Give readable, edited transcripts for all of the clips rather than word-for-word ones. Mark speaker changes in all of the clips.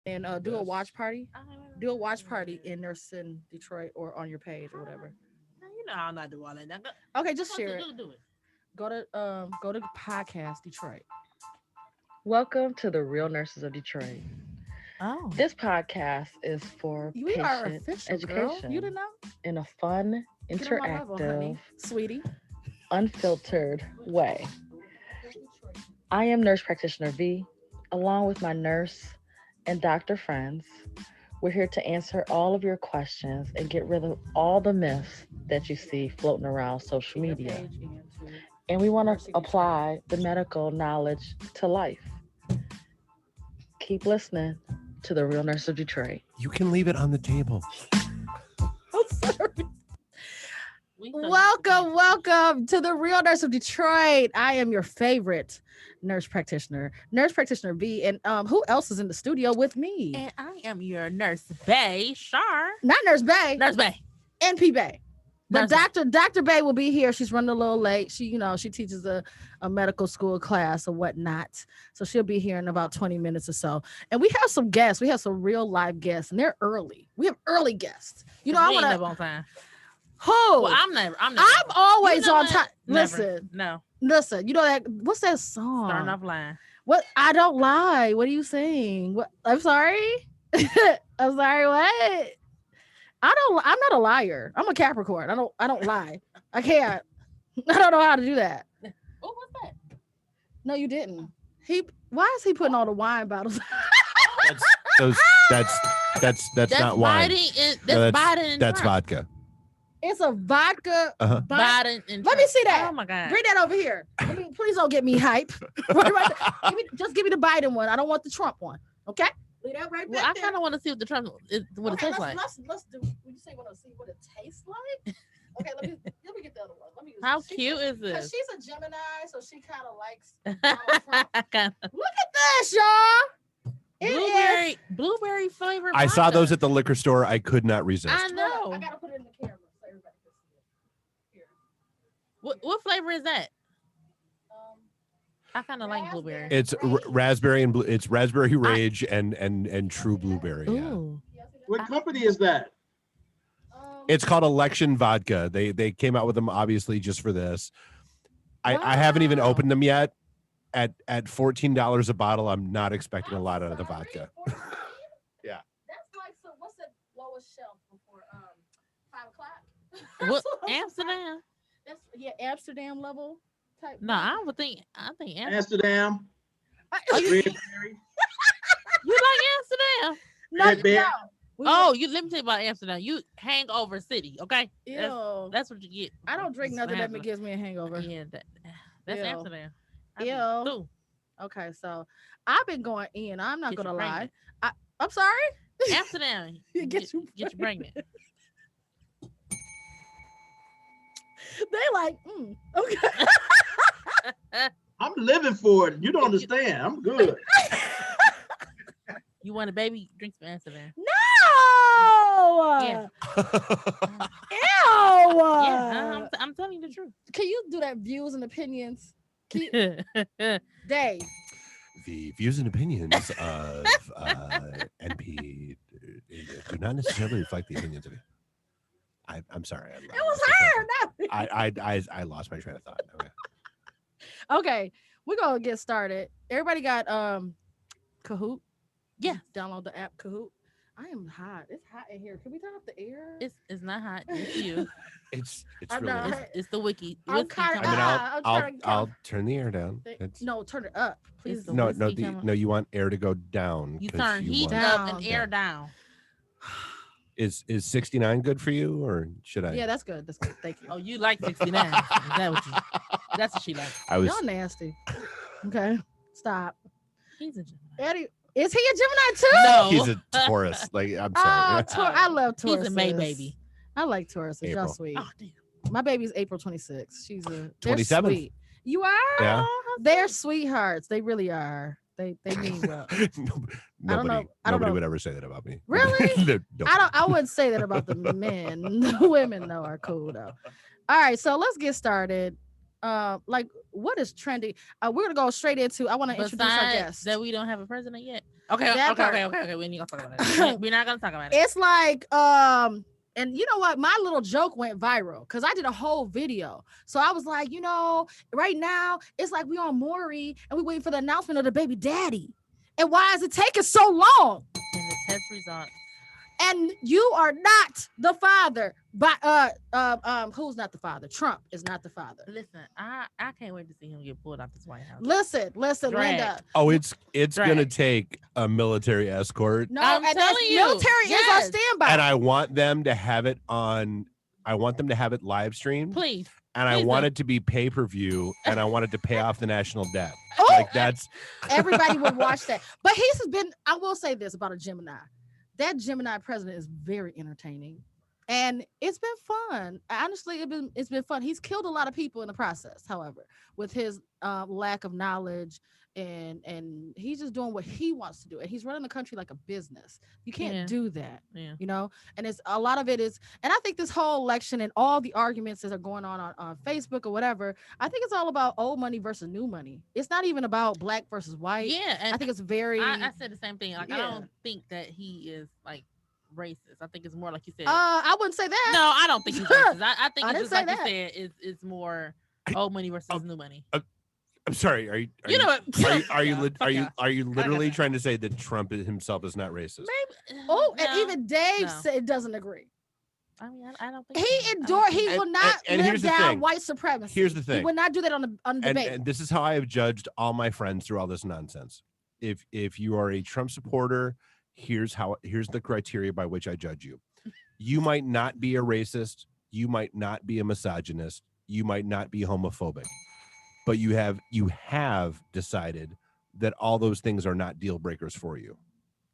Speaker 1: and do a watch party. Do a watch party in Nursing Detroit or on your page or whatever.
Speaker 2: You know I'll not do all that. Now,
Speaker 1: Okay, just share it.
Speaker 2: do it.
Speaker 1: Go to Podcast Detroit.
Speaker 3: Welcome to the Real Nurses of Detroit.
Speaker 2: Oh.
Speaker 3: This podcast is for
Speaker 1: We are
Speaker 3: patient
Speaker 1: official,
Speaker 3: education
Speaker 1: girl. You didn't know?
Speaker 3: in a fun,
Speaker 1: Get on my level,
Speaker 3: interactive,
Speaker 1: honey. Sweetie.
Speaker 3: unfiltered way. I am nurse practitioner V, along with my nurse and doctor friends. We're here to answer all of your questions and get rid of all the myths that you see floating around social media. And we want to apply the medical knowledge to life. Keep listening to the Real Nurse of Detroit.
Speaker 4: You can leave it on the table.
Speaker 1: I'm sorry. Welcome to the Real Nurse of Detroit. I am your favorite nurse practitioner B. And who else is in the studio with me?
Speaker 2: And I am your nurse, Bay Shar.
Speaker 1: Not Nurse Bay.
Speaker 2: Nurse Bay.
Speaker 1: NP Bay. But
Speaker 2: Nurse
Speaker 1: Dr. Bay will be here. She's running a little late. She teaches a medical school class or whatnot. So she'll be here in about 20 minutes or so. And we have some guests. We have some real live guests, and they're early. We have early guests. I want to.
Speaker 2: On time.
Speaker 1: Who?
Speaker 2: Well, I'm never.
Speaker 1: I'm always on time.
Speaker 2: Never.
Speaker 1: Listen. You know that? What's that song?
Speaker 2: Starting off line.
Speaker 1: What? I don't lie. What are you saying? What? I'm sorry. I'm sorry. What? I'm not a liar. I'm a Capricorn. I don't lie. I can't. I don't know how to do that.
Speaker 2: Oh, what's that?
Speaker 1: No, you didn't. Why is he putting all the wine bottles?
Speaker 4: That's not wine.
Speaker 2: Biden.
Speaker 4: That's vodka.
Speaker 1: It's a vodka.
Speaker 4: Uh-huh.
Speaker 2: Biden. And
Speaker 1: Let me see that.
Speaker 2: Oh my God.
Speaker 1: Bring that over here. Please don't get me hype. Just give me the Biden one. I don't want the Trump one. Okay. Leave that right back
Speaker 2: I
Speaker 1: there.
Speaker 2: kind of want to see what the Trump it tastes like.
Speaker 1: Let's do. When you say want to see what it tastes like, okay. Let me get the other one.
Speaker 2: How cute is this?
Speaker 1: She's a Gemini, so she kind of likes.
Speaker 2: Kinda.
Speaker 1: Look at this, y'all.
Speaker 2: Blueberry flavor.
Speaker 4: I saw those at the liquor store. I could not resist.
Speaker 2: I know.
Speaker 1: I gotta put it in the camera so everybody can see it. Here.
Speaker 2: What flavor is that? I kind of like blueberry.
Speaker 4: It's raspberry and blue. It's raspberry rage and true blueberry.
Speaker 2: Ooh.
Speaker 4: Yeah.
Speaker 5: What company is that?
Speaker 4: It's called Election Vodka. They came out with them obviously just for this. I haven't even opened them yet. At $14 a bottle, I'm not expecting a lot out of the vodka. Yeah.
Speaker 1: That's like what's the lowest shelf before 5 o'clock?
Speaker 2: What Amsterdam?
Speaker 1: That's Amsterdam level type.
Speaker 2: No, I think
Speaker 5: Amsterdam.
Speaker 2: You
Speaker 5: Red
Speaker 2: like Amsterdam?
Speaker 5: Berry.
Speaker 2: Oh, let me tell you about Amsterdam. You hangover city, okay?
Speaker 1: Ew.
Speaker 2: That's what you get.
Speaker 1: I don't drink nothing that gives me a hangover.
Speaker 2: Yeah, that's
Speaker 1: Ew.
Speaker 2: Amsterdam.
Speaker 1: Ew. Okay, so I've been going in. I'm not gonna lie. I'm sorry.
Speaker 2: Amsterdam.
Speaker 1: Get you
Speaker 2: pregnant.
Speaker 1: They like, okay.
Speaker 5: I'm living for it. You don't understand. I'm good.
Speaker 2: You want a baby? Drink some Amsterdam.
Speaker 1: No.
Speaker 2: Yeah.
Speaker 1: Ew.
Speaker 2: Yeah, I'm telling you the truth.
Speaker 1: Can you do that? Views and opinions. Dave.
Speaker 4: The views and opinions of NP do not necessarily reflect the opinions of you. I'm sorry.
Speaker 1: It was her.
Speaker 4: I lost my train of thought.
Speaker 1: Okay, we're gonna get started. Everybody got Kahoot?
Speaker 2: Yeah.
Speaker 1: Download the app Kahoot. I am hot. It's hot in here. Can we turn off the air?
Speaker 2: It's not hot. It's you.
Speaker 4: It's
Speaker 1: I'm
Speaker 4: really.
Speaker 1: not-
Speaker 2: It's the wiki.
Speaker 1: I'm
Speaker 2: Whiskey
Speaker 1: kinda-
Speaker 2: coming out.
Speaker 4: I'll turn the air down.
Speaker 1: No, turn it up, please.
Speaker 2: It's the
Speaker 4: No,
Speaker 2: whiskey coming.
Speaker 4: you want air to go down.
Speaker 2: You
Speaker 4: 'cause
Speaker 2: turn heat
Speaker 4: want-
Speaker 2: up and
Speaker 1: Down.
Speaker 2: air down.
Speaker 4: Is 69 good for you, or should I?
Speaker 1: Yeah, that's good. That's good. Thank you.
Speaker 2: Oh, you like 69? Is that what you? That's what she likes.
Speaker 4: I was.
Speaker 1: Y'all nasty. Okay, stop.
Speaker 2: He's a Gemini.
Speaker 1: Eddie, is he a Gemini too?
Speaker 2: No,
Speaker 4: He's a Taurus. Like I'm
Speaker 1: Oh,
Speaker 4: sorry.
Speaker 1: I love Taurus.
Speaker 2: He's a May baby.
Speaker 1: I like Taurus. Y'all
Speaker 4: April.
Speaker 1: sweet.
Speaker 2: Oh damn.
Speaker 1: My baby's April 26th. She's a
Speaker 4: 27th.
Speaker 1: sweet. You are?
Speaker 4: Yeah.
Speaker 1: They're sweethearts. They really are. They mean well.
Speaker 4: Nobody would ever say that about me.
Speaker 1: Really? I wouldn't say that about the men. The women though are cool though. All right, so let's get started. like what is trendy? We're gonna go straight into. I want to introduce our
Speaker 2: Besides
Speaker 1: guest.
Speaker 2: that we don't have a president yet. Okay,
Speaker 1: That part.
Speaker 2: okay. We ain't gonna talk about it. We're not gonna talk about it.
Speaker 1: It's like and you know what, my little joke went viral because I did a whole video. So I was like, right now it's like we on Maury and we waiting for the announcement of the baby daddy, and why is it taking so long?
Speaker 2: And the test results.
Speaker 1: And you are not the father. But who's not the father? Trump is not the father.
Speaker 2: Listen, I can't wait to see him get pulled out this White House.
Speaker 1: Listen,
Speaker 2: Dragged.
Speaker 1: Linda.
Speaker 4: Oh, it's gonna
Speaker 2: Drag.
Speaker 4: take a military escort,
Speaker 1: No,
Speaker 2: I'm
Speaker 1: and
Speaker 2: telling
Speaker 1: that's-
Speaker 2: you,
Speaker 1: military is
Speaker 2: yes.
Speaker 1: on standby.
Speaker 4: and I want them to have it on. I want them to have it live streamed,
Speaker 2: Please.
Speaker 4: and I
Speaker 2: please
Speaker 4: want
Speaker 2: do.
Speaker 4: it to be pay-per-view, and I want it to pay off the national debt.
Speaker 1: Oh,
Speaker 4: Like that's
Speaker 1: everybody would watch that. But he's been. I will say this about a Gemini. That Gemini president is very entertaining, and it's been fun. Honestly, it's been fun. He's killed a lot of people in the process, however, with his lack of knowledge, and he's just doing what he wants to do, and he's running the country like a business. You can't
Speaker 2: Yeah.
Speaker 1: do that,
Speaker 2: Yeah.
Speaker 1: And it's a lot of it is, and I think this whole election and all the arguments that are going on Facebook or whatever, I think it's all about old money versus new money. It's not even about black versus white.
Speaker 2: Yeah, and
Speaker 1: I think it's very.
Speaker 2: I said the same thing. Like I
Speaker 1: Yeah.
Speaker 2: don't think that he is like racist. I think it's more like you said.
Speaker 1: I wouldn't say that.
Speaker 2: No, I don't think he's racist. I think
Speaker 1: I
Speaker 2: it's
Speaker 1: didn't
Speaker 2: just like
Speaker 1: say
Speaker 2: you
Speaker 1: that.
Speaker 2: said. It's more old money versus new money.
Speaker 4: I'm sorry. Are you?
Speaker 2: You know what?
Speaker 4: Are you?
Speaker 2: Yeah, fuck yeah.
Speaker 4: Are you literally trying to say that Trump himself is not racist?
Speaker 2: Maybe.
Speaker 1: Oh, and
Speaker 2: no.
Speaker 1: even Dave
Speaker 2: No.
Speaker 1: said doesn't agree.
Speaker 2: I mean, I don't think
Speaker 1: He
Speaker 2: so. I don't
Speaker 1: endorsed.
Speaker 2: think
Speaker 1: He
Speaker 2: so.
Speaker 1: will not
Speaker 4: and
Speaker 1: live
Speaker 4: here's the
Speaker 1: down
Speaker 4: thing.
Speaker 1: white supremacy.
Speaker 4: Here's the
Speaker 1: He
Speaker 4: thing.
Speaker 1: would not do that on the
Speaker 4: And,
Speaker 1: debate.
Speaker 4: and this is how I have judged all my friends through all this nonsense. If you are a Trump supporter, here's the criteria by which I judge you. You might not be a racist. You might not be a misogynist. You might not be homophobic, but you have decided that all those things are not deal breakers for you,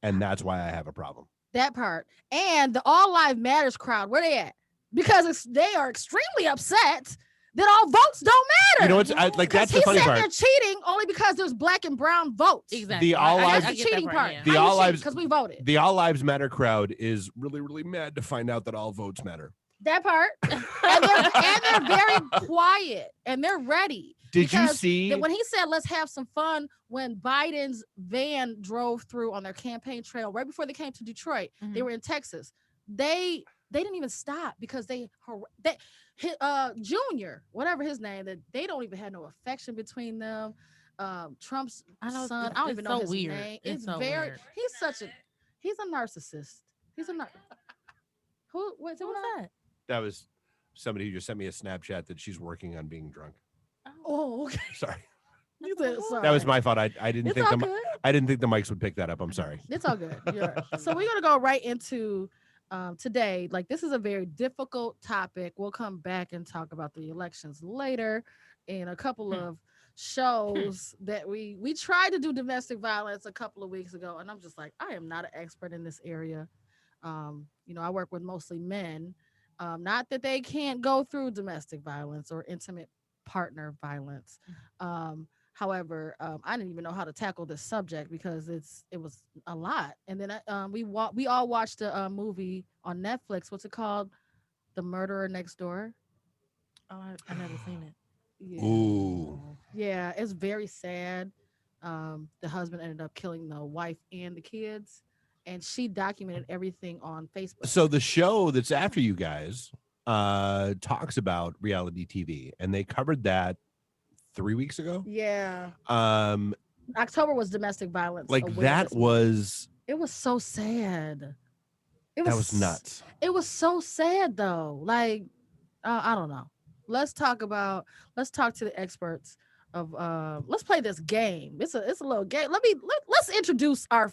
Speaker 4: and that's why I have a problem.
Speaker 1: That part. And the All Lives Matters crowd, where they at? Because they are extremely upset that all votes don't matter.
Speaker 4: You know what's like? That's the
Speaker 1: he
Speaker 4: funny
Speaker 1: said
Speaker 4: part.
Speaker 1: they're cheating only because there's black and brown votes.
Speaker 2: Exactly.
Speaker 4: The all
Speaker 2: I
Speaker 4: lives-
Speaker 2: get
Speaker 1: That's the
Speaker 2: that
Speaker 1: cheating part.
Speaker 2: yeah.
Speaker 4: The all lives-
Speaker 1: because we voted.
Speaker 4: The All Lives Matter crowd is really, really mad to find out that all votes matter.
Speaker 1: That part. and they're very quiet and they're ready.
Speaker 4: Did you
Speaker 1: Because
Speaker 4: see?
Speaker 1: that when he said let's have some fun, when Biden's van drove through on their campaign trail right before they came to Detroit, they were in Texas. They didn't even stop because Junior, whatever his name, that they don't even have no affection between them. Trump's son, I don't even know his name.
Speaker 2: It's so
Speaker 1: very
Speaker 2: weird.
Speaker 1: he's a narcissist. He's a what's that?
Speaker 4: That was somebody who just sent me a Snapchat that she's working on being drunk.
Speaker 1: Oh, okay.
Speaker 4: Sorry,
Speaker 1: You said sorry.
Speaker 4: that was my fault. I didn't
Speaker 1: It's
Speaker 4: think
Speaker 1: all
Speaker 4: the
Speaker 1: good.
Speaker 4: I didn't think the mics would pick that up. I'm sorry.
Speaker 1: It's all good. Yeah. So we're gonna go right into today. Like this is a very difficult topic. We'll come back and talk about the elections later in a couple of shows that we tried to do domestic violence a couple of weeks ago, and I'm just like, I am not an expert in this area. I work with mostly men. Not that they can't go through domestic violence or intimate partner violence. However, I didn't even know how to tackle this subject because it was a lot. And then we all watched a movie on Netflix. What's it called? The Murderer Next Door.
Speaker 2: Oh, I never seen it.
Speaker 1: Yeah.
Speaker 4: Ooh.
Speaker 1: Yeah, it's very sad. The husband ended up killing the wife and the kids, and she documented everything on Facebook.
Speaker 4: So the show that's after you guys talks about reality TV, and they covered that 3 weeks ago.
Speaker 1: Yeah.
Speaker 4: Um,
Speaker 1: October was domestic violence.
Speaker 4: like that
Speaker 1: awareness month.
Speaker 4: was
Speaker 1: It was so sad.
Speaker 4: that was nuts.
Speaker 1: It was so sad though. Like, I don't know. Let's talk to the experts of let's play this game. It's a little game. Let's introduce our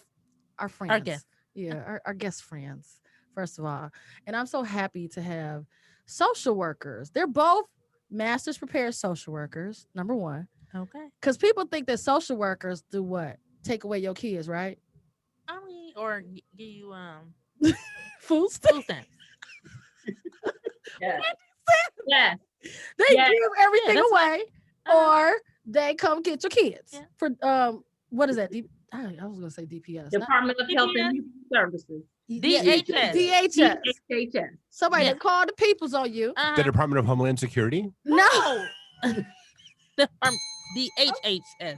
Speaker 1: friends.
Speaker 2: Our guests.
Speaker 1: Yeah, our guest friends, first of all. And I'm so happy to have social workers. They're both master's prepared social workers, number one.
Speaker 2: Okay.
Speaker 1: Because people think that social workers do what? Take away your kids, right?
Speaker 2: I mean, or give you
Speaker 1: Food stamps.
Speaker 2: food stamps.
Speaker 3: Yes. Yes.
Speaker 1: They
Speaker 3: Yeah.
Speaker 1: give everything
Speaker 2: that's
Speaker 1: away, or they come get your kids
Speaker 2: Yeah.
Speaker 1: for what is that? I was gonna say DPS. not-
Speaker 3: Department of Health and Human Services.
Speaker 2: DHS.
Speaker 1: DHS.
Speaker 3: DHS.
Speaker 1: Somebody
Speaker 2: Yeah.
Speaker 1: that called the peoples on you.
Speaker 4: The Department of Homeland Security.
Speaker 1: No.
Speaker 2: DHHS.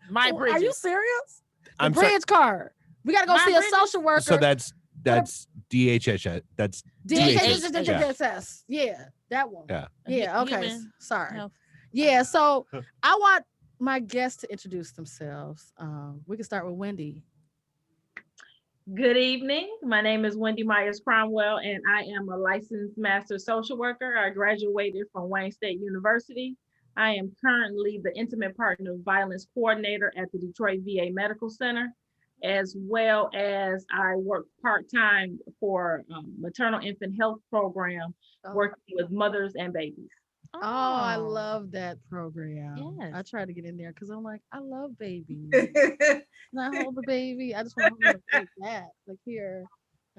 Speaker 2: My
Speaker 1: Oh,
Speaker 2: bridges.
Speaker 1: are you serious? The
Speaker 4: I'm sorry.
Speaker 1: bridge card. We gotta go
Speaker 2: My
Speaker 1: see
Speaker 2: bridges?
Speaker 1: a social worker.
Speaker 4: So that's DHHS. That's
Speaker 1: DHS. Yeah, that one.
Speaker 4: Yeah.
Speaker 1: Yeah. Okay.
Speaker 2: Human
Speaker 1: Sorry.
Speaker 2: health.
Speaker 1: Yeah. So I want my guests to introduce themselves. We can start with Wendy.
Speaker 6: Good evening. My name is Wendy Myers Cromwell, and I am a licensed master social worker. I graduated from Wayne State University. I am currently the intimate partner violence coordinator at the Detroit VA Medical Center, as well as I work part-time for maternal infant health program, working with mothers and babies.
Speaker 1: Oh, I love that program.
Speaker 2: Yes.
Speaker 1: I try to get in there because I'm like, I love babies. Can I hold the baby? I just want to hold it like that, like here.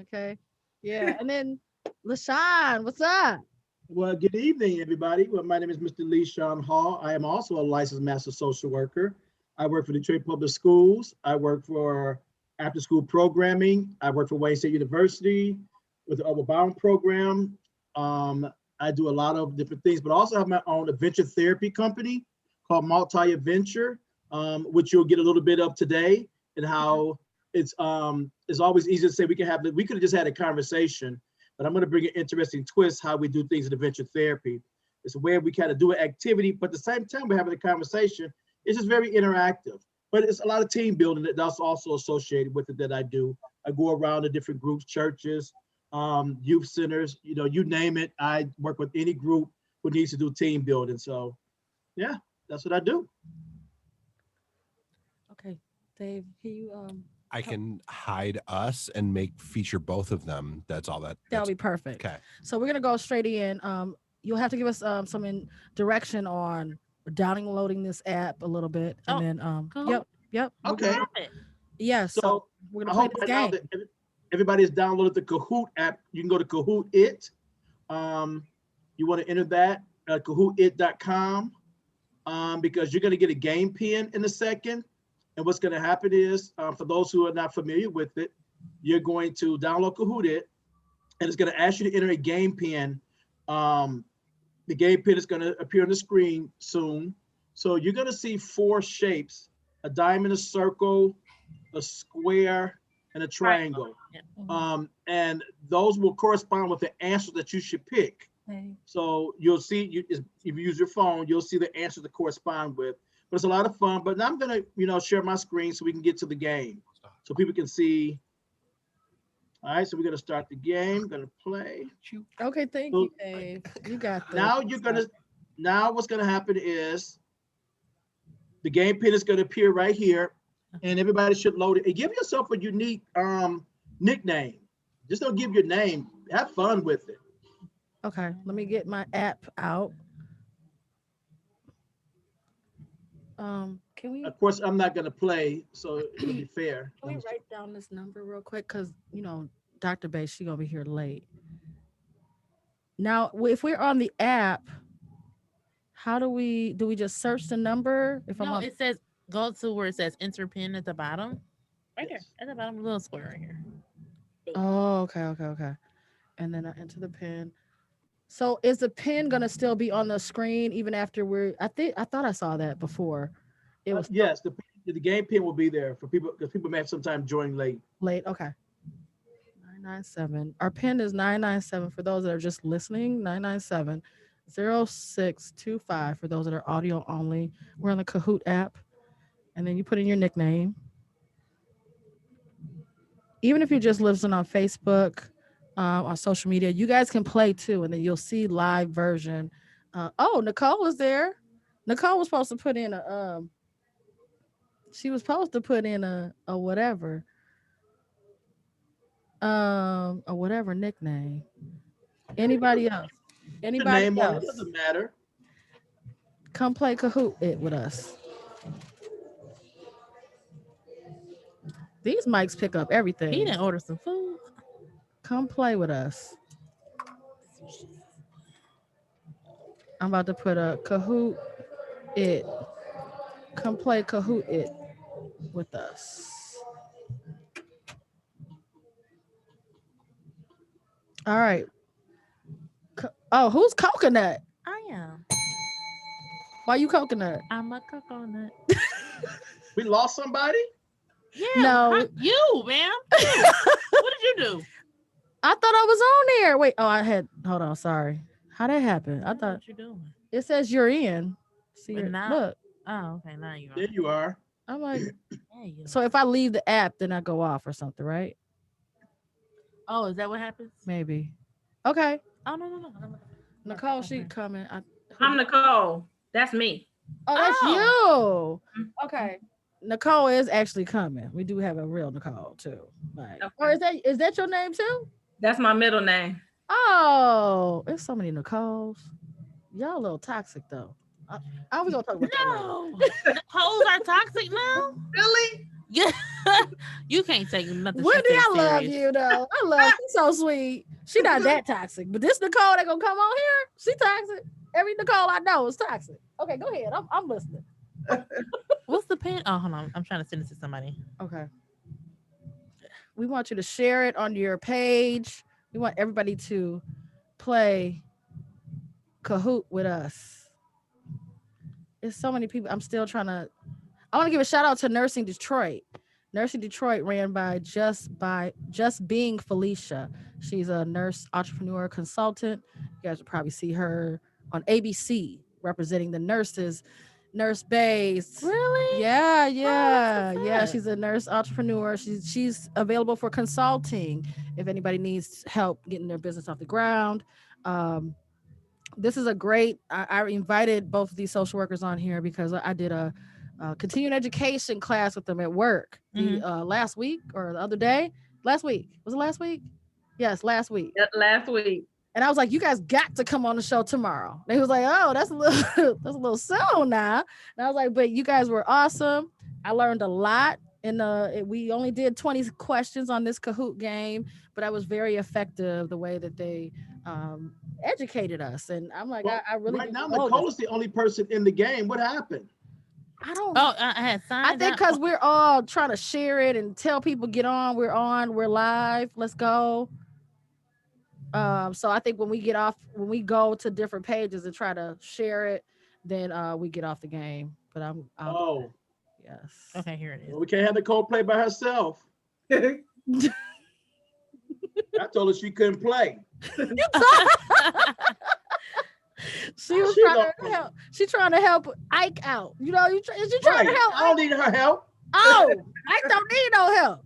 Speaker 1: Okay. Yeah. And then LaShawn, what's up?
Speaker 5: Well, good evening, everybody. Well, my name is Mr. Lee Sean Hall. I am also a licensed master social worker. I work for Detroit Public Schools. I work for after school programming. I work for Wayne State University with the Bound program. I do a lot of different things, but also have my own adventure therapy company called Multi-Adventure, which you'll get a little bit of today, and how it's always easy to say we could have just had a conversation, but I'm going to bring an interesting twist how we do things in adventure therapy. It's a way we kind of do an activity, but at the same time we're having a conversation. It's just very interactive, but it's a lot of team building that's also associated with it that I do. I go around to different groups, churches, youth centers, you name it. I work with any group who needs to do team building. So yeah, that's what I do.
Speaker 1: Okay. Dave, can you
Speaker 4: I can hide us and feature both of them. That's all that'll
Speaker 1: that'll be perfect.
Speaker 4: okay.
Speaker 1: So we're gonna go straight in. You'll have to give us some direction on downloading this app a little bit, and then
Speaker 2: cool.
Speaker 1: Yep.
Speaker 5: Okay.
Speaker 1: Yeah. So we're gonna
Speaker 5: I
Speaker 1: play
Speaker 5: hope
Speaker 1: this
Speaker 5: by now
Speaker 1: game.
Speaker 5: that everybody has downloaded the Kahoot app. You can go to Kahoot It. You want to enter that kahootit.com because you're going to get a game pin in a second. And what's going to happen is, for those who are not familiar with it, you're going to download Kahoot It, and it's going to ask you to enter a game pin. The game pin is going to appear on the screen soon. So you're going to see 4 shapes: a diamond, a circle, a square, and a triangle. And those will correspond with the answer that you should pick. So you'll see, if you use your phone, you'll see the answer to correspond with. But it's a lot of fun. But now I'm gonna, share my screen so we can get to the game, so people can see. All right, so we're gonna start the game. Gonna play.
Speaker 1: Okay, thank you, Dave. You got this.
Speaker 5: Now what's gonna happen is the game pin is gonna appear right here, and everybody should load it. And give yourself a unique nickname. Just don't give your name. Have fun with it.
Speaker 1: Okay, let me get my app out. Can we?
Speaker 5: Of course, I'm not gonna play, so it'll be fair.
Speaker 1: Can we write down this number real quick? Because Dr. Bay, she gonna be here late. Now, if we're on the app, how do we just search the number?
Speaker 2: It says go to where it says enter pin at the bottom. Right there. At the bottom, a little square right here.
Speaker 1: Oh, okay. And then I enter the pin. So is the pin gonna still be on the screen even after I thought I saw that before. It was
Speaker 5: yes, the game pin will be there for people because people may have some time join late.
Speaker 1: Okay. 997. Our pin is 997 for those that are just listening. 997 0625 for those that are audio only. We're on the Kahoot app, and then you put in your nickname. Even if you're just listening on Facebook, on social media, you guys can play too, and then you'll see live version. Nicole is there. Nicole was supposed to put in a whatever. A whatever nickname. Anybody else? Anybody
Speaker 5: name on
Speaker 1: else?
Speaker 5: it doesn't matter.
Speaker 1: Come play Kahoot it with us. These mics pick up everything.
Speaker 2: He didn't order some food.
Speaker 1: Come play with us. I'm about to put a Kahoot it. Come play Kahoot it with us. All right. Who's Coconut?
Speaker 2: I am.
Speaker 1: Why you coconut?
Speaker 2: I'm a coconut.
Speaker 5: We lost somebody?
Speaker 2: Yeah.
Speaker 1: No.
Speaker 2: You, ma'am. You. What did you do?
Speaker 1: I thought I was on there. Wait. Oh, I had. Hold on. Sorry. How that happened? I
Speaker 2: don't know
Speaker 1: thought
Speaker 2: what you doing.
Speaker 1: it says you're in. See,
Speaker 2: But now,
Speaker 1: look.
Speaker 2: oh, okay, now you are.
Speaker 5: There you are.
Speaker 1: I'm like,
Speaker 2: There you
Speaker 1: so
Speaker 2: are.
Speaker 1: if I leave the app, then I go off or something, right?
Speaker 2: Oh, is that what happens?
Speaker 1: Maybe. Okay.
Speaker 2: Oh no.
Speaker 1: Nicole, she
Speaker 2: Okay.
Speaker 1: coming.
Speaker 6: I'm Nicole. That's me.
Speaker 1: Oh, that's
Speaker 2: Oh.
Speaker 1: you. Okay. Nicole is actually coming. We do have a real Nicole too. Like, or
Speaker 6: Okay.
Speaker 1: is that your name too?
Speaker 6: That's my middle name.
Speaker 1: Oh, there's so many Nicoles. Y'all a little toxic though. I was gonna talk about that later.
Speaker 2: No, the hoes are toxic now.
Speaker 6: Really?
Speaker 2: Yeah, you can't take nothing. she
Speaker 1: Wendy,
Speaker 2: say
Speaker 1: I love
Speaker 2: serious.
Speaker 1: you though. I love you. So sweet. She not that toxic, but this Nicole that gonna come on here, she toxic. Every Nicole I know is toxic. Okay, go ahead. I'm listening.
Speaker 2: What's the pin? Oh, hold on. I'm trying to send it to somebody.
Speaker 1: Okay. We want you to share it on your page. We want everybody to play Kahoot with us. There's so many people. I'm still trying to. I want to give a shout out to Nursing Detroit. Nursing Detroit ran by Just Being Felicia. She's a nurse entrepreneur consultant. You guys will probably see her on ABC representing the nurses, nurse bays.
Speaker 2: Really?
Speaker 1: Yeah.
Speaker 2: what's up?
Speaker 1: She's a nurse entrepreneur. She's available for consulting if anybody needs help getting their business off the ground. This is a great. I invited both of these social workers on here because I did a continuing education class with them at work last week or the other day. Last week. Was it last week? Yes, last week.
Speaker 6: Last week.
Speaker 1: And I was like, you guys got to come on the show tomorrow. They was like, oh, that's a little soon now. And I was like, but you guys were awesome. I learned a lot. And we only did 20 questions on this Kahoot game, but I was very effective the way that they educated us. And I'm like,
Speaker 5: Well,
Speaker 1: I really
Speaker 5: right now,
Speaker 1: know
Speaker 5: Nicole
Speaker 1: this.
Speaker 5: is the only person in the game. What happened?
Speaker 1: I don't.
Speaker 2: Oh, I had signed.
Speaker 1: I think because we're all trying to share it and tell people get on, we're live, let's go. So I think when we go to different pages and try to share it, then we get off the game. But I'll yes.
Speaker 2: Okay, here it is.
Speaker 5: Well, we can't have Nicole play by herself. I told her she couldn't play.
Speaker 1: She was trying to help. She trying to help Ike out. You know, is she trying to help?
Speaker 5: I don't need her help.
Speaker 1: Oh, Ike don't need no help.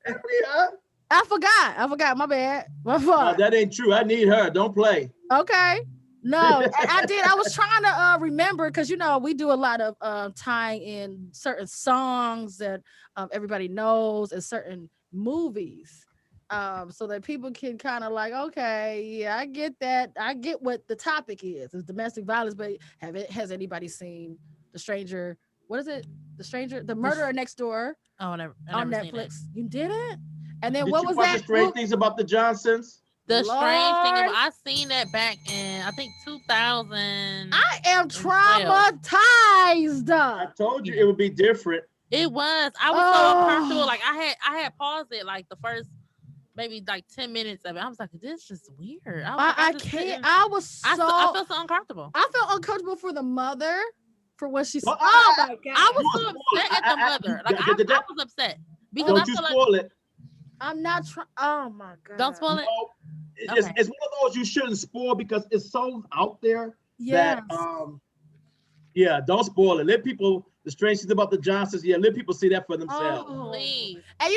Speaker 5: Yeah.
Speaker 1: I forgot. My bad. My fault.
Speaker 5: That ain't true. I need her. Don't play.
Speaker 1: Okay. No, I did. I was trying to remember because we do a lot of tying in certain songs that everybody knows and certain movies, so that people can kind of like, okay, yeah, I get that. I get what the topic is. It's domestic violence, but has anybody seen The Stranger? What is it? The Murderer Next Door.
Speaker 2: Oh, I never
Speaker 1: on
Speaker 2: seen
Speaker 1: Netflix.
Speaker 2: it.
Speaker 1: You didn't? And then
Speaker 5: Did
Speaker 1: what
Speaker 5: you
Speaker 1: was
Speaker 5: watch
Speaker 1: that?
Speaker 5: The Strange Things About the Johnsons?
Speaker 2: The strange thing
Speaker 1: Lord.
Speaker 2: about I seen that back in I think 2000.
Speaker 1: I am
Speaker 2: 12.
Speaker 1: traumatized.
Speaker 5: I told you it would be different.
Speaker 2: It was. I was so uncomfortable. Like I had paused it like the first maybe like 10 minutes of it. I was like, this is just weird.
Speaker 1: I can't. I was so.
Speaker 2: I felt so uncomfortable.
Speaker 1: I felt uncomfortable for the mother for what she said.
Speaker 5: Well,
Speaker 1: Oh my god!
Speaker 2: I was
Speaker 5: You
Speaker 2: so
Speaker 5: a spoiler.
Speaker 2: upset at the mother. Like I was upset because
Speaker 5: Don't
Speaker 2: I
Speaker 5: you
Speaker 2: feel like
Speaker 5: spoil it.
Speaker 1: I'm not trying. Oh my god!
Speaker 2: don't spoil it.
Speaker 5: No,
Speaker 2: Okay.
Speaker 5: it's one of those you shouldn't spoil because it's so out there
Speaker 1: Yes.
Speaker 5: that don't spoil it. Let people, The Strange Things About the Johnsons, let people see that for themselves.
Speaker 1: Oh.
Speaker 2: Please.
Speaker 1: And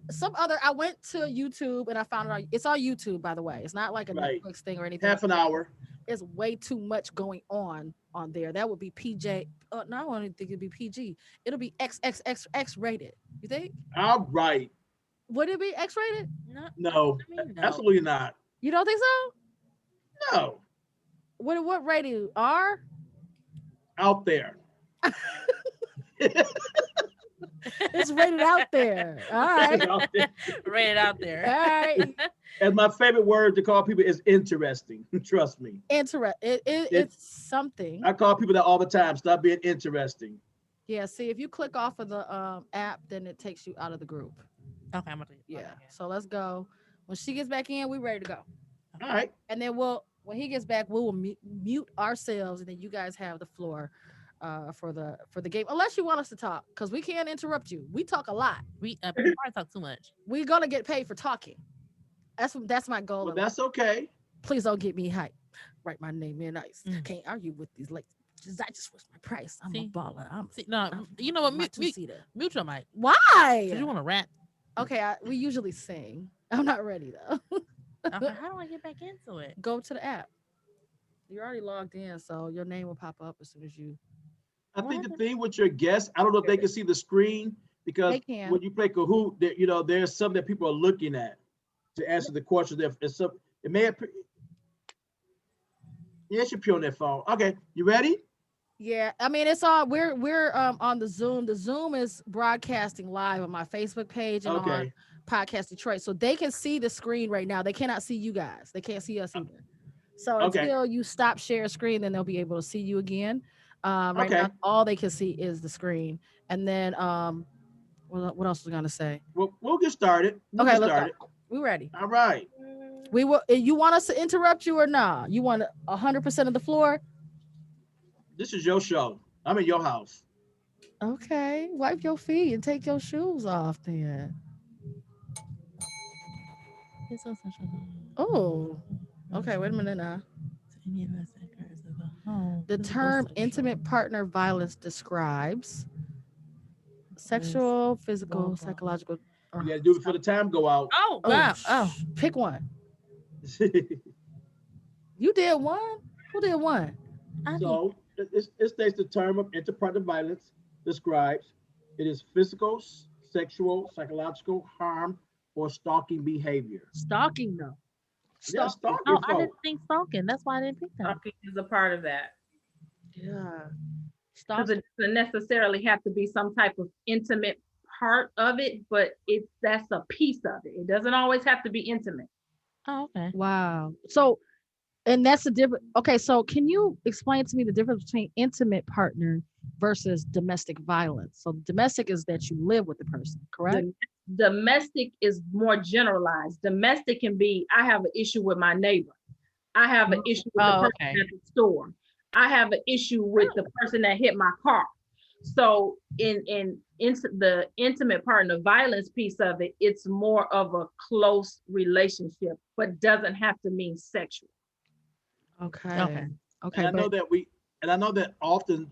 Speaker 1: some other. I went to YouTube and I found it. It's on YouTube, by the way. It's not like a
Speaker 5: Right.
Speaker 1: Netflix thing or anything.
Speaker 5: Half an hour.
Speaker 1: It's way too much going on there. That would be PJ. No, I don't even think it'd be PG. It'll be XXX rated. You think?
Speaker 5: All right.
Speaker 1: Would it be X rated?
Speaker 5: No,
Speaker 2: I mean, no.
Speaker 5: absolutely not.
Speaker 1: You don't think so?
Speaker 5: No.
Speaker 1: What rating? R?
Speaker 5: Out there.
Speaker 1: It's rated out there. All right.
Speaker 5: Out there.
Speaker 2: Read it out
Speaker 1: All
Speaker 2: there.
Speaker 1: right.
Speaker 5: And my favorite word to call people is interesting. Trust me.
Speaker 1: It's something.
Speaker 5: I call people that all the time. Stop being interesting.
Speaker 1: Yeah. See, if you click off of the app, then it takes you out of the group.
Speaker 2: Okay, I'm gonna
Speaker 1: Yeah. So let's go. When she gets back in, we ready to go.
Speaker 5: All right.
Speaker 1: And then when he gets back, we will mute ourselves, and then you guys have the floor for the game, unless you want us to talk, because we can't interrupt you. We talk a lot.
Speaker 2: We probably talk too much.
Speaker 1: We're gonna get paid for talking. That's my goal.
Speaker 5: Well,
Speaker 1: in life.
Speaker 5: that's okay.
Speaker 1: Please don't get me hyped. Write my name in nice.
Speaker 2: Mm.
Speaker 1: Can't argue with these ladies. I just was my price. I'm a
Speaker 2: See?
Speaker 1: baller.
Speaker 2: See, no, you know what?
Speaker 1: my
Speaker 2: Mute
Speaker 1: two-seater.
Speaker 2: your mic.
Speaker 1: Why?
Speaker 2: Cause you want to rap.
Speaker 1: Okay, we usually sing. I'm not ready though.
Speaker 2: Okay, how do I get back into it?
Speaker 1: Go to the app. You're already logged in, so your name will pop up as soon as you.
Speaker 5: I think the thing with your guests, I don't know if they can see the screen because
Speaker 1: They can.
Speaker 5: when you play Kahoot, there's some that people are looking at to answer the question. It may appear. Yeah, it should appear on their phone. Okay, you ready?
Speaker 1: Yeah, I mean it's all we're on the Zoom. The Zoom is broadcasting live on my Facebook page and on
Speaker 5: Okay.
Speaker 1: Podcast Detroit, so they can see the screen right now. They cannot see you guys. They can't see us either. So
Speaker 5: Okay.
Speaker 1: until you stop share screen, then they'll be able to see you again. Right
Speaker 5: Okay.
Speaker 1: now, all they can see is the screen. And then what else was I gonna say?
Speaker 5: We'll get started. We'll
Speaker 1: Okay,
Speaker 5: get
Speaker 1: let's
Speaker 5: started.
Speaker 1: go. We ready?
Speaker 5: All right.
Speaker 1: We will. You want us to interrupt you or not? You want 100% of the floor?
Speaker 5: This is your show. I'm in your house.
Speaker 1: Okay, wipe your feet and take your shoes off then. Oh, okay. Wait a minute now. The term intimate partner violence describes sexual, physical, psychological.
Speaker 5: You got to do it before the time go out.
Speaker 2: Oh wow! Oh,
Speaker 1: pick one. You did one. Who did one?
Speaker 5: So it states the term of interpartner violence describes it is physical, sexual, psychological harm or stalking behavior.
Speaker 1: Stalking though.
Speaker 5: Yeah, stalking.
Speaker 2: oh, I
Speaker 5: folks.
Speaker 2: didn't think stalking. That's why I didn't pick that.
Speaker 6: Stalking is a part of that.
Speaker 1: Yeah.
Speaker 6: Doesn't necessarily have to be some type of intimate part of it, but that's a piece of it. It doesn't always have to be intimate.
Speaker 2: Oh, okay.
Speaker 1: Wow. So, and that's the difference. Okay, so can you explain to me the difference between intimate partner versus domestic violence? So domestic is that you live with the person, correct?
Speaker 6: Domestic is more generalized. Domestic can be, I have an issue with my neighbor. I have an issue with the person
Speaker 2: okay.
Speaker 6: at the store. I have an issue with the person that hit my car. So in the intimate partner violence piece of it, it's more of a close relationship, but doesn't have to mean sexual.
Speaker 1: Okay.
Speaker 2: Okay.
Speaker 5: And I know that often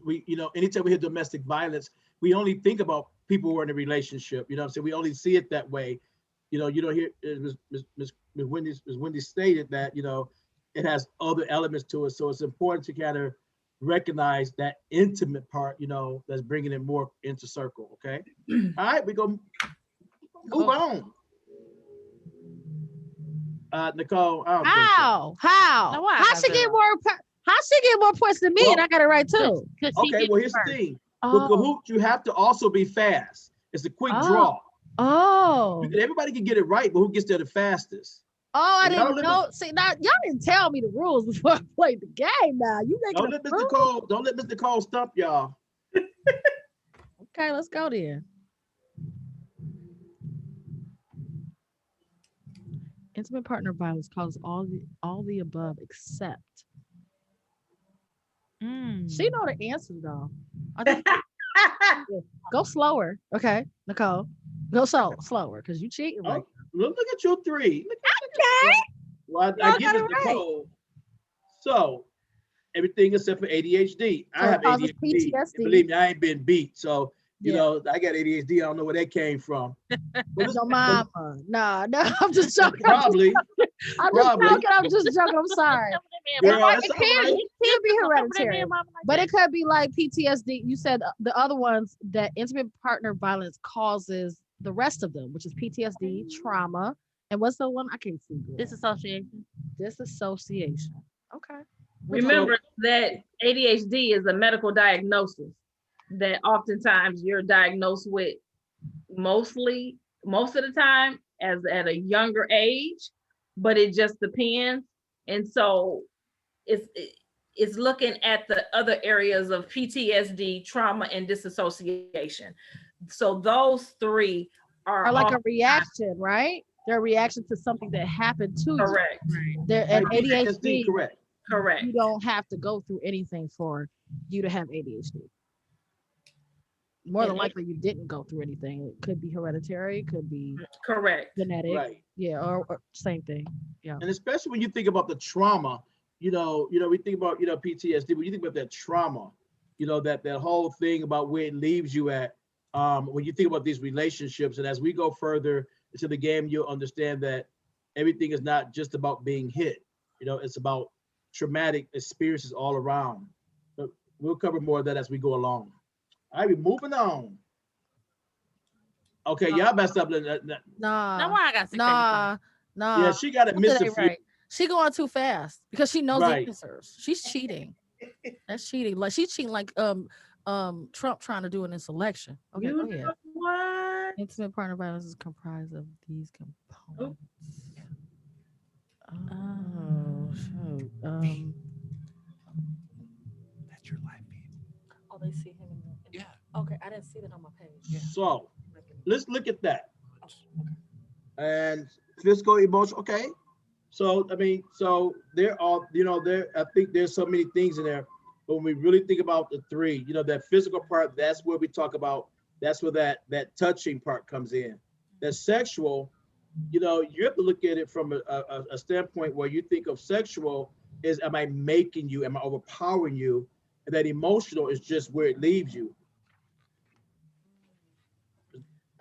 Speaker 5: anytime we hear domestic violence, we only think about people who are in a relationship. You know what I'm saying? We only see it that way. You don't hear Ms. Wendy stated that, it has other elements to it. So it's important to kind of recognize that intimate part, that's bringing it more into circle. Okay. All right, we go move on. Nicole.
Speaker 1: How
Speaker 2: why I
Speaker 1: she
Speaker 2: got
Speaker 1: get
Speaker 2: that?
Speaker 1: more? How she get more points than me?
Speaker 5: Well,
Speaker 1: and I got it right too.
Speaker 5: Okay, well, here's the thing. With
Speaker 1: Oh,
Speaker 5: Kahoot, you have to also be fast. It's a quick
Speaker 1: Oh.
Speaker 5: draw.
Speaker 1: oh,
Speaker 5: Everybody can get it right, but who gets there the fastest?
Speaker 1: I
Speaker 5: Y'all
Speaker 1: didn't know. See, now y'all didn't tell me the rules before I played the game. Now you making
Speaker 5: Don't let Mr. Cole stump y'all.
Speaker 1: Okay, let's go then. Intimate partner violence causes all the above except. She know the answer though. Go slower, okay, Nicole. Go slower because you cheating.
Speaker 5: Oh,
Speaker 1: Right?
Speaker 5: look at your three.
Speaker 1: Okay.
Speaker 5: Well, I
Speaker 1: Y'all
Speaker 5: give
Speaker 1: got
Speaker 5: it
Speaker 1: it right.
Speaker 5: Nicole. So everything except for ADHD. I
Speaker 1: So it
Speaker 5: have
Speaker 1: causes
Speaker 5: ADHD.
Speaker 1: PTSD.
Speaker 5: And believe me, I ain't been beat. So
Speaker 1: Yeah.
Speaker 5: I got ADHD. I don't know where that came from. But
Speaker 1: Your mama. Nah, I'm just joking.
Speaker 5: Probably.
Speaker 1: I'm just joking. I'm sorry.
Speaker 5: Girl,
Speaker 1: It
Speaker 5: it's all
Speaker 1: can
Speaker 5: right.
Speaker 1: be hereditary, but it could be like PTSD. You said the other ones that intimate partner violence causes the rest of them, which is PTSD, trauma, and what's the one I can't see?
Speaker 2: Disassociation.
Speaker 1: Disassociation. Okay.
Speaker 6: Remember that ADHD is a medical diagnosis that oftentimes you're diagnosed with most of the time as at a younger age, but it just depends. And so it's looking at the other areas of PTSD, trauma, and disassociation. So those three are
Speaker 1: like a reaction, right? They're a reaction to something that happened to
Speaker 6: correct.
Speaker 1: you. And ADHD,
Speaker 5: correct.
Speaker 6: Correct.
Speaker 1: you don't have to go through anything for you to have ADHD. more than
Speaker 6: And
Speaker 1: likely you didn't go through anything. It could be hereditary, it could be
Speaker 6: correct.
Speaker 1: genetic.
Speaker 5: Right.
Speaker 1: Yeah, or same thing. Yeah.
Speaker 5: And especially when you think about the trauma, we think about, PTSD, when you think about that trauma, that whole thing about where it leaves you at, when you think about these relationships. And as we go further into the game, you'll understand that everything is not just about being hit. It's about traumatic experiences all around. But we'll cover more of that as we go along. All right, we're moving on. Okay, y'all messed up.
Speaker 2: Now
Speaker 1: Nah,
Speaker 2: why I got 6
Speaker 1: nah, nah.
Speaker 5: Yeah, she got it
Speaker 1: Something
Speaker 5: missed a
Speaker 1: ain't
Speaker 5: few.
Speaker 1: right. She going too fast because she knows
Speaker 5: Right.
Speaker 1: the answers. She's cheating. That's cheating. Like she's cheating like Trump trying to do in this election. Okay,
Speaker 6: You
Speaker 1: go ahead.
Speaker 6: know what?
Speaker 1: Intimate partner violence is comprised of these components. Oh, shoot.
Speaker 4: That's your life feed.
Speaker 1: Oh, they see him.
Speaker 4: Yeah.
Speaker 1: Okay, I didn't see that on my page.
Speaker 5: So let's look at that. And physical, emotional. Okay. So there are, I think there's so many things in there. But when we really think about the three, that physical part, that's where we talk about. That's where that touching part comes in. That sexual, you have to look at it from a standpoint where you think of sexual is, am I making you? Am I overpowering you? And that emotional is just where it leaves you.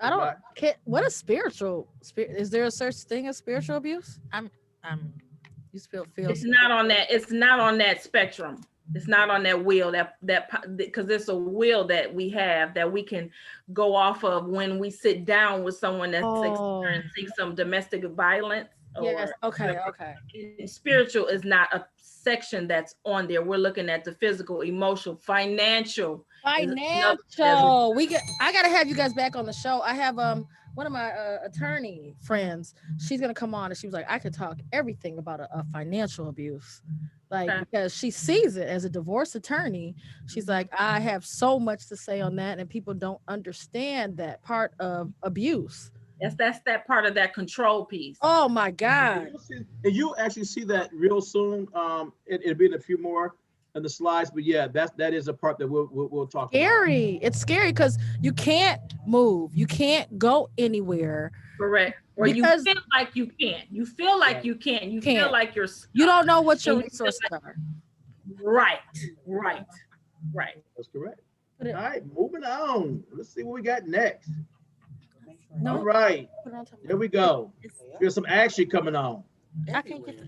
Speaker 1: I don't. What is spiritual? Is there a such thing as spiritual abuse? You feel
Speaker 6: It's not on that. It's not on that spectrum. It's not on that wheel. That because it's a wheel that we have that we can go off of when we sit down with someone that's experiencing some domestic violence.
Speaker 1: Yes. Okay.
Speaker 6: Spiritual is not a section that's on there. We're looking at the physical, emotional, financial.
Speaker 1: Financial. I gotta have you guys back on the show. I have one of my attorney friends. She's gonna come on and she was like, I could talk everything about a financial abuse, because she sees it as a divorce attorney. She's like, I have so much to say on that, and people don't understand that part of abuse.
Speaker 6: That's that part of that control piece.
Speaker 1: Oh my God!
Speaker 5: And you'll actually see that real soon. It'll be in a few more in the slides, but yeah, that is a part that we'll talk about.
Speaker 1: It's scary because you can't move, you can't go anywhere.
Speaker 6: Correct. Or you feel like you can't. You feel like you can't. You feel like you're stuck.
Speaker 1: You don't know what your resources are.
Speaker 6: Right.
Speaker 5: That's correct. All right, moving on. Let's see what we got next. All right, here we go. There's some action coming on.
Speaker 1: I can't get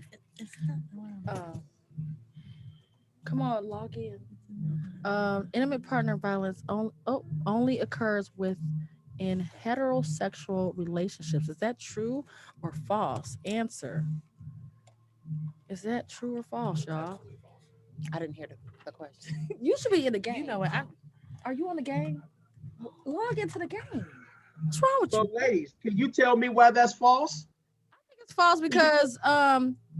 Speaker 1: come on, log in. Intimate partner violence only occurs in heterosexual relationships. Is that true or false? Answer. Is that true or false, y'all?
Speaker 7: I didn't hear the question.
Speaker 1: You should be in the game.
Speaker 7: You know what?
Speaker 1: Are you on the game? Log into the game. What's wrong with you?
Speaker 5: So, ladies, can you tell me why that's false?
Speaker 1: I think it's false because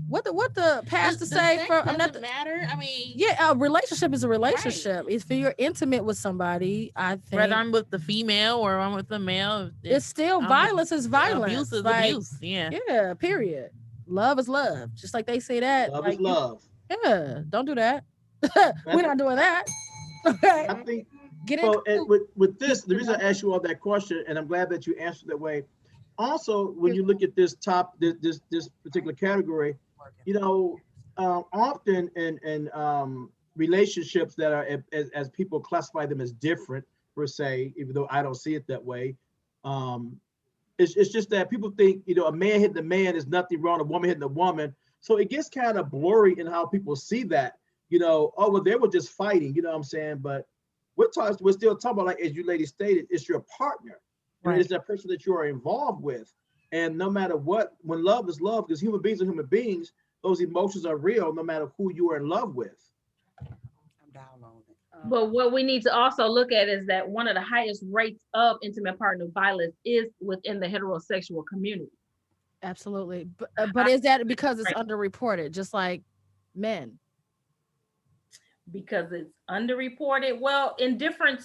Speaker 1: what the pastor say from
Speaker 2: doesn't matter. I mean,
Speaker 1: a relationship is a relationship. Right. If you're intimate with somebody, I think
Speaker 2: whether I'm with the female or I'm with the male,
Speaker 1: it's still violence is violence.
Speaker 2: Abuse is abuse.
Speaker 1: Yeah. Period. Love is love. Just like they say that.
Speaker 5: Love is love.
Speaker 1: Don't do that. We're not doing that. Okay.
Speaker 5: I think.
Speaker 1: Get
Speaker 5: so with this, the reason I asked you all that question, and I'm glad that you answered that way. Also, when you look at this particular category, often in relationships that are as people classify them as different per se, even though I don't see it that way. It's just that people think a man hitting a man is nothing wrong, a woman hitting a woman. So it gets kind of blurry in how people see that. They were just fighting. You know what I'm saying? But we're still talking about, like as you ladies stated, it's your partner. Right. It's that person that you are involved with. And no matter what, when love is love, because human beings are human beings, those emotions are real no matter who you are in love with.
Speaker 7: I'm down on it.
Speaker 6: But what we need to also look at is that one of the highest rates of intimate partner violence is within the heterosexual community.
Speaker 1: Absolutely. But is that because it's underreported, just like men?
Speaker 6: Because it's underreported. Well, in different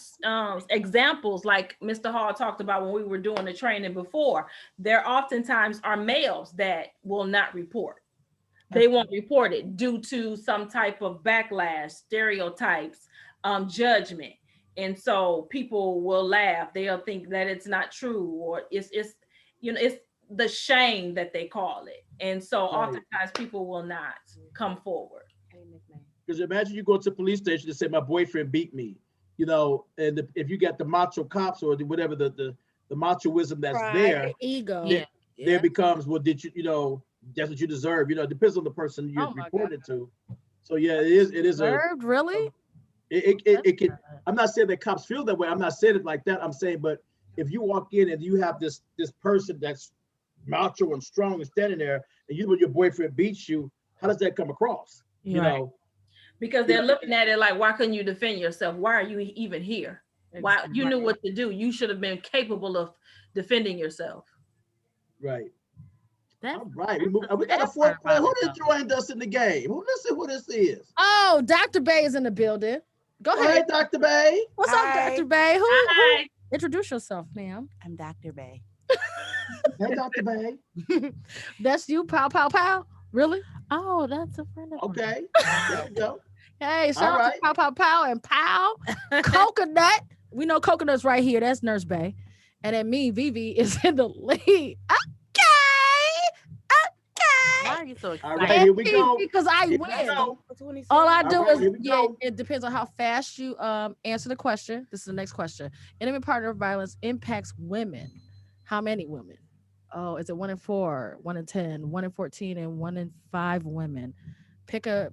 Speaker 6: examples, like Mr. Hall talked about when we were doing the training before, there oftentimes are males that will not report. They won't report it due to some type of backlash, stereotypes, judgment. And so people will laugh. They'll think that it's not true, or it's it's the shame that they call it. And so
Speaker 5: Right.
Speaker 6: oftentimes people will not come forward.
Speaker 5: Because imagine you go to the police station and say, my boyfriend beat me, and if you got the macho cops or whatever the machoism that's
Speaker 1: Pride,
Speaker 5: there,
Speaker 1: ego.
Speaker 2: Yeah.
Speaker 5: there becomes, well, did that's what you deserve. It depends on the person you're
Speaker 1: Oh my
Speaker 5: reported to. So yeah, it is
Speaker 1: Deserved, really?
Speaker 5: it can. I'm not saying that cops feel that way. I'm not saying it like that. I'm saying, but if you walk in and you have this person that's macho and strong and standing there, and your boyfriend beats you, how does that come across? You
Speaker 1: Right.
Speaker 5: know,
Speaker 6: Because they're looking at it like, why couldn't you defend yourself? Why are you even here? Why you knew what to do? You should have been capable of defending yourself.
Speaker 5: right.
Speaker 2: That's,
Speaker 5: All right, we got a
Speaker 2: that's
Speaker 5: fourth player.
Speaker 2: part
Speaker 5: Who
Speaker 2: about it,
Speaker 5: just joined us in the game? Let's see who this is.
Speaker 1: Oh, Dr. Bay is in the building. Go
Speaker 5: Go
Speaker 1: ahead.
Speaker 5: ahead, Dr. Bay.
Speaker 1: What's
Speaker 7: Hi.
Speaker 1: up, Dr. Bay? Who?
Speaker 6: Hi.
Speaker 1: Introduce yourself, ma'am.
Speaker 7: I'm Dr. Bay.
Speaker 5: Hey, Dr. Bay.
Speaker 1: That's you, pow, pow, pow. Really?
Speaker 2: Oh, that's a friend of mine.
Speaker 5: Okay, there you go.
Speaker 1: Hey,
Speaker 5: All
Speaker 1: shout out
Speaker 5: right.
Speaker 1: to pow, pow, pow, and pow. Coconut. We know Coconut's right here. That's Nurse Bay. And then me, Vivi, is in the lead.
Speaker 2: Why are you so
Speaker 5: All
Speaker 2: excited?
Speaker 5: right, here we go.
Speaker 1: Because I
Speaker 5: Here we
Speaker 1: win.
Speaker 5: go.
Speaker 1: All I
Speaker 5: All
Speaker 1: do
Speaker 5: right,
Speaker 1: is,
Speaker 5: here we go.
Speaker 1: it depends on how fast you answer the question. This is the next question. Intimate partner violence impacts women. How many women? Oh, is it 1 in 4, 1 in 10, 1 in 14, and 1 in 5 women? Pick it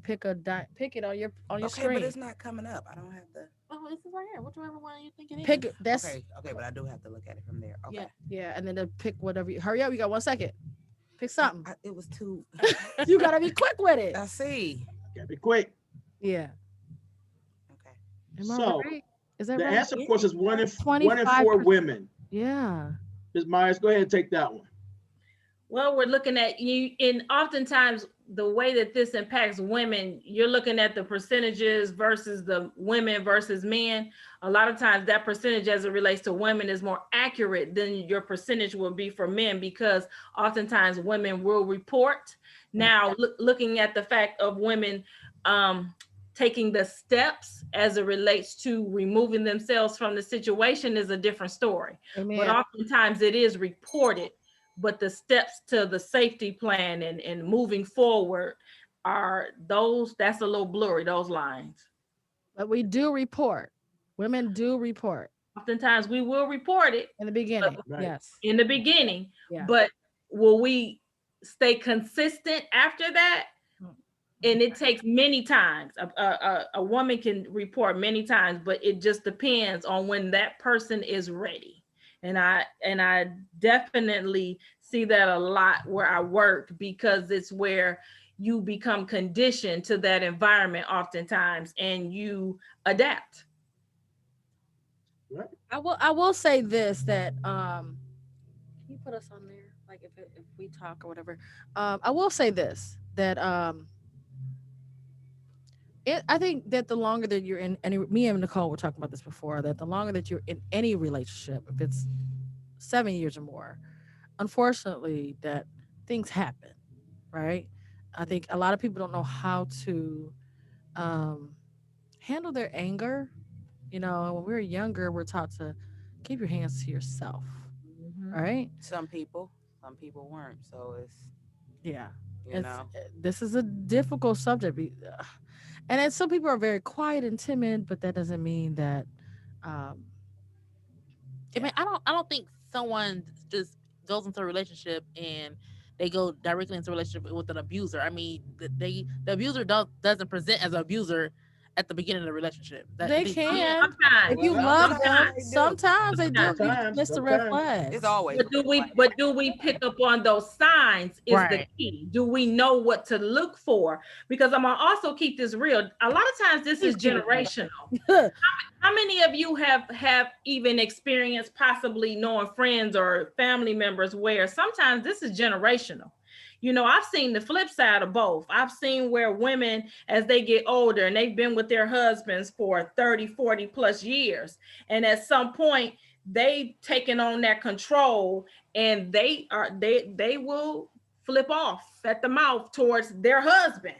Speaker 1: on your
Speaker 7: Okay,
Speaker 1: screen.
Speaker 7: but it's not coming up. I don't have to.
Speaker 2: Oh, this is right here. Whichever one you think it is.
Speaker 1: Pick it. That's
Speaker 7: Okay, but I do have to look at it from there. Okay.
Speaker 1: yeah, and then pick whatever. Hurry up! You got 1 second. Pick something.
Speaker 7: It was too.
Speaker 1: You gotta be quick with it.
Speaker 7: I see.
Speaker 5: Gotta be quick.
Speaker 1: Yeah.
Speaker 7: Okay.
Speaker 1: Am I
Speaker 5: So,
Speaker 1: right? Is that
Speaker 5: The
Speaker 1: right?
Speaker 5: answer, of course, is 1 in 4
Speaker 1: 25%.
Speaker 5: women.
Speaker 1: Yeah.
Speaker 5: Ms. Myers, go ahead and take that one.
Speaker 6: Well, we're looking at you, and oftentimes the way that this impacts women, you're looking at the percentages versus the women versus men. A lot of times that percentage as it relates to women is more accurate than your percentage will be for men, because oftentimes women will report. Now, looking at the fact of women taking the steps as it relates to removing themselves from the situation is a different story.
Speaker 1: Amen.
Speaker 6: But oftentimes it is reported. But the steps to the safety plan and moving forward that's a little blurry, those lines.
Speaker 1: But we do report. Women do report
Speaker 6: Oftentimes we will report it
Speaker 1: in the beginning.
Speaker 5: Right.
Speaker 1: Yes.
Speaker 6: in the beginning,
Speaker 1: Yeah.
Speaker 6: but will we stay consistent after that? And it takes many times. A woman can report many times, but it just depends on when that person is ready. And I definitely see that a lot where I work, because it's where you become conditioned to that environment oftentimes and you adapt.
Speaker 5: Right.
Speaker 1: I will say this, that can you put us on there, like if we talk or whatever. I will say this, that I think that the longer that you're in me and Nicole were talking about this before, that the longer that you're in any relationship, if it's 7 years or more, unfortunately that things happen, right? I think a lot of people don't know how to handle their anger. When we're younger, we're taught to keep your hands to yourself, right?
Speaker 7: Some people weren't. So it's
Speaker 1: Yeah.
Speaker 7: you know.
Speaker 1: This is a difficult subject. And then some people are very quiet and timid, but that doesn't mean that
Speaker 2: I mean, I don't think someone just goes into a relationship and they go directly into a relationship with an abuser. I mean, the abuser doesn't present as an abuser at the beginning of the relationship.
Speaker 1: They can.
Speaker 6: Sometimes.
Speaker 1: If you
Speaker 7: Well,
Speaker 1: love them,
Speaker 7: sometimes
Speaker 1: sometimes they do. You
Speaker 5: Sometimes,
Speaker 1: miss the red
Speaker 5: sometimes.
Speaker 1: flags.
Speaker 7: It's always.
Speaker 6: But do we pick up on those signs is the
Speaker 2: Right.
Speaker 6: key. Do we know what to look for? Because I'm gonna also keep this real. A lot of times this is generational. How many of you have even experienced possibly knowing friends or family members where sometimes this is generational? I've seen the flip side of both. I've seen where women, as they get older and they've been with their husbands for 30, 40 plus years, and at some point they've taken on that control, and they will flip off at the mouth towards their husband.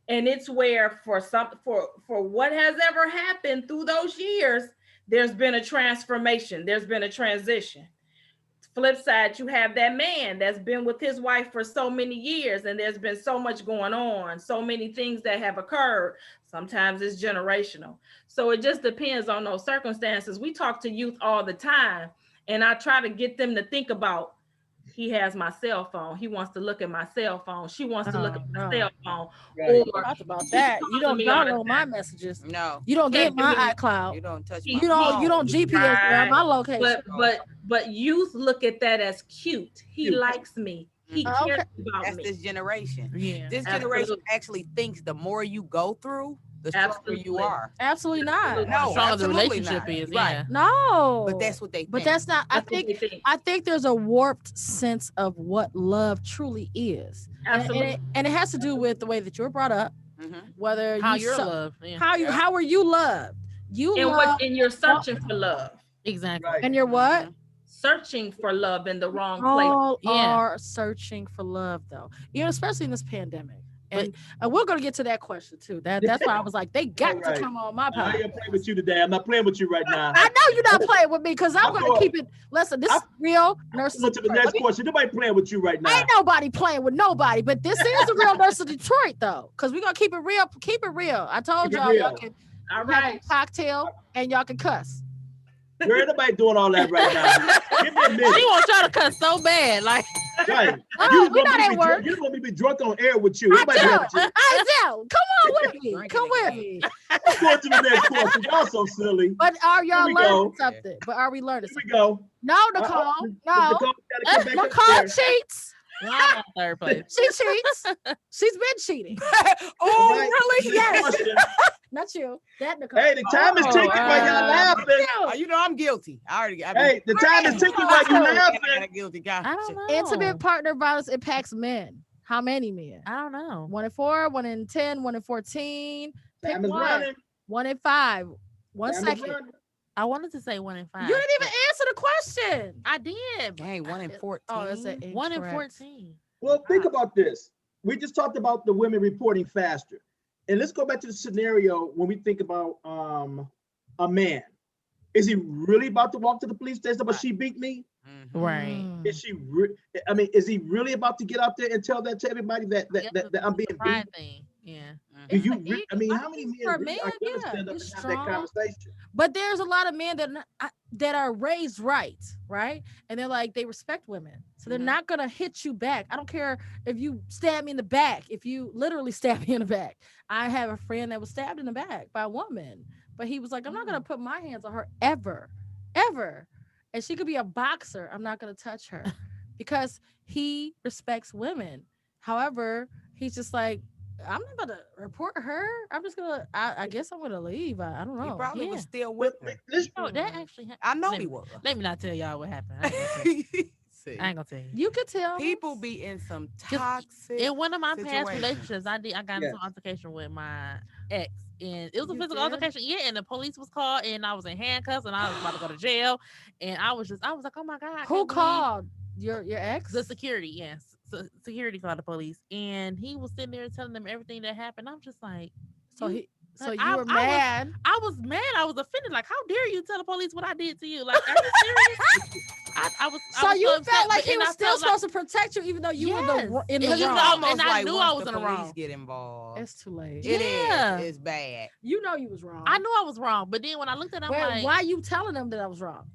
Speaker 6: And it's where for what has ever happened through those years, there's been a transformation. There's been a transition. Flip side, you have that man that's been with his wife for so many years, and there's been so much going on, so many things that have occurred. Sometimes it's generational. So it just depends on those circumstances. We talk to youth all the time, and I try to get them to think about, he has my cell phone. He wants to look at my cell phone. She wants to look at my cell phone.
Speaker 5: Right.
Speaker 6: Or
Speaker 1: Talked about that. You don't download my messages.
Speaker 7: No,
Speaker 1: You don't get
Speaker 6: Can't
Speaker 1: my
Speaker 6: do it.
Speaker 1: iCloud.
Speaker 7: you don't touch
Speaker 1: You don't GPS
Speaker 6: Right.
Speaker 1: my location.
Speaker 6: But youth look at that as cute. He
Speaker 5: Cute.
Speaker 6: likes me. He
Speaker 1: Okay.
Speaker 6: cares about
Speaker 7: That's
Speaker 6: me.
Speaker 7: this generation.
Speaker 2: Yeah.
Speaker 7: This
Speaker 6: Absolutely.
Speaker 7: generation actually thinks the more you go through, the stronger you
Speaker 6: Absolutely.
Speaker 7: are.
Speaker 1: Absolutely not.
Speaker 7: No,
Speaker 2: Stronger the
Speaker 7: absolutely
Speaker 2: relationship
Speaker 7: not.
Speaker 2: is.
Speaker 7: Right.
Speaker 2: Yeah.
Speaker 1: No.
Speaker 7: But that's what they think.
Speaker 1: But that's not.
Speaker 6: That's what they think.
Speaker 1: I think there's a warped sense of what love truly is.
Speaker 6: Absolutely.
Speaker 1: And it has to do with the way that you're brought up, whether
Speaker 2: How
Speaker 1: you
Speaker 2: you're
Speaker 1: so-
Speaker 2: loved. Yeah.
Speaker 1: how are you loved? You
Speaker 6: And
Speaker 1: love,
Speaker 6: and you're searching for love.
Speaker 2: Exactly.
Speaker 5: Right.
Speaker 1: and you're what?
Speaker 6: Searching for love in the wrong place.
Speaker 1: All
Speaker 2: Yeah.
Speaker 1: are searching for love, though. Especially in this pandemic. And we're gonna get to that question too. That's why I was like, they got
Speaker 5: Right.
Speaker 1: to come on my
Speaker 5: I
Speaker 1: podcast.
Speaker 5: ain't gonna play with you today. I'm not playing with you right now.
Speaker 1: I know you're not playing with me because I'm
Speaker 5: I'm
Speaker 1: gonna
Speaker 5: going-
Speaker 1: keep it. Listen, this is real nurse.
Speaker 5: Go to the next question. Nobody playing with you right now.
Speaker 1: Ain't nobody playing with nobody, but this is the real nurse of Detroit, though, because we're gonna keep it real. Keep it real. I told
Speaker 5: Keep it
Speaker 1: y'all,
Speaker 5: real.
Speaker 1: y'all can
Speaker 6: All
Speaker 1: have
Speaker 6: right.
Speaker 1: a cocktail and y'all can cuss.
Speaker 5: There ain't nobody doing all that right now. Give me a
Speaker 2: She
Speaker 5: minute.
Speaker 2: wants y'all to cuss so bad. Like,
Speaker 5: Right.
Speaker 1: Oh, we know
Speaker 5: want me
Speaker 1: that
Speaker 5: to be
Speaker 1: word.
Speaker 5: drunk- you don't want me to be drunk on air with you.
Speaker 1: I
Speaker 5: Nobody
Speaker 1: do.
Speaker 5: doing that with you.
Speaker 1: I do. Come on with me.
Speaker 7: Drinking
Speaker 1: Come with
Speaker 7: again.
Speaker 1: me.
Speaker 5: Let's go to the next question. Y'all so silly.
Speaker 1: But are y'all
Speaker 5: we
Speaker 1: learning
Speaker 5: go.
Speaker 1: something? But are we learning
Speaker 5: Here we
Speaker 1: something?
Speaker 5: go.
Speaker 1: No, Nicole. No.
Speaker 5: Nicole, gotta come back up
Speaker 1: Nicole
Speaker 5: there.
Speaker 1: cheats.
Speaker 2: well, I'm on third place.
Speaker 1: She cheats. She's been cheating.
Speaker 5: All
Speaker 7: Oh,
Speaker 5: right.
Speaker 7: really?
Speaker 5: Next
Speaker 1: Yes.
Speaker 5: question.
Speaker 1: Not you. That Nicole.
Speaker 5: Hey, the time is ticking while y'all laughing.
Speaker 7: You know I'm guilty.
Speaker 5: Hey, the time is ticking while you
Speaker 7: I got
Speaker 5: laughing.
Speaker 7: a guilty
Speaker 2: I
Speaker 7: conscience.
Speaker 2: don't know.
Speaker 1: Intimate partner violence impacts men. How many men?
Speaker 2: I don't know.
Speaker 1: 1 in 4, 1 in 10, 1 in 14. Pick
Speaker 5: Time is
Speaker 1: one.
Speaker 5: running.
Speaker 1: 1 in 5. 1
Speaker 5: Time is
Speaker 1: second.
Speaker 5: running.
Speaker 2: I wanted to say 1 in 5.
Speaker 1: You didn't even answer the question.
Speaker 2: I did.
Speaker 7: Dang, 1 in 14.
Speaker 1: Oh, it's an
Speaker 2: 1 in
Speaker 1: incorrect.
Speaker 2: 14.
Speaker 5: Well, think about this. We just talked about the women reporting faster. And let's go back to the scenario when we think about a man. Is he really about to walk to the police station, but she beat me?
Speaker 2: Right.
Speaker 1: Mm.
Speaker 5: Is she? Is he really about to get out there and tell that to everybody that I'm being beat?
Speaker 2: Pride thing. Yeah.
Speaker 5: Do
Speaker 1: It's
Speaker 5: you?
Speaker 1: an
Speaker 5: I mean,
Speaker 1: ego.
Speaker 5: how many men
Speaker 1: For
Speaker 5: really
Speaker 1: men,
Speaker 5: are going to
Speaker 1: yeah,
Speaker 5: stand up
Speaker 1: he's
Speaker 5: and have
Speaker 1: strong.
Speaker 5: that conversation?
Speaker 1: But there's a lot of men that are raised right, and they're like, they respect women, so they're not gonna hit you back. I don't care if you stab me in the back. If you literally stab me in the back, I have a friend that was stabbed in the back by a woman, but he was like, I'm not gonna put my hands on her ever, and she could be a boxer. I'm not gonna touch her because he respects women. However, he's just like, I'm not about to report her. I'm just gonna. I guess I'm gonna leave. I don't know.
Speaker 7: He probably
Speaker 2: Yeah.
Speaker 7: was still with me.
Speaker 2: Oh, that actually happened.
Speaker 7: I know
Speaker 2: let
Speaker 7: he
Speaker 2: me-
Speaker 7: was.
Speaker 2: Let me not tell y'all what happened. I ain't
Speaker 7: See,
Speaker 2: gonna tell you.
Speaker 1: You could tell
Speaker 7: people be in some
Speaker 2: Just-
Speaker 7: toxic.
Speaker 2: In one of my past
Speaker 7: situations.
Speaker 2: relationships, I got into an altercation with my ex, and it was a
Speaker 1: You
Speaker 2: physical
Speaker 1: did?
Speaker 2: altercation. Yeah, and the police was called, and I was in handcuffs, and I was about to go to jail, and I was like, oh my god, I
Speaker 1: Who
Speaker 2: can't believe-
Speaker 1: called your ex?
Speaker 2: The security? Yes, security called the police, and he was sitting there telling them everything that happened. I'm just like,
Speaker 1: So
Speaker 2: you-
Speaker 1: he. So
Speaker 2: like,
Speaker 1: you
Speaker 2: I
Speaker 1: were
Speaker 2: was-
Speaker 1: mad.
Speaker 2: I was mad. I was offended. Like, how dare you tell the police what I did to you? Like, are you serious? I was.
Speaker 1: So
Speaker 2: I was
Speaker 1: you
Speaker 2: upset,
Speaker 1: felt like
Speaker 2: but-
Speaker 1: he
Speaker 2: and
Speaker 1: was
Speaker 2: I
Speaker 1: still
Speaker 2: felt
Speaker 1: supposed to protect you, even though you were in the
Speaker 2: Yes.
Speaker 1: wrong.
Speaker 2: It's just
Speaker 1: wrong.
Speaker 2: and I knew I
Speaker 7: once
Speaker 2: was
Speaker 7: the
Speaker 2: in the wrong.
Speaker 7: police get involved.
Speaker 1: It's too late.
Speaker 7: It
Speaker 2: Yeah.
Speaker 7: is. It's bad.
Speaker 1: You know you was wrong.
Speaker 2: I knew I was wrong, but then when I looked at it, I'm
Speaker 1: But
Speaker 2: like,
Speaker 1: why you telling them that I was wrong?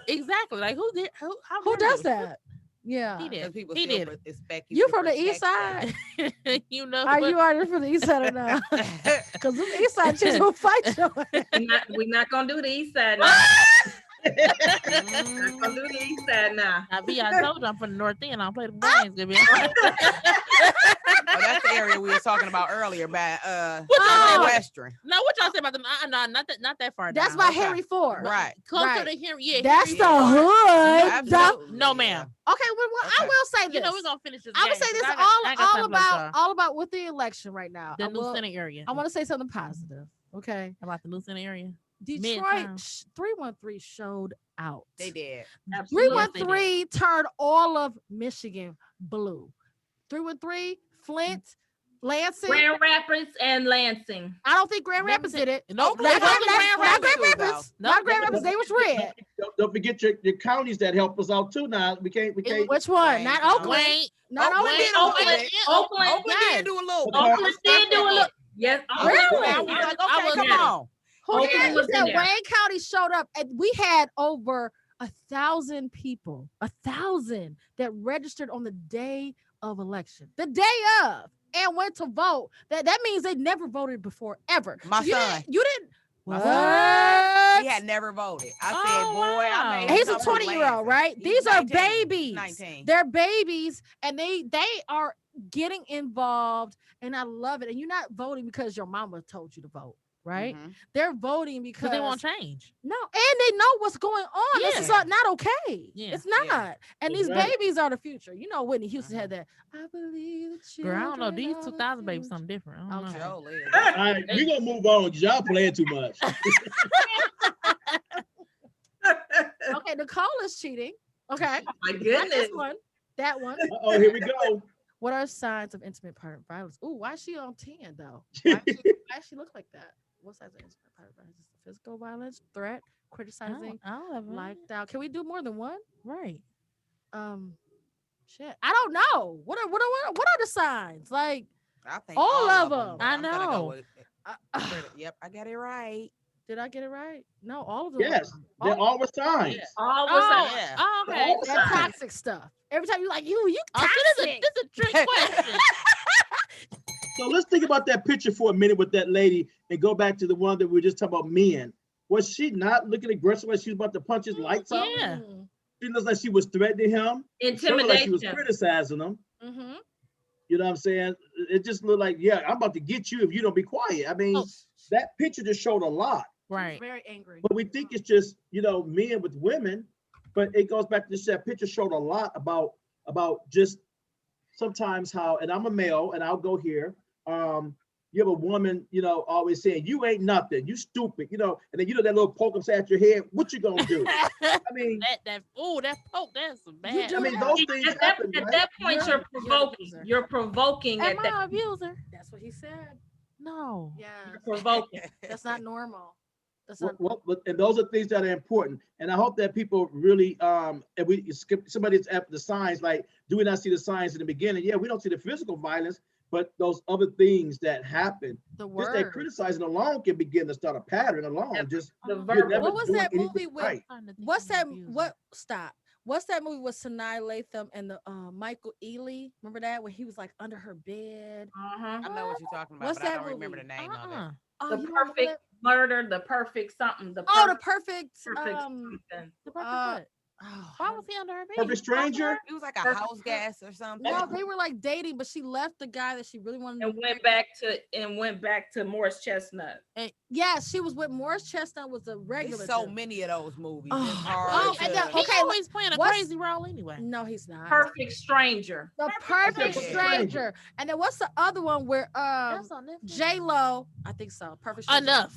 Speaker 2: exactly? Like, who did? How
Speaker 1: Who
Speaker 2: dare
Speaker 1: does
Speaker 2: you?
Speaker 1: that? Yeah.
Speaker 2: He
Speaker 7: Because
Speaker 2: did.
Speaker 7: people
Speaker 2: He
Speaker 7: still
Speaker 2: did.
Speaker 7: expect
Speaker 1: You
Speaker 7: to
Speaker 1: from the east
Speaker 7: protect
Speaker 1: side?
Speaker 2: You know,
Speaker 1: Are
Speaker 2: but-
Speaker 1: you already from the east side or not?
Speaker 7: them.
Speaker 1: Because the east side chicks will fight you.
Speaker 6: We're not gonna do the east side now. Not gonna do the east side now.
Speaker 2: I told you I'm from the north end. I don't play the games. Give me
Speaker 7: Oh, that's the area we were talking about earlier, by
Speaker 2: Oh.
Speaker 7: Western.
Speaker 2: No, what y'all say about them? No, not that far.
Speaker 1: That's
Speaker 2: down.
Speaker 1: by
Speaker 7: Okay.
Speaker 1: Henry Ford.
Speaker 7: Right.
Speaker 2: Closer
Speaker 1: Right.
Speaker 2: to here. Yeah,
Speaker 1: That's
Speaker 2: Henry
Speaker 1: the
Speaker 2: Ford.
Speaker 1: hood.
Speaker 7: Absolutely.
Speaker 2: No,
Speaker 7: yeah.
Speaker 2: ma'am.
Speaker 1: Okay, well, I
Speaker 7: Okay.
Speaker 1: will say this.
Speaker 2: You know we're gonna finish this.
Speaker 1: I'm gonna
Speaker 2: game,
Speaker 1: say this
Speaker 2: 'cause I got time
Speaker 1: all
Speaker 2: to play with
Speaker 1: about
Speaker 2: y'all.
Speaker 1: all about with the election right now.
Speaker 2: The
Speaker 1: I
Speaker 2: new
Speaker 1: will-
Speaker 2: Senate area.
Speaker 1: I want to say something positive. Okay,
Speaker 2: about the new Senate area.
Speaker 1: Detroit
Speaker 2: Midtown.
Speaker 1: 313 showed out.
Speaker 7: They did.
Speaker 6: Absolutely.
Speaker 1: 313 turned all of Michigan blue. 313 Flint, Lansing.
Speaker 6: Grand Rapids and Lansing.
Speaker 1: I don't think Grand Rapids did it.
Speaker 2: No,
Speaker 7: Oakland
Speaker 2: they
Speaker 7: wasn't
Speaker 2: wasn't
Speaker 7: Grand
Speaker 1: Not
Speaker 7: Rapids
Speaker 1: Grand
Speaker 7: too,
Speaker 1: Rapids.
Speaker 2: though.
Speaker 1: Not Grand Rapids. They was red.
Speaker 5: Don't forget your counties that help us out too. Now we can't.
Speaker 1: Which one? Not Oakland.
Speaker 2: Wayne.
Speaker 1: Not
Speaker 7: Oakland did
Speaker 1: Oakland.
Speaker 7: a little bit.
Speaker 6: Oakland.
Speaker 7: Oakland did do a little bit.
Speaker 6: Oakland did do a look. Yes.
Speaker 1: Really?
Speaker 7: I was like,
Speaker 2: I
Speaker 7: okay,
Speaker 2: wasn't
Speaker 7: come on.
Speaker 1: Who
Speaker 6: Oakland
Speaker 1: cares
Speaker 6: was in
Speaker 1: that
Speaker 6: there.
Speaker 1: Wayne County showed up and we had over 1,000 people, 1,000 that registered on the day of election, the day of, and went to vote. That means they never voted before ever.
Speaker 7: My
Speaker 1: So
Speaker 7: son.
Speaker 1: You didn't.
Speaker 7: My
Speaker 1: What?
Speaker 7: son. He had never voted. I said,
Speaker 2: Oh,
Speaker 7: boy, I
Speaker 2: wow.
Speaker 7: made
Speaker 1: And he's a
Speaker 7: him come from
Speaker 1: 20-year-old,
Speaker 7: Lansing.
Speaker 1: right?
Speaker 7: He's
Speaker 1: These are
Speaker 7: 19.
Speaker 1: babies.
Speaker 7: 19.
Speaker 1: They're babies, and they are getting involved, and I love it. And you're not voting because your mama told you to vote, right?
Speaker 7: Mhm.
Speaker 1: They're voting because
Speaker 2: Because they won't change.
Speaker 1: no, and they know what's going on. This is
Speaker 2: Yeah.
Speaker 1: not okay.
Speaker 2: Yeah.
Speaker 1: It's not.
Speaker 7: Yeah.
Speaker 1: And these
Speaker 5: Right.
Speaker 1: babies are the future. You know, Whitney Houston had that. I believe the
Speaker 2: Girl, I don't know.
Speaker 1: children
Speaker 2: These
Speaker 1: are the
Speaker 2: 2000 babies
Speaker 1: future."
Speaker 2: something different. I don't
Speaker 1: Okay.
Speaker 2: know.
Speaker 7: Joe is.
Speaker 5: All right, we're gonna move on. Y'all playing too much.
Speaker 1: Okay, Nicole is cheating. Okay.
Speaker 6: My
Speaker 1: Not
Speaker 6: goodness.
Speaker 1: this one. That one.
Speaker 5: Oh, here we go.
Speaker 1: What are signs of intimate partner violence? Ooh, why is she on 10 though? Why does she look like that? What signs of intimate partner violence? Is it physical violence, threat, criticizing,
Speaker 2: I don't have
Speaker 1: lifestyle? Can we do more than one?
Speaker 2: Right.
Speaker 1: Shit. I don't know. What are the signs? Like
Speaker 7: I think
Speaker 1: all of
Speaker 7: them.
Speaker 1: them.
Speaker 7: but
Speaker 2: I
Speaker 7: I'm gonna go
Speaker 2: know.
Speaker 7: with it. Yep, I got it right.
Speaker 1: did I get it right? No, all of them.
Speaker 5: Yes, they're all with signs.
Speaker 6: All
Speaker 1: Oh,
Speaker 6: was
Speaker 7: Yeah.
Speaker 2: Oh, okay.
Speaker 5: All
Speaker 1: that
Speaker 5: signs.
Speaker 1: toxic stuff. Every time you like you
Speaker 2: Oh,
Speaker 1: toxic.
Speaker 2: so this is a trick question.
Speaker 5: So let's think about that picture for a minute with that lady and go back to the one that we were just talking about men. Was she not looking aggressive like she was about to punch his lights out?
Speaker 2: Yeah.
Speaker 5: She looks like she was threatening him. It looked like she was
Speaker 6: intimidation.
Speaker 5: criticizing him.
Speaker 1: Mm-hmm.
Speaker 5: You know what I'm saying? It just looked like, yeah, I'm about to get you if you don't be quiet. I mean,
Speaker 2: Oh.
Speaker 5: that picture just showed a lot.
Speaker 2: Right.
Speaker 1: Very angry.
Speaker 5: But we think it's just, men with women, but it goes back to this, that picture showed a lot about just sometimes how, and I'm a male and I'll go here. You have a woman, always saying, you ain't nothing, you stupid, and then that little poke upside at your head, what you gonna do? I mean,
Speaker 2: that poke, that's bad.
Speaker 5: I mean, those things
Speaker 6: At that,
Speaker 5: happen,
Speaker 6: at
Speaker 5: right?
Speaker 6: that point,
Speaker 1: You're
Speaker 6: you're
Speaker 1: the
Speaker 6: provoking.
Speaker 1: abuser.
Speaker 6: You're provoking
Speaker 2: Am
Speaker 6: at that.
Speaker 2: I an abuser?
Speaker 1: That's what he said.
Speaker 2: No.
Speaker 1: Yeah.
Speaker 6: You're provoking.
Speaker 1: That's not normal. That's not
Speaker 5: And those are things that are important. And I hope that people really, if we skip somebody's after the signs, like, do we not see the signs in the beginning? Yeah, we don't see the physical violence, but those other things that happen,
Speaker 1: the
Speaker 5: just that
Speaker 1: word.
Speaker 5: criticizing alone can begin to start a pattern alone.
Speaker 6: Yep.
Speaker 5: Just
Speaker 6: The
Speaker 1: Oh,
Speaker 6: verbal.
Speaker 5: never
Speaker 1: what was
Speaker 5: doing
Speaker 1: that
Speaker 5: anything
Speaker 1: movie with?
Speaker 5: right.
Speaker 1: What's that? What's that movie with Sanaa Lathan and the Michael Ealy? Remember that when he was like under her bed?
Speaker 6: Uh-huh.
Speaker 7: I know what you're talking about,
Speaker 1: What's
Speaker 7: but I
Speaker 1: that
Speaker 7: don't remember the
Speaker 1: movie?
Speaker 7: name of it.
Speaker 1: Oh,
Speaker 6: The
Speaker 1: you don't remember
Speaker 6: perfect
Speaker 1: that?
Speaker 6: murder, the perfect something. The
Speaker 1: Oh, the
Speaker 6: perfect,
Speaker 1: perfect.
Speaker 6: perfect something.
Speaker 2: The perfect
Speaker 1: Uh,
Speaker 2: what?
Speaker 1: oh,
Speaker 2: Why was he under her bed?
Speaker 5: Perfect stranger.
Speaker 7: It was like a
Speaker 6: Perfect.
Speaker 7: house gas or something.
Speaker 1: no, they were like dating, but she left the guy that she really wanted to
Speaker 6: And went back to Morris Chestnut.
Speaker 1: And yeah, she was with Morris Chestnut was a regular.
Speaker 7: There's so
Speaker 1: dude.
Speaker 7: many of those movies.
Speaker 1: Oh.
Speaker 7: It's hard
Speaker 1: Oh,
Speaker 7: to...
Speaker 1: and then-
Speaker 2: He
Speaker 1: Okay,
Speaker 2: always playing a
Speaker 1: what's-
Speaker 2: crazy role anyway.
Speaker 1: No, he's not.
Speaker 6: Perfect stranger.
Speaker 1: The perfect
Speaker 5: Perfect
Speaker 1: stranger. And then what's the other one where
Speaker 2: That's on Netflix.
Speaker 1: J Lo? I think so. Perfect stranger.
Speaker 2: Enough.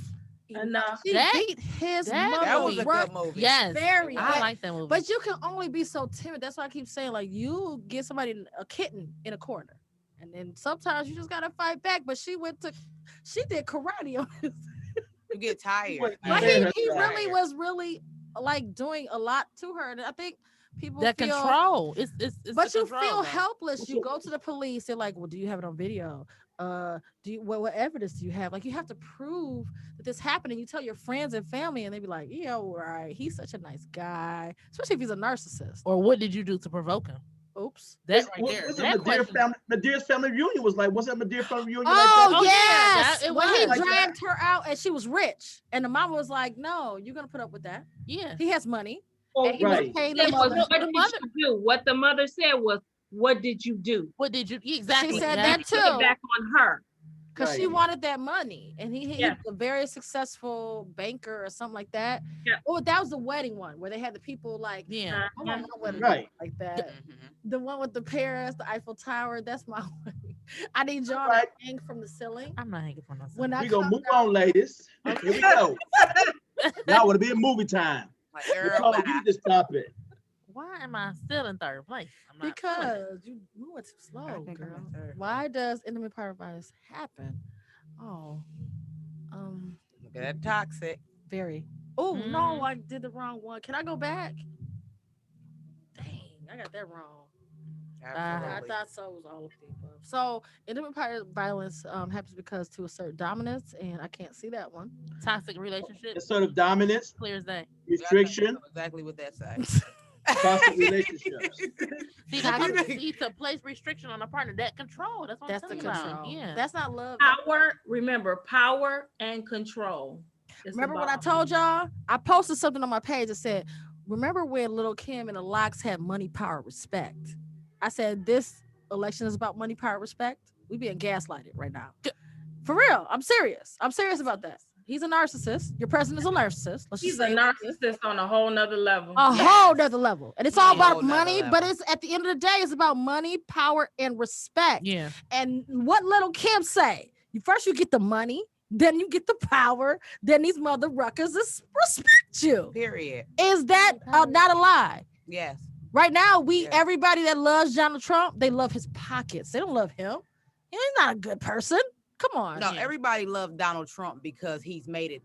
Speaker 6: Enough.
Speaker 1: She
Speaker 2: That-
Speaker 1: beat his
Speaker 2: that
Speaker 1: mother.
Speaker 7: That was a
Speaker 1: work.
Speaker 7: good movie.
Speaker 2: Yes.
Speaker 1: Very
Speaker 2: I
Speaker 1: good.
Speaker 2: like that movie.
Speaker 1: But you can only be so timid. That's why I keep saying, like, you get somebody a kitten in a corner. And then sometimes you just gotta fight back. But she did karate on his.
Speaker 7: You get tired.
Speaker 1: But
Speaker 5: Yeah,
Speaker 1: he
Speaker 5: that's
Speaker 1: really was like doing a lot to her. And I think people
Speaker 2: that
Speaker 1: feel
Speaker 2: control. It's
Speaker 1: but
Speaker 2: the
Speaker 1: you
Speaker 2: control,
Speaker 1: feel
Speaker 2: though.
Speaker 1: helpless. You go to the police. They're like, "Well, do you have it on video? Do you what evidence do you have?" Like, you have to prove that this happened. And you tell your friends and family, and they be like, "Yeah, right. He's such a nice guy, especially if he's a narcissist."
Speaker 2: Or what did you do to provoke him?
Speaker 1: Oops.
Speaker 2: That right there.
Speaker 5: What's
Speaker 2: That question.
Speaker 5: Medea's family reunion was like, what's that Medea family reunion
Speaker 1: Oh,
Speaker 5: like?
Speaker 2: yeah,
Speaker 1: yes.
Speaker 2: it
Speaker 1: When he
Speaker 2: was.
Speaker 1: dragged her out, and she was rich, and the mama was like, "No, you're gonna put up with that.
Speaker 2: Yeah.
Speaker 1: He has money,
Speaker 6: Well,
Speaker 1: and he
Speaker 5: Right.
Speaker 1: was paying
Speaker 6: said
Speaker 1: the
Speaker 6: was,
Speaker 1: mother."
Speaker 6: what did you do? What the mother said was, what did you do?
Speaker 2: What did you exactly?
Speaker 1: She said
Speaker 2: yeah.
Speaker 1: that
Speaker 6: Put it
Speaker 1: too.
Speaker 6: back on her.
Speaker 1: Because she
Speaker 5: Right.
Speaker 1: wanted that money, and he
Speaker 6: Yeah.
Speaker 1: was a very successful banker or something like that.
Speaker 6: Yeah.
Speaker 1: Oh, that was the wedding one where they had the people like,
Speaker 2: Yeah.
Speaker 1: I don't know what it
Speaker 5: Right.
Speaker 1: was like that.
Speaker 7: Mhm.
Speaker 1: The one with the Paris, the Eiffel Tower. That's my one. I need y'all
Speaker 5: Right.
Speaker 1: to hang from the ceiling.
Speaker 2: I'm not hanging from myself.
Speaker 1: When I
Speaker 5: We gonna
Speaker 1: come
Speaker 5: move
Speaker 1: down-
Speaker 5: on, ladies. Here we go. Now it'll be movie time.
Speaker 7: Like
Speaker 5: Nicole, you
Speaker 7: everybody.
Speaker 5: just stop it.
Speaker 2: Why am I still in third place? I'm not
Speaker 1: Because you moving too slow,
Speaker 7: I think I'm
Speaker 1: girl.
Speaker 7: in third.
Speaker 1: Why does intimate partner violence happen? Oh,
Speaker 7: Look at that toxic.
Speaker 1: very. Oh no,
Speaker 2: Mhm.
Speaker 1: I did the wrong one. Can I go back? Dang, I got that wrong. I
Speaker 7: Absolutely.
Speaker 1: thought so. It was all of the above. So intimate partner violence happens because to assert dominance, and I can't see that one.
Speaker 2: toxic relationship.
Speaker 5: Assertive dominance,
Speaker 2: Clear as day.
Speaker 5: restriction,
Speaker 7: Exactly what that says.
Speaker 5: toxic relationships.
Speaker 2: See, to place restriction on a partner, that control. That's what
Speaker 1: That's
Speaker 2: I'm
Speaker 1: the
Speaker 2: talking
Speaker 1: control.
Speaker 2: about. Yeah.
Speaker 1: That's not love.
Speaker 6: Power, remember, power and control. It's
Speaker 1: Remember what I
Speaker 6: about-
Speaker 1: told y'all? I posted something on my page that said, remember when Little Kim and the Locks had money, power, respect? I said, this election is about money, power, respect. We being gaslighted right now. For real. I'm serious. I'm serious about that. He's a narcissist. Your president is a narcissist. Let's
Speaker 6: He's
Speaker 1: just
Speaker 6: a
Speaker 1: say it like this.
Speaker 6: narcissist on a whole nother level.
Speaker 1: A whole nother level. And it's all
Speaker 7: A
Speaker 1: about
Speaker 7: whole nother
Speaker 1: money, but
Speaker 7: level.
Speaker 1: it's at the end of the day, it's about money, power, and respect.
Speaker 2: Yeah.
Speaker 1: And what Little Kim say? First you get the money, then you get the power, then these mother ruckers respect you.
Speaker 7: Period.
Speaker 1: Is that not a lie?
Speaker 7: Yes.
Speaker 1: Right now,
Speaker 7: Yeah.
Speaker 1: everybody that loves Donald Trump, they love his pockets. They don't love him. He's not a good person. Come on.
Speaker 7: No,
Speaker 2: Yeah.
Speaker 7: everybody loved Donald Trump because he's made it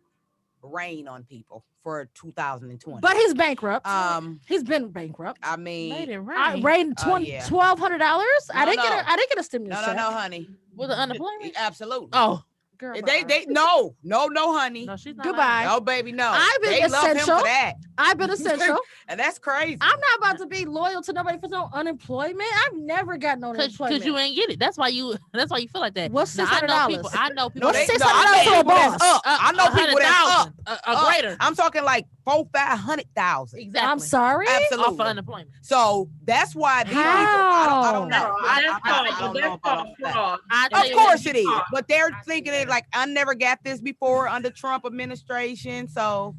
Speaker 7: rain on people for 2020.
Speaker 1: But he's bankrupt.
Speaker 7: um,
Speaker 1: He's been bankrupt.
Speaker 7: I
Speaker 2: Made
Speaker 7: mean,
Speaker 2: it
Speaker 1: I
Speaker 2: right.
Speaker 1: raised
Speaker 7: yeah.
Speaker 1: $1,200. I didn't
Speaker 7: No,
Speaker 1: get
Speaker 7: no.
Speaker 1: I didn't get a stimulus
Speaker 7: no,
Speaker 1: check.
Speaker 7: honey.
Speaker 2: With the unemployment.
Speaker 7: Absolutely.
Speaker 2: Oh,
Speaker 1: Girl,
Speaker 7: They
Speaker 1: bye.
Speaker 7: no, honey.
Speaker 2: no, she's not.
Speaker 1: Goodbye.
Speaker 7: No, baby, no.
Speaker 1: I've been
Speaker 7: They love him
Speaker 1: essential.
Speaker 7: for that,
Speaker 1: I've been essential.
Speaker 7: and that's crazy.
Speaker 1: I'm not about to be loyal to nobody for no unemployment. I've never got no unemployment.
Speaker 2: Because you ain't get it. That's why you feel like that.
Speaker 1: What's
Speaker 2: Now,
Speaker 1: $600?
Speaker 2: I know people.
Speaker 1: What's
Speaker 7: they,
Speaker 1: $600
Speaker 7: I
Speaker 1: to
Speaker 7: know
Speaker 1: a
Speaker 7: people that's
Speaker 1: boss?
Speaker 7: up. I know people that's up.
Speaker 2: 100,000, greater.
Speaker 7: I'm talking like 400,000-500,000.
Speaker 2: Exactly.
Speaker 1: I'm sorry.
Speaker 7: Absolutely.
Speaker 2: Off of unemployment.
Speaker 7: So that's why these people.
Speaker 1: How?
Speaker 7: I don't know.
Speaker 6: No,
Speaker 7: I
Speaker 6: that's called
Speaker 7: don't know about all that.
Speaker 6: fraud.
Speaker 2: I tell
Speaker 7: Of
Speaker 2: you
Speaker 7: course
Speaker 2: what,
Speaker 7: it is, but they're thinking it like I never got this before under Trump administration. So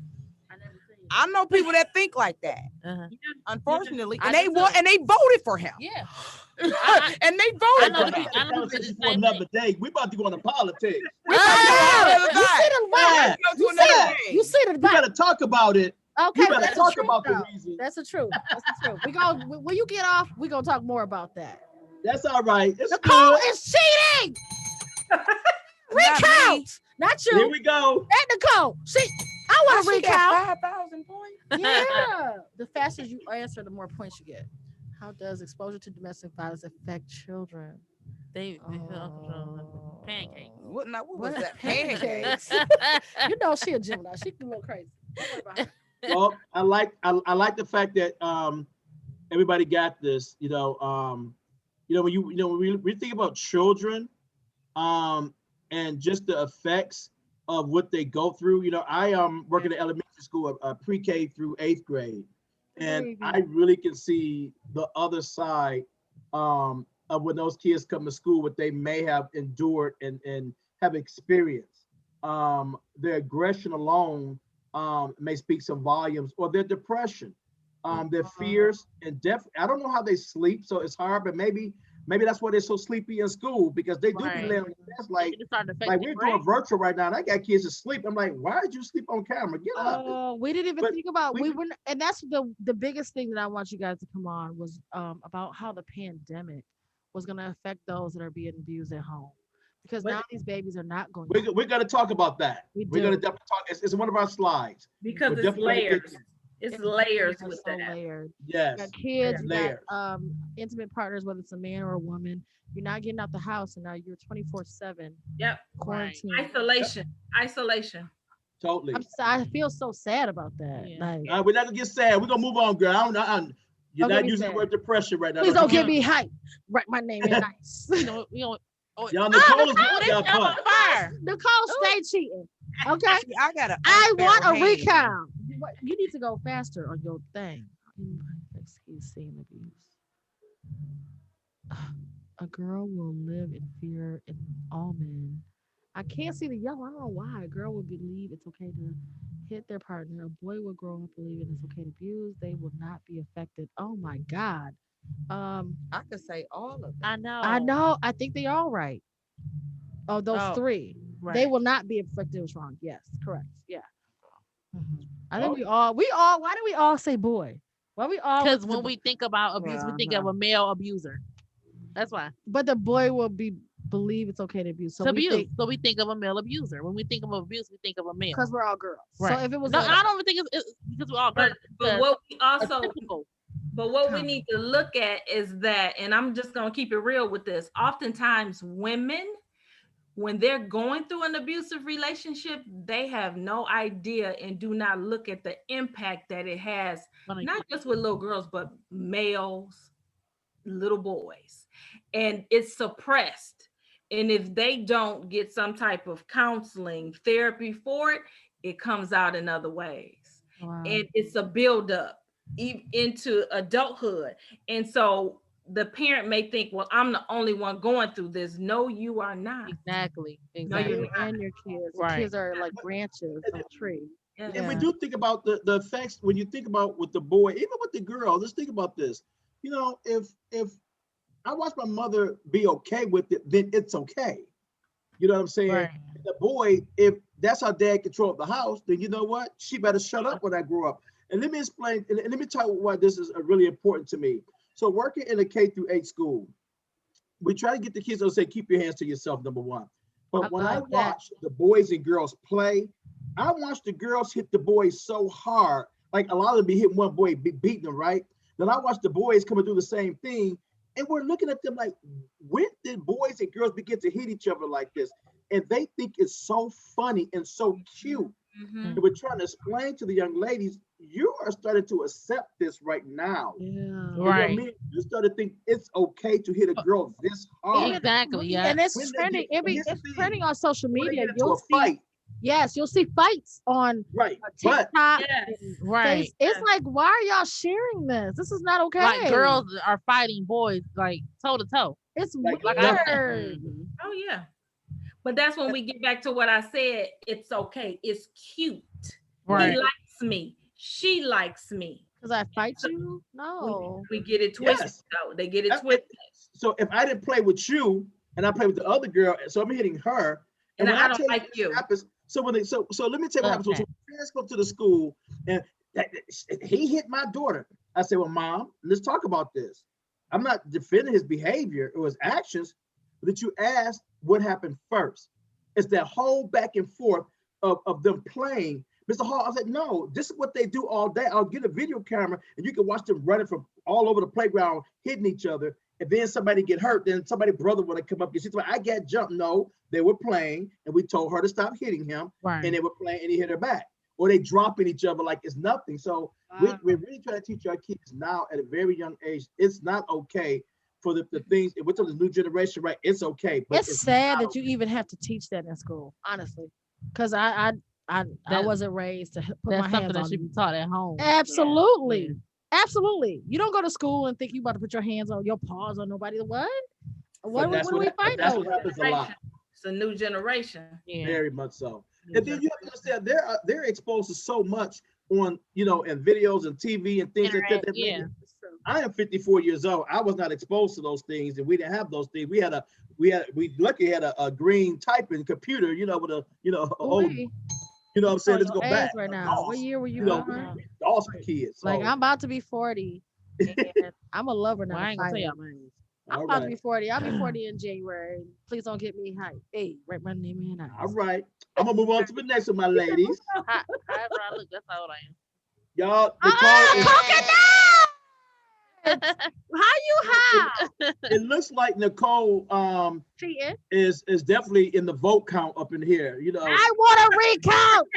Speaker 7: I know people that think like that.
Speaker 2: Uh-huh.
Speaker 7: Unfortunately,
Speaker 2: I
Speaker 7: and they
Speaker 2: do
Speaker 7: want
Speaker 2: too.
Speaker 7: and they voted for him.
Speaker 2: Yeah.
Speaker 7: And they
Speaker 2: I
Speaker 7: voted
Speaker 2: know
Speaker 7: for
Speaker 2: the
Speaker 7: him.
Speaker 2: people. I know the
Speaker 5: This is
Speaker 2: same
Speaker 5: for another
Speaker 2: thing.
Speaker 5: day. We about to go into politics.
Speaker 7: We about to go on the other
Speaker 1: You
Speaker 7: side.
Speaker 1: see the vibe.
Speaker 7: Go to
Speaker 1: You
Speaker 7: another
Speaker 1: see
Speaker 7: thing.
Speaker 1: You see the
Speaker 5: We
Speaker 1: vibe.
Speaker 5: gotta talk about it.
Speaker 1: Okay,
Speaker 5: You better
Speaker 1: that's
Speaker 5: talk
Speaker 1: the truth,
Speaker 5: about the
Speaker 1: though.
Speaker 5: reason.
Speaker 1: That's the truth. That's the truth. We go when you get off, we gonna talk more about that.
Speaker 5: That's all right. It's
Speaker 1: Nicole
Speaker 5: good.
Speaker 1: is cheating.
Speaker 7: Not
Speaker 1: Recount. Not
Speaker 5: Here
Speaker 1: you.
Speaker 5: we go.
Speaker 1: That Nicole. I want to
Speaker 7: She
Speaker 1: recount.
Speaker 7: got 5,000 points.
Speaker 1: Yeah. The faster you answer, the more points you get. How does exposure to domestic violence affect children?
Speaker 2: They feel uncontrollable. Pancake.
Speaker 7: What was
Speaker 1: What?
Speaker 7: that?
Speaker 1: Pancakes.
Speaker 7: Pancakes.
Speaker 1: You know she a Gemini. She can go crazy. Don't worry about it.
Speaker 5: Well, I like the fact that everybody got this. When we think about children, and just the effects of what they go through. I work at an elementary school, pre-K through 8th grade, and I really can see the other side of when those kids come to school, what they may have endured and have experienced. Their aggression alone may speak some volumes, or their depression, their fears and death. I don't know how they sleep, so it's hard, but maybe that's why they're so sleepy in school, because they do be
Speaker 2: Right.
Speaker 5: laying on their desk like
Speaker 2: It started to affect
Speaker 5: we're
Speaker 2: their
Speaker 5: doing
Speaker 2: brain.
Speaker 5: virtual right now, and I got kids asleep. I'm like, why did you sleep on camera? Get up.
Speaker 1: Oh, we didn't even
Speaker 5: But
Speaker 1: think about
Speaker 5: we-
Speaker 1: and that's the biggest thing that I want you guys to come on was about how the pandemic was going to affect those that are being abused at home, because
Speaker 5: But-
Speaker 1: now these babies are not going.
Speaker 5: We're going to talk about that.
Speaker 1: We
Speaker 5: We're going to
Speaker 1: do.
Speaker 5: definitely talk. It's one of our slides.
Speaker 6: Because
Speaker 5: We're
Speaker 6: it's
Speaker 5: definitely gonna get
Speaker 6: layers.
Speaker 5: there.
Speaker 6: It's layers
Speaker 1: They're
Speaker 6: with
Speaker 1: so
Speaker 6: that.
Speaker 1: layered. You
Speaker 5: Yes.
Speaker 1: got kids, you
Speaker 5: Layers.
Speaker 1: got intimate partners, whether it's a man or a woman. You're not getting out the house, and now you're 24/7
Speaker 6: Yep.
Speaker 1: quarantine.
Speaker 6: Isolation.
Speaker 5: Totally.
Speaker 1: I feel so sad about that.
Speaker 2: Yeah.
Speaker 1: Like,
Speaker 5: We're not going to get sad. We're going to move on, girl. You're
Speaker 1: Don't get
Speaker 5: not
Speaker 1: me
Speaker 5: using
Speaker 1: sad.
Speaker 5: the word depression right now.
Speaker 1: please don't give me hype. Write my name in nice.
Speaker 2: We don't.
Speaker 5: Y'all, Nicole is
Speaker 2: Oh, they
Speaker 5: y'all
Speaker 2: jump on
Speaker 5: punt.
Speaker 2: fire.
Speaker 1: Nicole, stay cheating. Okay.
Speaker 7: See, I got
Speaker 1: I want a recount. You need to go faster on your thing. He's seeing abuse. A girl will live in fear in all men. I can't see the yellow. I don't know why. A girl will believe it's okay to hit their partner. A boy will grow up believing it's okay to abuse. They will not be affected. Oh my God.
Speaker 7: I could say all of them.
Speaker 2: I know.
Speaker 1: I know. I think they all right. Oh, those
Speaker 2: Oh,
Speaker 1: three.
Speaker 2: Right.
Speaker 1: They will not be affected. It was wrong. Yes, correct. Yeah. I think
Speaker 5: Oh.
Speaker 1: we all. Why do we all say boy? Why we all?
Speaker 2: Because when we think about abuse, we
Speaker 7: Well,
Speaker 2: think of a male abuser. That's why.
Speaker 1: but the boy will believe it's okay to abuse. So
Speaker 2: To
Speaker 1: we
Speaker 2: abuse.
Speaker 1: think
Speaker 2: So we think of a male abuser. When we think of abuse, we think of a male.
Speaker 1: because we're all girls.
Speaker 2: Right.
Speaker 1: So if it was
Speaker 2: No,
Speaker 1: a,
Speaker 2: I don't even think it's because we're all girls.
Speaker 6: But what we
Speaker 2: A
Speaker 6: also
Speaker 2: typical.
Speaker 6: But what we need to look at is that, and I'm just going to keep it real with this. Oftentimes, women, when they're going through an abusive relationship, they have no idea and do not look at the impact that it has, not just with little girls, but males, little boys. And it's suppressed. And if they don't get some type of counseling, therapy for it, it comes out in other ways.
Speaker 1: wow.
Speaker 6: And it's a buildup into adulthood. And so the parent may think, well, I'm the only one going through this. No, you are not.
Speaker 2: Exactly.
Speaker 6: No,
Speaker 2: Exactly.
Speaker 6: you're
Speaker 1: You and your kids.
Speaker 2: Right.
Speaker 1: The kids are like branches of a tree.
Speaker 5: If we do think about the effects, when you think about with the boy, even with the girl, let's think about this. You know, if I watch my mother be okay with it, then it's okay. You know what I'm saying?
Speaker 2: Right.
Speaker 5: The boy, if that's how dad controlled the house, then you know what? She better shut up when I grow up. And let me explain, and let me tell you why this is really important to me. So working in a K through 8 school, we try to get the kids to say, keep your hands to yourself, number one. But when I watch the boys and girls play, I watch the girls hit the boys so hard, like a lot of them be hitting one boy, beating them, right? Then I watch the boys come and do the same thing. And we're looking at them like, when did boys and girls begin to hit each other like this? And they think it's so funny and so cute.
Speaker 6: Mm-hmm.
Speaker 5: And we're trying to explain to the young ladies, you are starting to accept this right now.
Speaker 1: Yeah.
Speaker 2: Right.
Speaker 5: You know, you start to think it's okay to hit a girl this hard.
Speaker 2: Exactly. Yeah.
Speaker 1: And it's
Speaker 5: When they
Speaker 1: trending.
Speaker 5: get-
Speaker 1: It's
Speaker 5: here's the thing.
Speaker 1: trending on social
Speaker 5: When they
Speaker 1: media.
Speaker 5: get into
Speaker 1: You'll
Speaker 5: a
Speaker 1: see.
Speaker 5: fight,
Speaker 1: Yes, you'll see fights on
Speaker 5: right? But
Speaker 1: TikTok.
Speaker 6: Yes.
Speaker 1: and
Speaker 2: Right.
Speaker 1: Face. It's like, why are y'all sharing this? This is not okay.
Speaker 2: Like girls are fighting boys like toe to toe.
Speaker 1: It's
Speaker 5: Like
Speaker 1: weird.
Speaker 2: nothing.
Speaker 6: Oh, yeah. But that's when we get back to what I said. It's okay. It's cute.
Speaker 2: Right.
Speaker 6: He likes me. She likes me.
Speaker 1: Because I fight you? No.
Speaker 6: We get it twisted.
Speaker 5: Yes.
Speaker 6: Though. They get it
Speaker 5: That's
Speaker 6: twisted.
Speaker 5: so if I didn't play with you and I play with the other girl, so I'm hitting her,
Speaker 6: And
Speaker 5: when
Speaker 6: I don't
Speaker 5: tell
Speaker 6: like
Speaker 5: this
Speaker 6: you.
Speaker 5: happens, so when they so let me tell you what happens. So
Speaker 2: Okay.
Speaker 5: parents go to the school and he hit my daughter. I say, well, mom, let's talk about this. I'm not defending his behavior or his actions, but that you asked what happened first. It's that whole back and forth of them playing. Mr. Hall, I said, no, this is what they do all day. I'll get a video camera and you can watch them running from all over the playground, hitting each other. And then somebody get hurt, then somebody's brother want to come up and she's like, I got jumped. No, they were playing and we told her to stop hitting him.
Speaker 2: Right.
Speaker 5: And they were playing and he hit her back. Or they dropping each other like it's nothing. So we're really trying to teach our kids now at a very young age, it's not okay for the things, with the new generation, right? It's okay. But
Speaker 1: It's sad
Speaker 5: not
Speaker 1: that you even have to teach that in school, honestly. Because I wasn't raised to put my
Speaker 2: That's something
Speaker 1: hands
Speaker 2: that
Speaker 1: on
Speaker 2: should
Speaker 1: you.
Speaker 2: be taught at home.
Speaker 1: Absolutely.
Speaker 2: Yeah.
Speaker 1: Absolutely. You don't go to school and think you about to put your hands on your paws on nobody. What? What
Speaker 5: that's
Speaker 1: are we
Speaker 5: what-
Speaker 1: fighting
Speaker 5: that's what
Speaker 1: over?
Speaker 5: happens a lot.
Speaker 6: It's a new generation.
Speaker 2: Yeah.
Speaker 5: Very much so. And then you have to understand they're exposed to so much on, you know, and videos and TV and things like that.
Speaker 2: Yeah.
Speaker 5: I am 54 years old. I was not exposed to those things, and we didn't have those things. We luckily had a green typing computer, you know, with a old,
Speaker 1: Ooh-wee.
Speaker 5: you know what I'm saying? Let's
Speaker 1: Your
Speaker 5: go
Speaker 1: ass
Speaker 5: back.
Speaker 1: right now. What year were you
Speaker 5: know,
Speaker 1: born?
Speaker 5: DOS for kids. So,
Speaker 1: Like I'm about to be 40, and I'm a lover,
Speaker 2: Well,
Speaker 1: not
Speaker 2: I
Speaker 1: a
Speaker 2: ain't gonna tell
Speaker 1: fighter.
Speaker 2: y'all mine.
Speaker 1: I'm
Speaker 5: all
Speaker 1: about to
Speaker 5: right.
Speaker 1: be 40. I'll be 40 in January. Please don't get me hype. Hey, right my name in house.
Speaker 5: All right. I'm gonna move on to the next one, my ladies.
Speaker 2: However I look, that's how old I am.
Speaker 5: Y'all,
Speaker 1: How you high?
Speaker 5: it looks like Nicole
Speaker 1: Cheating.
Speaker 5: is definitely in the vote count up in here. You know,
Speaker 1: I want a recount.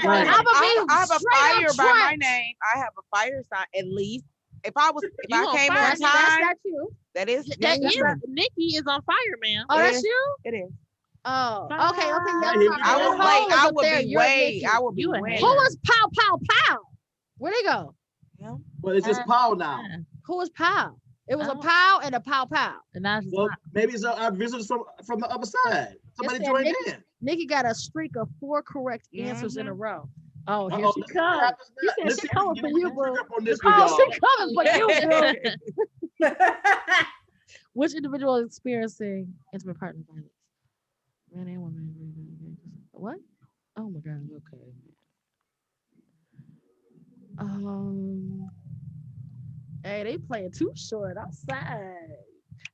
Speaker 5: Right.
Speaker 1: I'm
Speaker 7: I have a fire by my
Speaker 1: trash.
Speaker 7: name. I have a fire sign at least. If I
Speaker 2: You on
Speaker 7: came
Speaker 2: fire,
Speaker 7: on
Speaker 1: That's
Speaker 7: time,
Speaker 1: not you.
Speaker 7: that is
Speaker 2: That
Speaker 7: that's
Speaker 2: is
Speaker 7: right.
Speaker 2: Nikki is on fire, man.
Speaker 1: Oh, that's
Speaker 7: Yeah.
Speaker 1: you?
Speaker 7: It is.
Speaker 1: Oh, okay.
Speaker 5: Yeah, here
Speaker 1: Yeah,
Speaker 5: we
Speaker 7: I
Speaker 5: go.
Speaker 7: was
Speaker 1: Nicole
Speaker 7: late.
Speaker 1: is
Speaker 7: I
Speaker 1: up
Speaker 7: would
Speaker 1: there.
Speaker 7: be
Speaker 1: You're
Speaker 7: way.
Speaker 1: Nikki.
Speaker 7: I would be
Speaker 2: You a
Speaker 7: way.
Speaker 1: Who was Pow Pow Pow? Where'd they go?
Speaker 5: well, it's just Paul now.
Speaker 1: Who was Pow? It was a
Speaker 2: Oh.
Speaker 1: Pow and a Pow Pow.
Speaker 2: And now she's
Speaker 5: Well,
Speaker 2: not.
Speaker 5: maybe it's our visitors from the other side. Somebody
Speaker 1: said
Speaker 5: joined
Speaker 1: Nikki.
Speaker 5: in.
Speaker 1: Nikki got a streak of 4 correct answers in a row. Oh, here
Speaker 5: Uh-oh,
Speaker 1: she
Speaker 5: let's see what
Speaker 1: comes.
Speaker 5: happens
Speaker 1: You
Speaker 5: now.
Speaker 1: said
Speaker 5: Let's
Speaker 1: she
Speaker 5: see if
Speaker 1: coming
Speaker 5: we
Speaker 1: for
Speaker 5: can
Speaker 1: you,
Speaker 5: get a trigger
Speaker 1: boo.
Speaker 5: up on this one,
Speaker 1: Oh,
Speaker 5: y'all.
Speaker 1: she coming for you, boo. Which individual is experiencing intimate partner violence? Man and woman. What? Oh my God. Okay. Hey, they playing too short outside.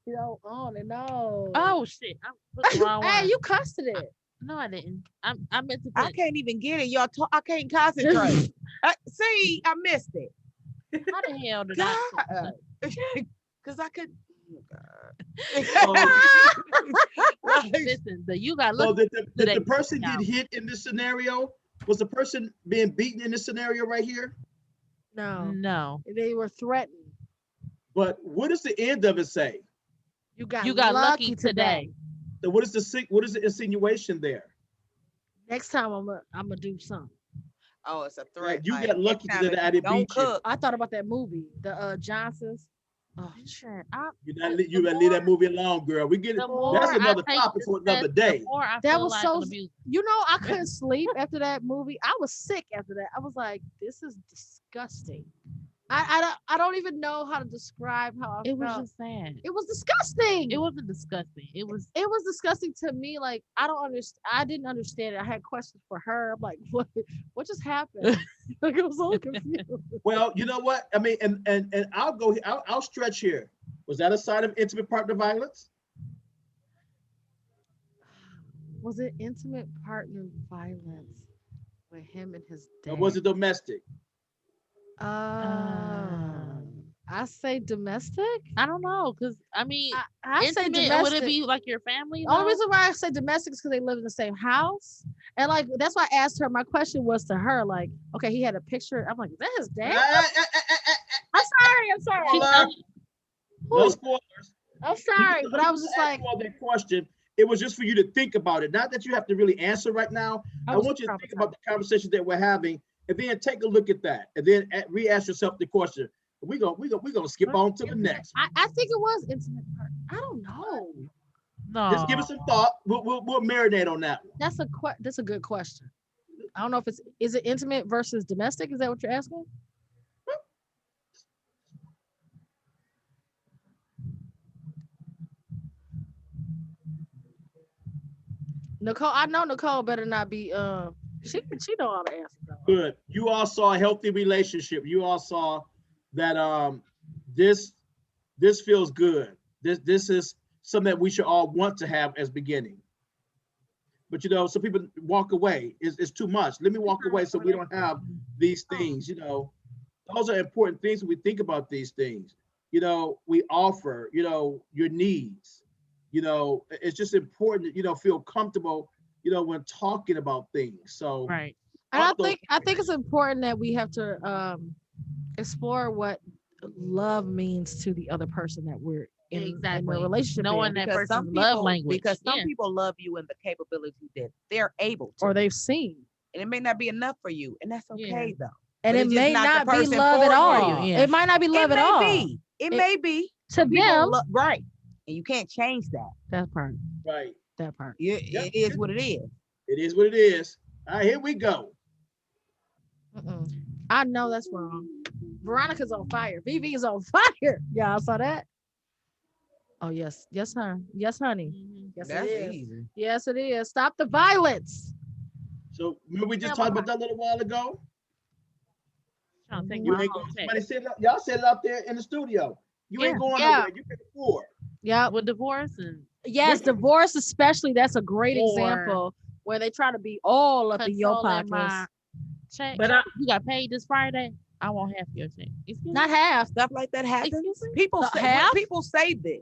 Speaker 1: You know, on and on.
Speaker 2: Oh shit! I put the wrong
Speaker 1: Hey,
Speaker 2: one.
Speaker 1: you cussed it.
Speaker 2: No, I didn't. I meant to
Speaker 7: I
Speaker 2: put.
Speaker 7: can't even get it. Y'all talk. I can't concentrate. See, I missed it.
Speaker 2: How the hell did I?
Speaker 7: God. Because I could. Like,
Speaker 2: Listen, you got
Speaker 5: So
Speaker 2: look.
Speaker 5: did the
Speaker 2: today.
Speaker 5: person
Speaker 2: Now.
Speaker 5: get hit in this scenario? Was the person being beaten in this scenario right here?
Speaker 1: No,
Speaker 2: No,
Speaker 1: they were threatened.
Speaker 5: But what does the end of it say?
Speaker 1: You got
Speaker 2: lucky today.
Speaker 5: So what is the insinuation there?
Speaker 1: Next time I'm gonna do something.
Speaker 7: oh, it's a threat.
Speaker 5: You
Speaker 7: like,
Speaker 5: got lucky
Speaker 7: next time
Speaker 5: that
Speaker 7: if
Speaker 5: I
Speaker 7: you
Speaker 5: didn't
Speaker 7: don't
Speaker 5: beat you.
Speaker 7: cook.
Speaker 1: I thought about that movie, the Johnsons.
Speaker 2: Oh shit!
Speaker 5: You gotta leave that movie alone, girl. We get it.
Speaker 2: The more
Speaker 5: That's another
Speaker 2: I take
Speaker 5: topic
Speaker 2: this
Speaker 5: for another
Speaker 2: test,
Speaker 5: day.
Speaker 2: The more I
Speaker 1: That
Speaker 2: feel
Speaker 1: was
Speaker 2: like
Speaker 1: so.
Speaker 2: an abuse.
Speaker 1: You know, I couldn't sleep after that movie. I was sick after that. I was like, this is disgusting. I don't even know how to describe how I
Speaker 2: It was
Speaker 1: felt.
Speaker 2: just sad.
Speaker 1: It was disgusting.
Speaker 2: It wasn't disgusting. It was.
Speaker 1: It was disgusting to me. Like I don't understand. I didn't understand it. I had questions for her. I'm like, what just happened? Like I was so confused.
Speaker 5: Well, you know what? I mean, and I'll go. I'll stretch here. Was that a sign of intimate partner violence?
Speaker 1: Was it intimate partner violence with him and his dad?
Speaker 5: Or was it domestic?
Speaker 1: I say domestic.
Speaker 2: I don't know, cause I mean,
Speaker 1: I say
Speaker 2: intimate.
Speaker 1: domestic.
Speaker 2: Would it be like your family?
Speaker 1: The only
Speaker 2: though?
Speaker 1: reason why I say domestic is because they live in the same house. And like that's why I asked her. My question was to her, like, okay, he had a picture. I'm like, is that his dad? I'm sorry.
Speaker 5: Spoiler. No spoilers.
Speaker 1: I'm sorry, but I was just like,
Speaker 5: all that question. It was just for you to think about it. Not that you have to really answer right now. I
Speaker 1: was
Speaker 5: want you to think about
Speaker 1: traumatized.
Speaker 5: the conversation that we're having, and then take a look at that, and then re-ask yourself the question. We're gonna skip on to the next.
Speaker 1: I think it was intimate partner. I don't know.
Speaker 2: No.
Speaker 5: Just give it some thought. We'll marinate on that one.
Speaker 1: That's a good question. I don't know if is it intimate versus domestic? Is that what you're asking? Nicole, I know Nicole better not be she know all the answers though.
Speaker 5: Good. You all saw a healthy relationship. You all saw that this feels good. This is something that we should all want to have as beginning. But you know, some people walk away. It's too much. Let me walk away so we don't have these things. You know, those are important things when we think about these things. You know, we offer, you know, your needs. You know, it's just important, you know, feel comfortable, you know, when talking about things. So
Speaker 2: Right.
Speaker 1: And
Speaker 5: Also-
Speaker 1: I think it's important that we have to explore what love means to the other person that we're in
Speaker 2: Exactly.
Speaker 1: a relationship
Speaker 2: Knowing
Speaker 1: in,
Speaker 2: that
Speaker 7: because
Speaker 2: person's
Speaker 7: some
Speaker 2: love
Speaker 7: people,
Speaker 2: language.
Speaker 7: because some
Speaker 2: Yeah.
Speaker 7: people love you in the capability that they're able to,
Speaker 1: or they've seen.
Speaker 7: and it may not be enough for you, and that's okay though.
Speaker 1: And
Speaker 7: But
Speaker 1: it
Speaker 7: it's just
Speaker 1: may
Speaker 7: not the
Speaker 1: not be
Speaker 7: person
Speaker 1: love
Speaker 7: for
Speaker 1: at
Speaker 7: you.
Speaker 1: all.
Speaker 2: Yeah.
Speaker 1: It might not be love
Speaker 7: it
Speaker 1: at
Speaker 7: may
Speaker 1: all.
Speaker 7: be. It may be
Speaker 1: To
Speaker 7: Some people
Speaker 1: them.
Speaker 7: right, and you can't change that.
Speaker 1: That part.
Speaker 5: right.
Speaker 1: That part.
Speaker 7: It is what it is.
Speaker 5: It is what it is. All right, here we go.
Speaker 1: Mm-mm. I know that's wrong. Veronica's on fire. Vivi is on fire. Y'all saw that? Oh yes, yes, honey. Yes, honey. Yes,
Speaker 7: That's
Speaker 1: it is.
Speaker 7: easy.
Speaker 1: Yes, it is. Stop the violence.
Speaker 5: So remember we just
Speaker 1: Yeah,
Speaker 5: talked
Speaker 1: Mama.
Speaker 5: about that a little while ago.
Speaker 2: Trying to think
Speaker 5: You
Speaker 2: my
Speaker 5: ain't
Speaker 2: whole
Speaker 5: going.
Speaker 2: text.
Speaker 5: Somebody said it, y'all said it out there in the studio. You ain't going
Speaker 1: Yeah.
Speaker 5: nowhere. You can afford.
Speaker 1: Yeah.
Speaker 2: With divorce and
Speaker 1: Yes, divorce especially. That's a great
Speaker 2: Or-
Speaker 1: example where they try to be all up in your
Speaker 2: controlling
Speaker 1: pockets.
Speaker 2: my check.
Speaker 6: But
Speaker 2: You got paid this Friday. I won't have your check. Excuse me?
Speaker 1: Not half.
Speaker 7: Stuff like that happens.
Speaker 2: Excuse me?
Speaker 7: People
Speaker 1: The
Speaker 7: say
Speaker 1: half?
Speaker 7: people say this.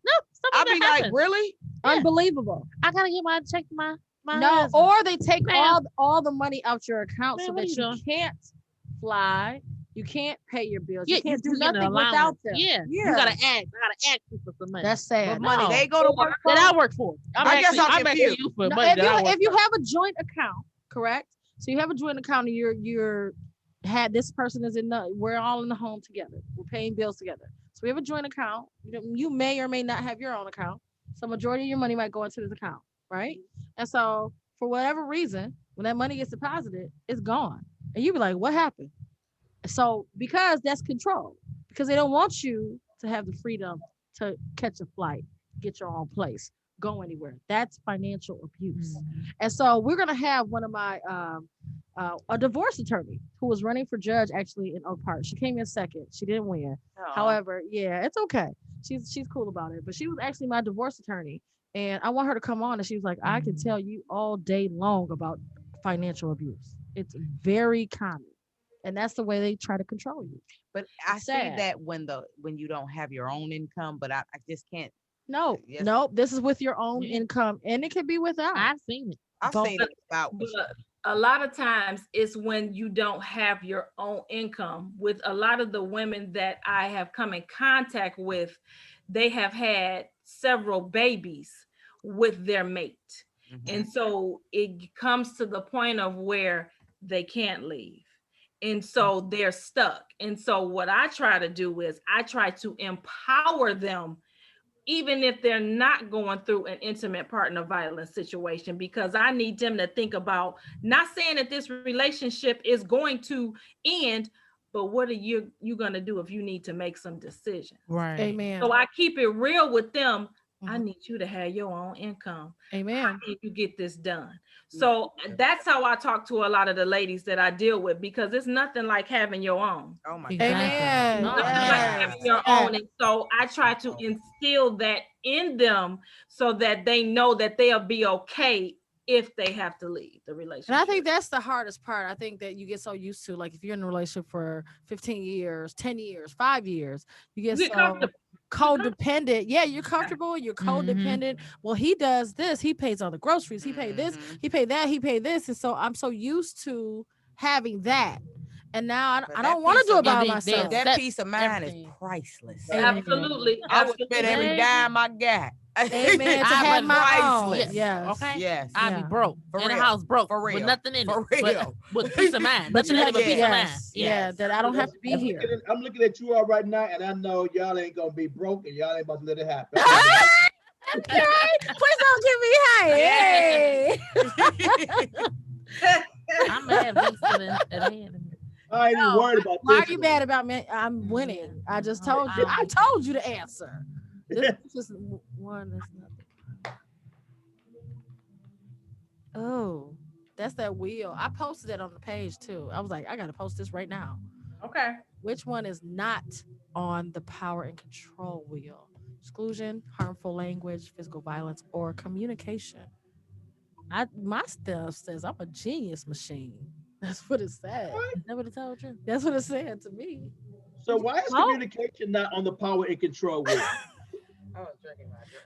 Speaker 2: No, stuff
Speaker 7: I
Speaker 2: like
Speaker 7: be
Speaker 2: that
Speaker 7: like,
Speaker 2: happens.
Speaker 7: really?
Speaker 2: Yeah.
Speaker 1: Unbelievable.
Speaker 2: I gotta get my check to my
Speaker 1: No,
Speaker 2: husband.
Speaker 1: or they take
Speaker 2: Ma'am.
Speaker 1: all the money out your account
Speaker 2: Man,
Speaker 1: so
Speaker 2: what
Speaker 1: that
Speaker 2: are you
Speaker 1: you
Speaker 2: doing?
Speaker 1: can't fly, you can't pay your bills,
Speaker 2: Yeah,
Speaker 1: you can't
Speaker 2: you
Speaker 1: do
Speaker 2: get an
Speaker 1: nothing without
Speaker 2: allowance.
Speaker 1: them.
Speaker 2: Yeah.
Speaker 7: Yeah.
Speaker 2: You gotta ask. I gotta ask you for some money.
Speaker 1: That's sad.
Speaker 7: But money
Speaker 2: No.
Speaker 7: they go to work for.
Speaker 2: that I work for.
Speaker 7: I guess I'm
Speaker 2: asking
Speaker 7: confused.
Speaker 2: you for
Speaker 1: No,
Speaker 2: money that I work
Speaker 1: if you
Speaker 2: for.
Speaker 1: have a joint account, correct? So you have a joint account and you're had this person is in the we're all in the home together. We're paying bills together. So we have a joint account. You may or may not have your own account. So majority of your money might go into this account, right? And so for whatever reason, when that money gets deposited, it's gone. And you be like, what happened? So because that's control, because they don't want you to have the freedom to catch a flight, get your own place, go anywhere. That's financial abuse. And so we're gonna have one of my a divorce attorney who was running for judge actually in Oak Park. She came in second. She didn't win. However, yeah, it's okay. She's cool about it. But she was actually my divorce attorney, and I want her to come on. And she was like, I can tell you all day long about financial abuse. It's very common, and that's the way they try to control you.
Speaker 7: But I see
Speaker 1: sad.
Speaker 7: that when you don't have your own income, but I just can't.
Speaker 1: No,
Speaker 7: Yes.
Speaker 1: no, this is with your own
Speaker 2: Yeah.
Speaker 1: income, and it can be without.
Speaker 2: I've seen it.
Speaker 7: I've
Speaker 1: Don't-
Speaker 7: seen it about.
Speaker 6: But a lot of times it's when you don't have your own income. With a lot of the women that I have come in contact with, they have had several babies with their mate.
Speaker 7: Mhm.
Speaker 6: And so it comes to the point of where they can't leave. And so they're stuck. And so what I try to do is I try to empower them, even if they're not going through an intimate partner violence situation, because I need them to think about, not saying that this relationship is going to end, but what are you going to do if you need to make some decisions?
Speaker 2: Right.
Speaker 1: Amen.
Speaker 6: So I keep it real with them. I
Speaker 1: Mhm.
Speaker 6: need you to have your own income. How
Speaker 1: Amen.
Speaker 6: can you get this done? So that's how I talk to a lot of the ladies that I deal with, because it's nothing like having your own.
Speaker 7: Oh my
Speaker 2: Exactly.
Speaker 7: God.
Speaker 1: Amen.
Speaker 2: No,
Speaker 6: Nothing like
Speaker 1: Yes.
Speaker 6: having your own. And so I try to instill that in them so that they know that they'll be okay if they have to leave the relationship.
Speaker 1: And I think that's the hardest part. I think that you get so used to, like, if you're in a relationship for 15 years, 10 years, 5 years, you get
Speaker 6: You get
Speaker 1: so
Speaker 6: comfortable.
Speaker 1: codependent. Yeah, you're comfortable. You're codependent. Well, he does this. He pays all the groceries. He paid this.
Speaker 7: Mhm.
Speaker 1: He paid that. He paid this. And so I'm so used to having that. And now
Speaker 7: But
Speaker 1: I
Speaker 7: that
Speaker 1: don't want to
Speaker 7: piece
Speaker 1: do
Speaker 7: of-
Speaker 1: it by
Speaker 2: and then
Speaker 1: myself.
Speaker 2: that-
Speaker 7: That peace of mind
Speaker 2: everything.
Speaker 7: is priceless.
Speaker 1: Amen.
Speaker 6: Absolutely.
Speaker 7: I would spend every
Speaker 2: Absolutely.
Speaker 7: dime I got.
Speaker 1: Amen. To
Speaker 2: I
Speaker 1: have
Speaker 2: would-
Speaker 1: my own.
Speaker 7: priceless.
Speaker 1: Yes.
Speaker 2: Okay.
Speaker 7: Yes.
Speaker 2: I'd
Speaker 1: Yeah.
Speaker 2: be broke.
Speaker 7: For
Speaker 2: in
Speaker 7: real.
Speaker 2: a house broke.
Speaker 7: For
Speaker 2: With
Speaker 7: real.
Speaker 2: nothing in
Speaker 7: For
Speaker 2: it.
Speaker 7: real.
Speaker 2: With peace of mind.
Speaker 1: But
Speaker 2: Nothing
Speaker 1: you
Speaker 2: in
Speaker 1: have
Speaker 2: it but
Speaker 1: to,
Speaker 2: peace of mind.
Speaker 1: yes,
Speaker 2: Yeah.
Speaker 1: yeah, that I don't have to be here.
Speaker 5: I'm looking at you all right now, and I know y'all ain't gonna be broke, and y'all ain't about to let it happen.
Speaker 1: Please don't give me high. Hey.
Speaker 2: I'm mad at least at the end.
Speaker 5: I ain't even worried about
Speaker 1: Why
Speaker 5: this.
Speaker 1: are you mad about me? I'm winning. I just told you. I told you the answer. This is one. That's nothing. Oh, that's that wheel. I posted it on the page too. I was like, I gotta post this right now.
Speaker 6: Okay.
Speaker 1: Which one is not on the power and control wheel? Exclusion, harmful language, physical violence, or communication? My stuff says I'm a genius machine. That's what it said.
Speaker 2: Is that what it told you?
Speaker 1: That's what it said to me.
Speaker 5: So why is
Speaker 1: Well-
Speaker 5: communication not on the power and control wheel?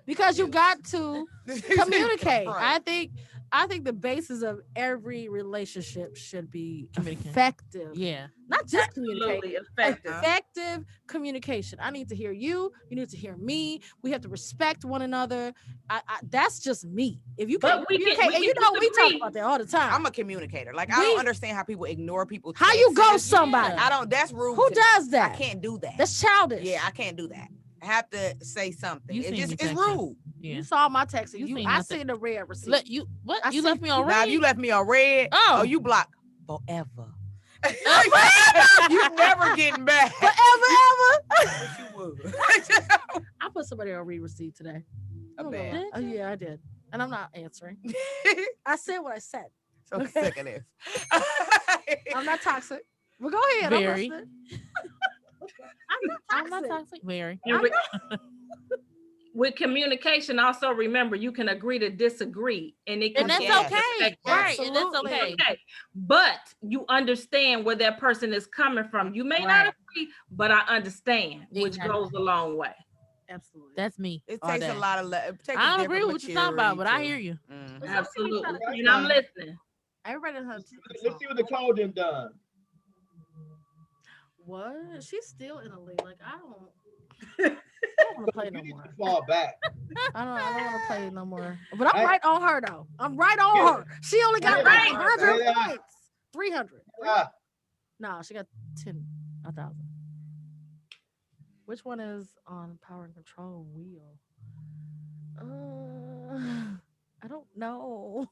Speaker 1: Because you got to communicate.
Speaker 7: Right.
Speaker 1: I think the basis of every relationship should be
Speaker 2: Communication.
Speaker 1: effective.
Speaker 2: Yeah.
Speaker 1: Not just communication.
Speaker 6: Absolutely effective.
Speaker 1: Effective communication. I need to hear you. You need to hear me. We have to respect one another. That's just me. If you
Speaker 6: But
Speaker 1: can't
Speaker 6: we can-
Speaker 1: communicate,
Speaker 6: we
Speaker 1: and you
Speaker 6: can
Speaker 1: know we talk
Speaker 6: disagree.
Speaker 1: about that all the time.
Speaker 7: I'm a communicator. Like I
Speaker 1: We-
Speaker 7: don't understand how people ignore people.
Speaker 1: How you
Speaker 7: texts.
Speaker 1: ghost somebody?
Speaker 7: I don't. That's rude.
Speaker 1: Who
Speaker 7: to me.
Speaker 1: does that?
Speaker 7: I can't do that.
Speaker 1: That's childish.
Speaker 7: Yeah, I can't do that. I have to say something.
Speaker 2: You
Speaker 7: It's
Speaker 2: seen
Speaker 7: just
Speaker 2: me
Speaker 7: it's
Speaker 2: texting.
Speaker 7: rude.
Speaker 2: Yeah.
Speaker 1: You saw my text.
Speaker 2: You seen
Speaker 1: I
Speaker 2: nothing.
Speaker 1: seen the red receipt.
Speaker 2: Look, you what?
Speaker 1: I
Speaker 2: You
Speaker 1: see-
Speaker 2: left me on
Speaker 7: Now
Speaker 2: red?
Speaker 7: if you left me on red,
Speaker 2: Oh.
Speaker 7: you blocked forever. You never getting back.
Speaker 1: Forever,
Speaker 7: But you would.
Speaker 1: I put somebody on read receipt today.
Speaker 7: I
Speaker 1: don't
Speaker 7: bet.
Speaker 1: know why. Oh, yeah, I did. And I'm not answering. I said what I said.
Speaker 7: So
Speaker 1: Okay.
Speaker 7: sick of this.
Speaker 1: I'm not toxic. Well, go ahead.
Speaker 2: Very.
Speaker 1: I'm not
Speaker 2: I'm
Speaker 1: toxic.
Speaker 2: not toxic. Very.
Speaker 6: And with communication, also remember you can agree to disagree, and it can
Speaker 2: And that's
Speaker 6: be
Speaker 7: Yes.
Speaker 2: okay.
Speaker 6: respectful.
Speaker 2: Right. And that's
Speaker 1: Absolutely.
Speaker 2: okay.
Speaker 6: Okay, but you understand where that person is coming from. You may
Speaker 2: Right.
Speaker 6: not agree, but I understand, which
Speaker 2: Exactly.
Speaker 6: goes a long way.
Speaker 1: Absolutely.
Speaker 2: That's me.
Speaker 7: It
Speaker 2: all
Speaker 7: takes
Speaker 2: day.
Speaker 7: a lot of. It takes
Speaker 2: I
Speaker 7: a
Speaker 2: don't agree
Speaker 7: different
Speaker 2: with what you're talking about, but I
Speaker 7: maturity,
Speaker 2: hear you.
Speaker 7: too. Mhm.
Speaker 1: It's
Speaker 6: Absolutely.
Speaker 1: okay.
Speaker 6: And I'm listening.
Speaker 1: Everybody has
Speaker 5: Let's see what the code done done.
Speaker 1: What? She's still in the league. Like I don't want to play no
Speaker 5: You need
Speaker 1: more.
Speaker 5: to fall back.
Speaker 1: I don't want to play no more. But I'm
Speaker 5: I-
Speaker 1: right on her though. I'm right on
Speaker 5: Yeah.
Speaker 1: her. She only got
Speaker 5: Yeah.
Speaker 1: like
Speaker 7: Yeah.
Speaker 1: 100
Speaker 5: Yeah.
Speaker 1: points. 300.
Speaker 5: Ah,
Speaker 1: No, she got 1,000. Which one is on power and control wheel? I don't know.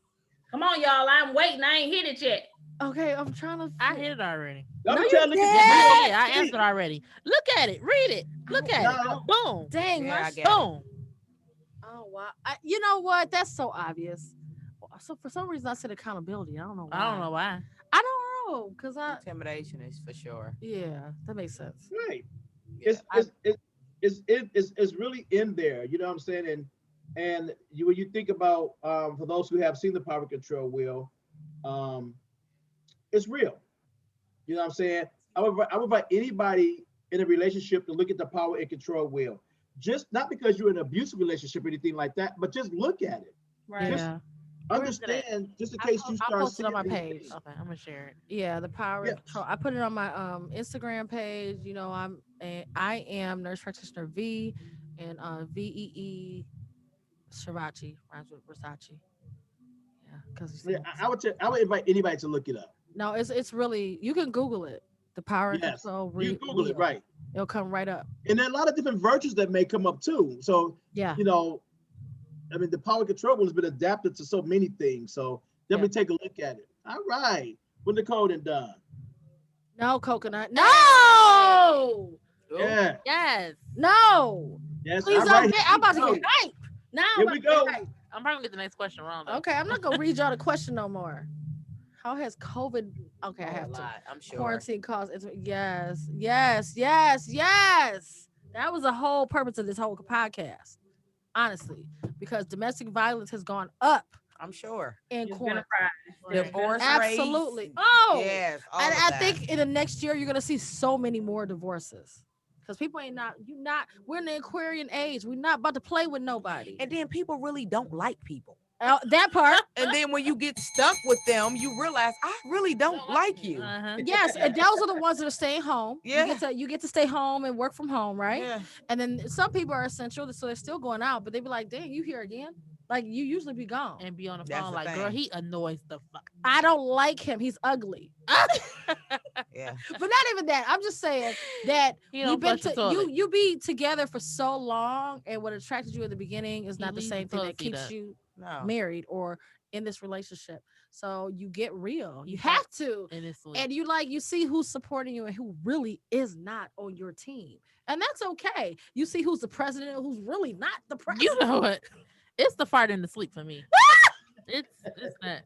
Speaker 6: Come on, y'all. I'm waiting. I ain't hit it yet.
Speaker 1: Okay, I'm trying to.
Speaker 2: I hit it already.
Speaker 5: I'm
Speaker 1: No, you
Speaker 5: trying to look
Speaker 1: didn't.
Speaker 5: at
Speaker 2: Yeah, I answered already. Look at it. Read it. Look at it.
Speaker 5: No.
Speaker 2: Boom.
Speaker 1: Dang,
Speaker 7: Yeah,
Speaker 1: my
Speaker 7: I get it.
Speaker 2: Boom.
Speaker 1: Oh wow! You know what? That's so obvious. So for some reason I said accountability. I don't know why.
Speaker 2: I don't know why.
Speaker 1: I don't know because
Speaker 7: Intimidation is for sure.
Speaker 1: yeah, that makes sense.
Speaker 5: Right.
Speaker 7: Yeah.
Speaker 5: It's really in there. You know what I'm saying? And you when you think about for those who have seen the power control wheel, um, it's real. You know what I'm saying? I would invite anybody in a relationship to look at the power and control wheel. Just not because you're in an abusive relationship or anything like that, but just look at it.
Speaker 6: Right.
Speaker 5: Just
Speaker 1: Yeah.
Speaker 5: understand, just in case you
Speaker 1: I'll
Speaker 5: start
Speaker 1: post it on
Speaker 5: seeing
Speaker 1: my
Speaker 5: these
Speaker 1: page.
Speaker 5: things.
Speaker 2: Okay, I'm gonna share it.
Speaker 1: Yeah, the power
Speaker 5: Yeah.
Speaker 1: and control. I put it on my Instagram page. You know, I am nurse practitioner V and VEE Srirachi rhymes with Versace. Yeah, because
Speaker 5: Yeah, I would invite anybody to look it up.
Speaker 1: no, it's really you can Google it. The power and
Speaker 5: Yes,
Speaker 1: control
Speaker 5: you Google it,
Speaker 1: wheel.
Speaker 5: right?
Speaker 1: It'll come right up.
Speaker 5: And there are a lot of different versions that may come up too. So
Speaker 1: Yeah.
Speaker 5: you know, I mean, the power control wheel has been adapted to so many things. So definitely take a look at it. All right, what Nicole done done?
Speaker 1: No coconut. No.
Speaker 5: Yeah,
Speaker 2: Yes.
Speaker 1: No.
Speaker 5: yes.
Speaker 1: Please
Speaker 5: All
Speaker 1: don't
Speaker 5: right,
Speaker 1: get. I'm about to get hype. Now
Speaker 5: Here
Speaker 1: I'm
Speaker 5: we
Speaker 1: about to
Speaker 5: go.
Speaker 1: get hype.
Speaker 2: I'm probably gonna get the next question wrong though.
Speaker 1: Okay, I'm not gonna read y'all the question no more. How has COVID? Okay, I have to.
Speaker 7: I'm sure.
Speaker 1: Quarantine caused. Yes, yes, yes, yes. That was the whole purpose of this whole podcast. Honestly, because domestic violence has gone up
Speaker 7: I'm sure.
Speaker 1: in
Speaker 6: It's been a
Speaker 1: quarantine.
Speaker 6: ride.
Speaker 7: Divorce
Speaker 1: Absolutely.
Speaker 7: rates.
Speaker 1: Oh,
Speaker 7: Yes. All
Speaker 1: and
Speaker 7: of
Speaker 1: I
Speaker 7: that.
Speaker 1: think in the next year you're gonna see so many more divorces because people ain't not. You not. We're in the Aquarian age. We're not about to play with nobody.
Speaker 7: And then people really don't like people.
Speaker 1: That part.
Speaker 7: And then when you get stuck with them, you realize I really don't like you.
Speaker 2: Uh-huh.
Speaker 1: Yes, and those are the ones that are staying home.
Speaker 7: Yeah.
Speaker 1: You get to stay home and work from home, right?
Speaker 7: Yeah.
Speaker 1: And then some people are essential, so they're still going out, but they be like, "Dang, you here again?" Like you usually be gone.
Speaker 2: And be on the
Speaker 7: That's
Speaker 2: phone
Speaker 7: the
Speaker 2: like, girl,
Speaker 7: thing.
Speaker 2: he annoys the fuck.
Speaker 1: I don't like him. He's ugly.
Speaker 7: Yeah.
Speaker 1: But not even that. I'm just saying that
Speaker 2: He
Speaker 1: we've
Speaker 2: don't
Speaker 1: been
Speaker 2: flush the toilet.
Speaker 1: you be together for so long, and what attracted you at the beginning is
Speaker 2: He
Speaker 1: not the
Speaker 2: leaves
Speaker 1: same
Speaker 2: the
Speaker 1: thing
Speaker 2: toilet
Speaker 1: that
Speaker 2: seat
Speaker 1: keeps
Speaker 2: up.
Speaker 1: you
Speaker 7: No.
Speaker 1: married or in this relationship. So you get real. You
Speaker 2: You
Speaker 1: have to.
Speaker 2: in his sleep.
Speaker 1: And you see who's supporting you and who really is not on your team. And that's okay. You see who's the president and who's really not the president.
Speaker 2: You know what? It's the fart in the sleep for me. it's not.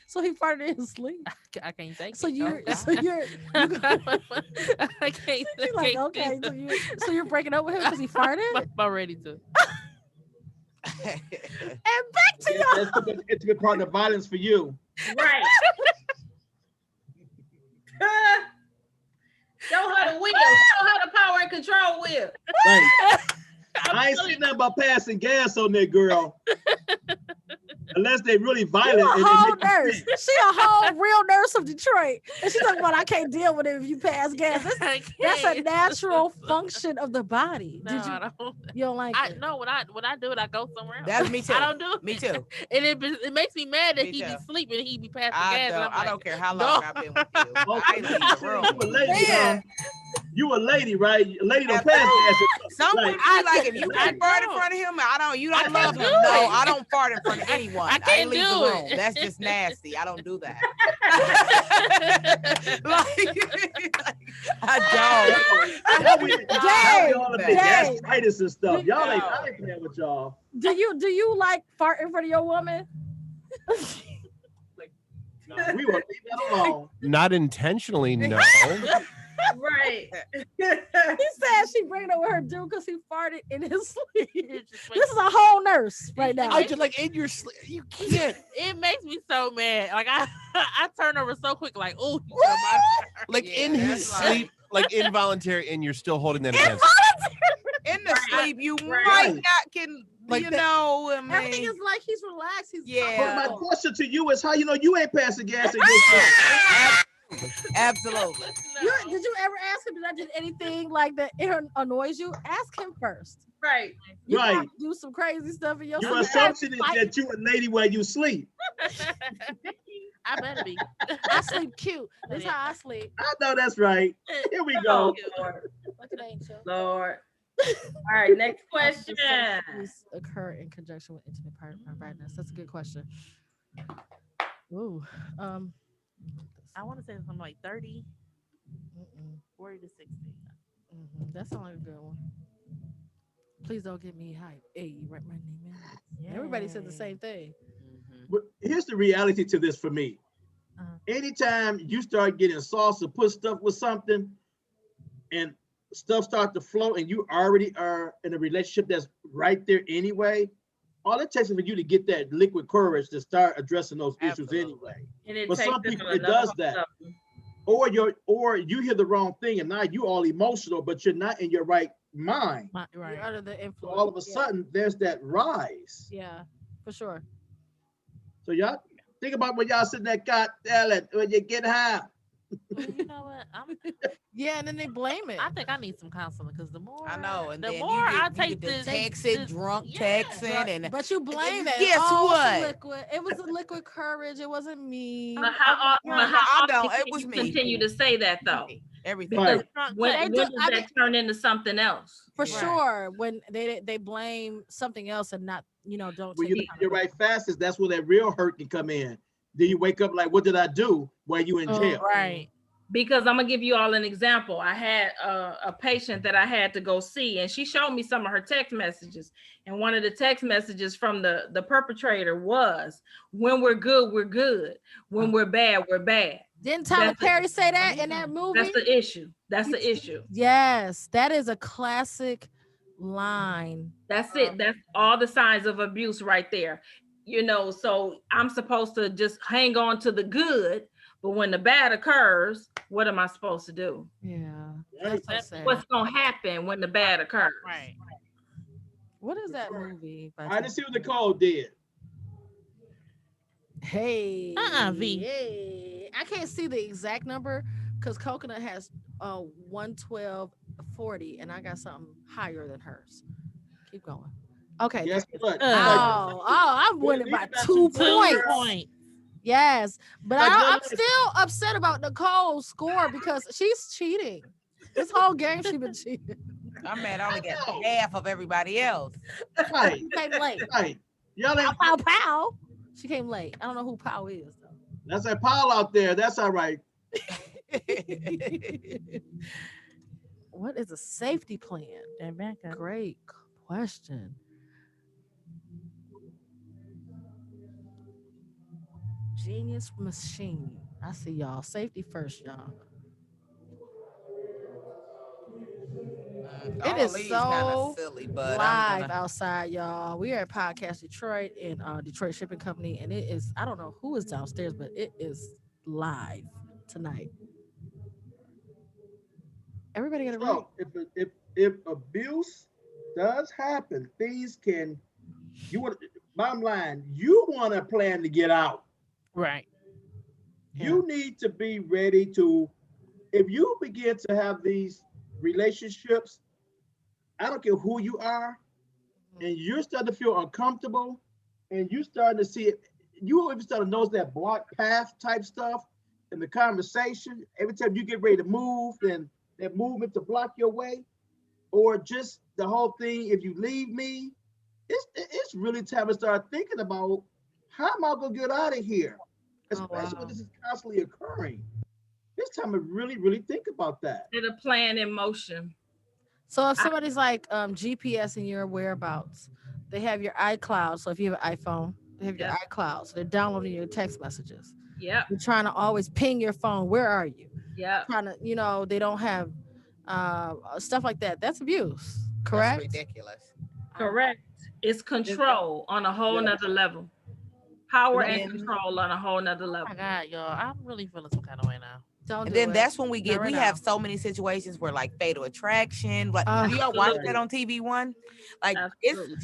Speaker 1: So he farted in his sleep.
Speaker 2: I can't take
Speaker 1: So
Speaker 2: it.
Speaker 1: you're
Speaker 7: God.
Speaker 1: so you're
Speaker 2: I can't.
Speaker 1: you're like, okay, so you're breaking up with him because he farted?
Speaker 2: I'm about ready to.
Speaker 1: And back to
Speaker 5: Yeah,
Speaker 1: y'all.
Speaker 5: that's the intimate part of violence for you.
Speaker 6: Right. Show her the wheel. Show her the power and control wheel.
Speaker 5: Right. I ain't seen nothing about passing gas on that girl. Unless they really
Speaker 1: You
Speaker 5: violent.
Speaker 1: a
Speaker 5: and they
Speaker 1: whole
Speaker 5: make you
Speaker 1: nurse.
Speaker 5: sick.
Speaker 1: She a whole real nurse of Detroit. And she's talking about I can't deal with it if you pass gas. That's a natural function of the body.
Speaker 2: No, I don't.
Speaker 1: You don't like it?
Speaker 2: No, when I do it, I go somewhere else.
Speaker 7: That's me too.
Speaker 2: I don't do it.
Speaker 7: Me too.
Speaker 2: And it makes me mad that
Speaker 7: Me
Speaker 2: he
Speaker 7: too.
Speaker 2: be sleeping and he be passing
Speaker 7: I
Speaker 2: gas. and I'm like,
Speaker 7: don't care how long
Speaker 2: no.
Speaker 7: I've been with you.
Speaker 5: Oh,
Speaker 7: I leave the room.
Speaker 5: You a lady,
Speaker 7: Yeah.
Speaker 5: You a lady, right? A lady don't pass gas.
Speaker 7: Some
Speaker 5: Right.
Speaker 7: women be like, if you
Speaker 2: I
Speaker 7: can fart in
Speaker 2: don't.
Speaker 7: front of him, you
Speaker 2: I
Speaker 7: don't love
Speaker 2: can't
Speaker 7: him.
Speaker 2: do
Speaker 7: No,
Speaker 2: it.
Speaker 7: I don't fart in front of anyone.
Speaker 2: I can't
Speaker 7: leave
Speaker 2: do
Speaker 7: the
Speaker 2: it.
Speaker 7: room. That's just nasty. I don't do that. I
Speaker 5: Y'all be all up in
Speaker 1: Dang.
Speaker 5: gastritis and stuff. Y'all ain't,
Speaker 7: No.
Speaker 5: I ain't playing with y'all.
Speaker 1: Do you like fart in front of your woman?
Speaker 5: No, we will leave that alone.
Speaker 4: Not intentionally, no.
Speaker 6: Right.
Speaker 1: He said she bring it over her dude because he farted in his sleep.
Speaker 2: It just
Speaker 1: This is a whole nurse right now.
Speaker 4: I just like in your sleep. You can't.
Speaker 2: It makes me so mad. Like I turn over so quick. Like, oh,
Speaker 4: Like
Speaker 7: Yeah,
Speaker 4: in his
Speaker 7: that's right.
Speaker 4: sleep, like involuntary, and you're still holding that against.
Speaker 7: in the sleep, you
Speaker 6: Right.
Speaker 7: might not can,
Speaker 4: Like
Speaker 7: you
Speaker 4: that-
Speaker 7: know, I
Speaker 1: Everything
Speaker 7: mean,
Speaker 1: is like he's relaxed. He's
Speaker 7: Yeah.
Speaker 5: But my
Speaker 1: comfortable.
Speaker 5: question to you is how you know you ain't passing gas in your sleep?
Speaker 7: absolutely.
Speaker 1: Did you ever ask him, did I did anything like that annoys you? Ask him first.
Speaker 6: Right.
Speaker 1: You
Speaker 5: Right.
Speaker 1: might do some crazy stuff in your
Speaker 5: Your
Speaker 1: sleep.
Speaker 5: assumption is
Speaker 1: Like,
Speaker 5: that you a lady where you sleep.
Speaker 2: I better be.
Speaker 1: I sleep cute. That's how I sleep.
Speaker 5: I know that's right. Here we go.
Speaker 6: Lord.
Speaker 1: Look at Angel.
Speaker 6: Lord. All right, next question.
Speaker 1: These occur in conjunction with intimate partners. That's a good question. Ooh.
Speaker 2: I want to say something like 30,
Speaker 1: Mm-mm.
Speaker 2: 40 to 60.
Speaker 1: That sounds like a good one. Please don't get me hype. Hey, you write my name in. Everybody said the same thing.
Speaker 5: But here's the reality to this for me. Anytime you start getting sauce or put stuff with something and stuff start to flow and you already are in a relationship that's right there anyway, all it takes is for you to get that liquid courage to start addressing those issues anyway.
Speaker 6: And it
Speaker 5: But
Speaker 6: takes
Speaker 5: some
Speaker 6: them
Speaker 5: people,
Speaker 6: to
Speaker 5: it
Speaker 6: another
Speaker 5: does that.
Speaker 6: level.
Speaker 5: Or you hear the wrong thing and now you all emotional, but you're not in your right mind.
Speaker 1: You're under the
Speaker 5: So
Speaker 1: influence.
Speaker 5: all of a sudden, there's that rise.
Speaker 1: Yeah, for sure.
Speaker 5: So y'all think about when y'all sitting there, God damn it, when you get high.
Speaker 2: You know what?
Speaker 1: Yeah, and then they blame it.
Speaker 2: I think I need some counseling because the more
Speaker 7: I know, and
Speaker 2: the
Speaker 7: then
Speaker 2: more I
Speaker 7: you
Speaker 2: take
Speaker 7: get
Speaker 2: this,
Speaker 7: the texting,
Speaker 2: this-
Speaker 7: drunk
Speaker 2: yeah.
Speaker 7: texting, and
Speaker 1: But you blame it.
Speaker 7: Guess
Speaker 1: Oh,
Speaker 7: what?
Speaker 1: It's a liquid. It was a liquid courage. It wasn't me.
Speaker 6: But how
Speaker 7: I don't.
Speaker 6: often
Speaker 7: It
Speaker 6: can
Speaker 7: was
Speaker 6: you
Speaker 7: me.
Speaker 6: continue to say that though?
Speaker 7: Everything.
Speaker 6: Because
Speaker 5: Right.
Speaker 6: when
Speaker 1: They
Speaker 6: does
Speaker 1: do- I
Speaker 6: that turn into something else?
Speaker 1: For
Speaker 7: Yeah.
Speaker 1: sure, when they blame something else and not, don't
Speaker 5: When
Speaker 1: take
Speaker 5: you your right fastest, that's where that real hurt can come in. Then you wake up like, what did I do? While you in jail?
Speaker 2: Right.
Speaker 6: Because I'm gonna give you all an example. I had a patient that I had to go see, and she showed me some of her text messages. And one of the text messages from the perpetrator was, "When we're good, we're good. When we're bad, we're bad."
Speaker 1: Didn't Tyler
Speaker 6: That's the-
Speaker 1: Perry say that in that movie?
Speaker 6: That's the issue. That's the issue.
Speaker 1: Yes, that is a classic line.
Speaker 6: That's it. That's all the signs of abuse right there. So I'm supposed to just hang on to the good, but when the bad occurs, what am I supposed to do?
Speaker 1: Yeah,
Speaker 5: Right.
Speaker 1: that's so sad.
Speaker 6: What's gonna happen when the bad occurs?
Speaker 2: Right.
Speaker 1: What is that movie? by
Speaker 5: I didn't see what Nicole did.
Speaker 1: Hey,
Speaker 2: V.
Speaker 1: Hey, I can't see the exact number because Coconut has 112.40, and I got something higher than hers. Keep going. Okay.
Speaker 5: Guess what?
Speaker 1: I'm winning by 2 points.
Speaker 2: Point.
Speaker 1: Yes, but
Speaker 5: Like,
Speaker 1: I'm
Speaker 5: look,
Speaker 1: still upset about Nicole's score because she's cheating. This whole game she been cheating.
Speaker 7: I'm mad. I only got half of everybody else.
Speaker 5: Right,
Speaker 1: She came late.
Speaker 5: right. Y'all
Speaker 1: Pow,
Speaker 5: ain't,
Speaker 1: pow, pow. She came late. I don't know who Pow is though.
Speaker 5: that's that Paul out there. That's all right.
Speaker 1: What is a safety plan?
Speaker 2: And back up.
Speaker 1: Great question. Genius machine. I see y'all. Safety first, y'all. It is so
Speaker 7: silly, but
Speaker 1: Live outside, y'all. We are at Podcast Detroit in Detroit Shipping Company, and it is, I don't know who is downstairs, but it is live tonight. Everybody got to read.
Speaker 5: So if abuse does happen, things can. Bottom line, you want a plan to get out.
Speaker 2: Right.
Speaker 5: You need to be ready to. If you begin to have these relationships, I don't care who you are, and you're starting to feel uncomfortable, and you starting to see it, you even start to notice that block path type stuff in the conversation. Every time you get ready to move, then that movement to block your way, or just the whole thing, if you leave me, it's really time to start thinking about how am I gonna get out of here, especially when this is constantly occurring. It's time to really, really think about that.
Speaker 6: Get a plan in motion.
Speaker 1: So if somebody's like GPS in your whereabouts, they have your iCloud. So if you have an iPhone, they have your iCloud. So they're downloading your text messages.
Speaker 6: Yep.
Speaker 1: You're trying to always ping your phone. Where are you?
Speaker 6: Yep.
Speaker 1: Trying to, they don't have stuff like that. That's abuse. Correct?
Speaker 7: That's ridiculous.
Speaker 6: Correct. It's control on a whole nother level. Power and
Speaker 7: And-
Speaker 6: control on a whole nother
Speaker 2: Oh
Speaker 6: level.
Speaker 2: my God, y'all. I'm really feeling some kind of way now.
Speaker 1: Don't
Speaker 7: And
Speaker 1: do
Speaker 7: then
Speaker 1: it.
Speaker 7: that's when we
Speaker 1: Not right
Speaker 7: we
Speaker 1: now.
Speaker 7: have so many situations where like Fatal Attraction, like
Speaker 1: Oh,
Speaker 7: you all watch
Speaker 6: absolutely.
Speaker 7: that on TV1? Like
Speaker 6: Absolutely.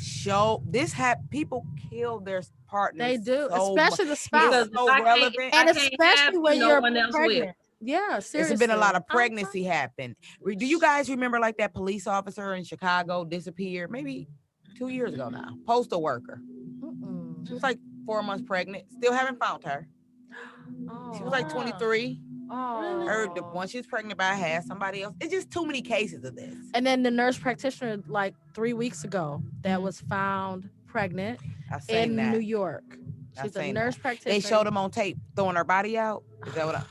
Speaker 7: people kill their partners.
Speaker 1: They do,
Speaker 7: so
Speaker 1: especially the spouse.
Speaker 6: Because
Speaker 7: so
Speaker 6: if I can't-
Speaker 7: relevant.
Speaker 6: if I
Speaker 1: And
Speaker 6: can't
Speaker 1: especially
Speaker 6: have you,
Speaker 1: when
Speaker 6: no
Speaker 1: you're
Speaker 6: one else will.
Speaker 1: pregnant. Yeah, seriously.
Speaker 7: There's been a lot of pregnancy happen. Do you guys remember like that police officer in Chicago disappeared maybe 2 years ago now? Postal worker.
Speaker 1: Mm-mm.
Speaker 7: She was like 4 months pregnant. Still haven't found her. She was like
Speaker 1: Oh.
Speaker 7: 23.
Speaker 1: Oh.
Speaker 7: Heard the one she's pregnant by had somebody else. It's just too many cases of this.
Speaker 1: And then the nurse practitioner, like 3 weeks ago, that was found pregnant
Speaker 7: I've seen
Speaker 1: in
Speaker 7: that.
Speaker 1: New York.
Speaker 7: I've
Speaker 1: She's a
Speaker 7: seen
Speaker 1: nurse
Speaker 7: that.
Speaker 1: practitioner.
Speaker 7: They showed them on tape throwing her body out. Is that what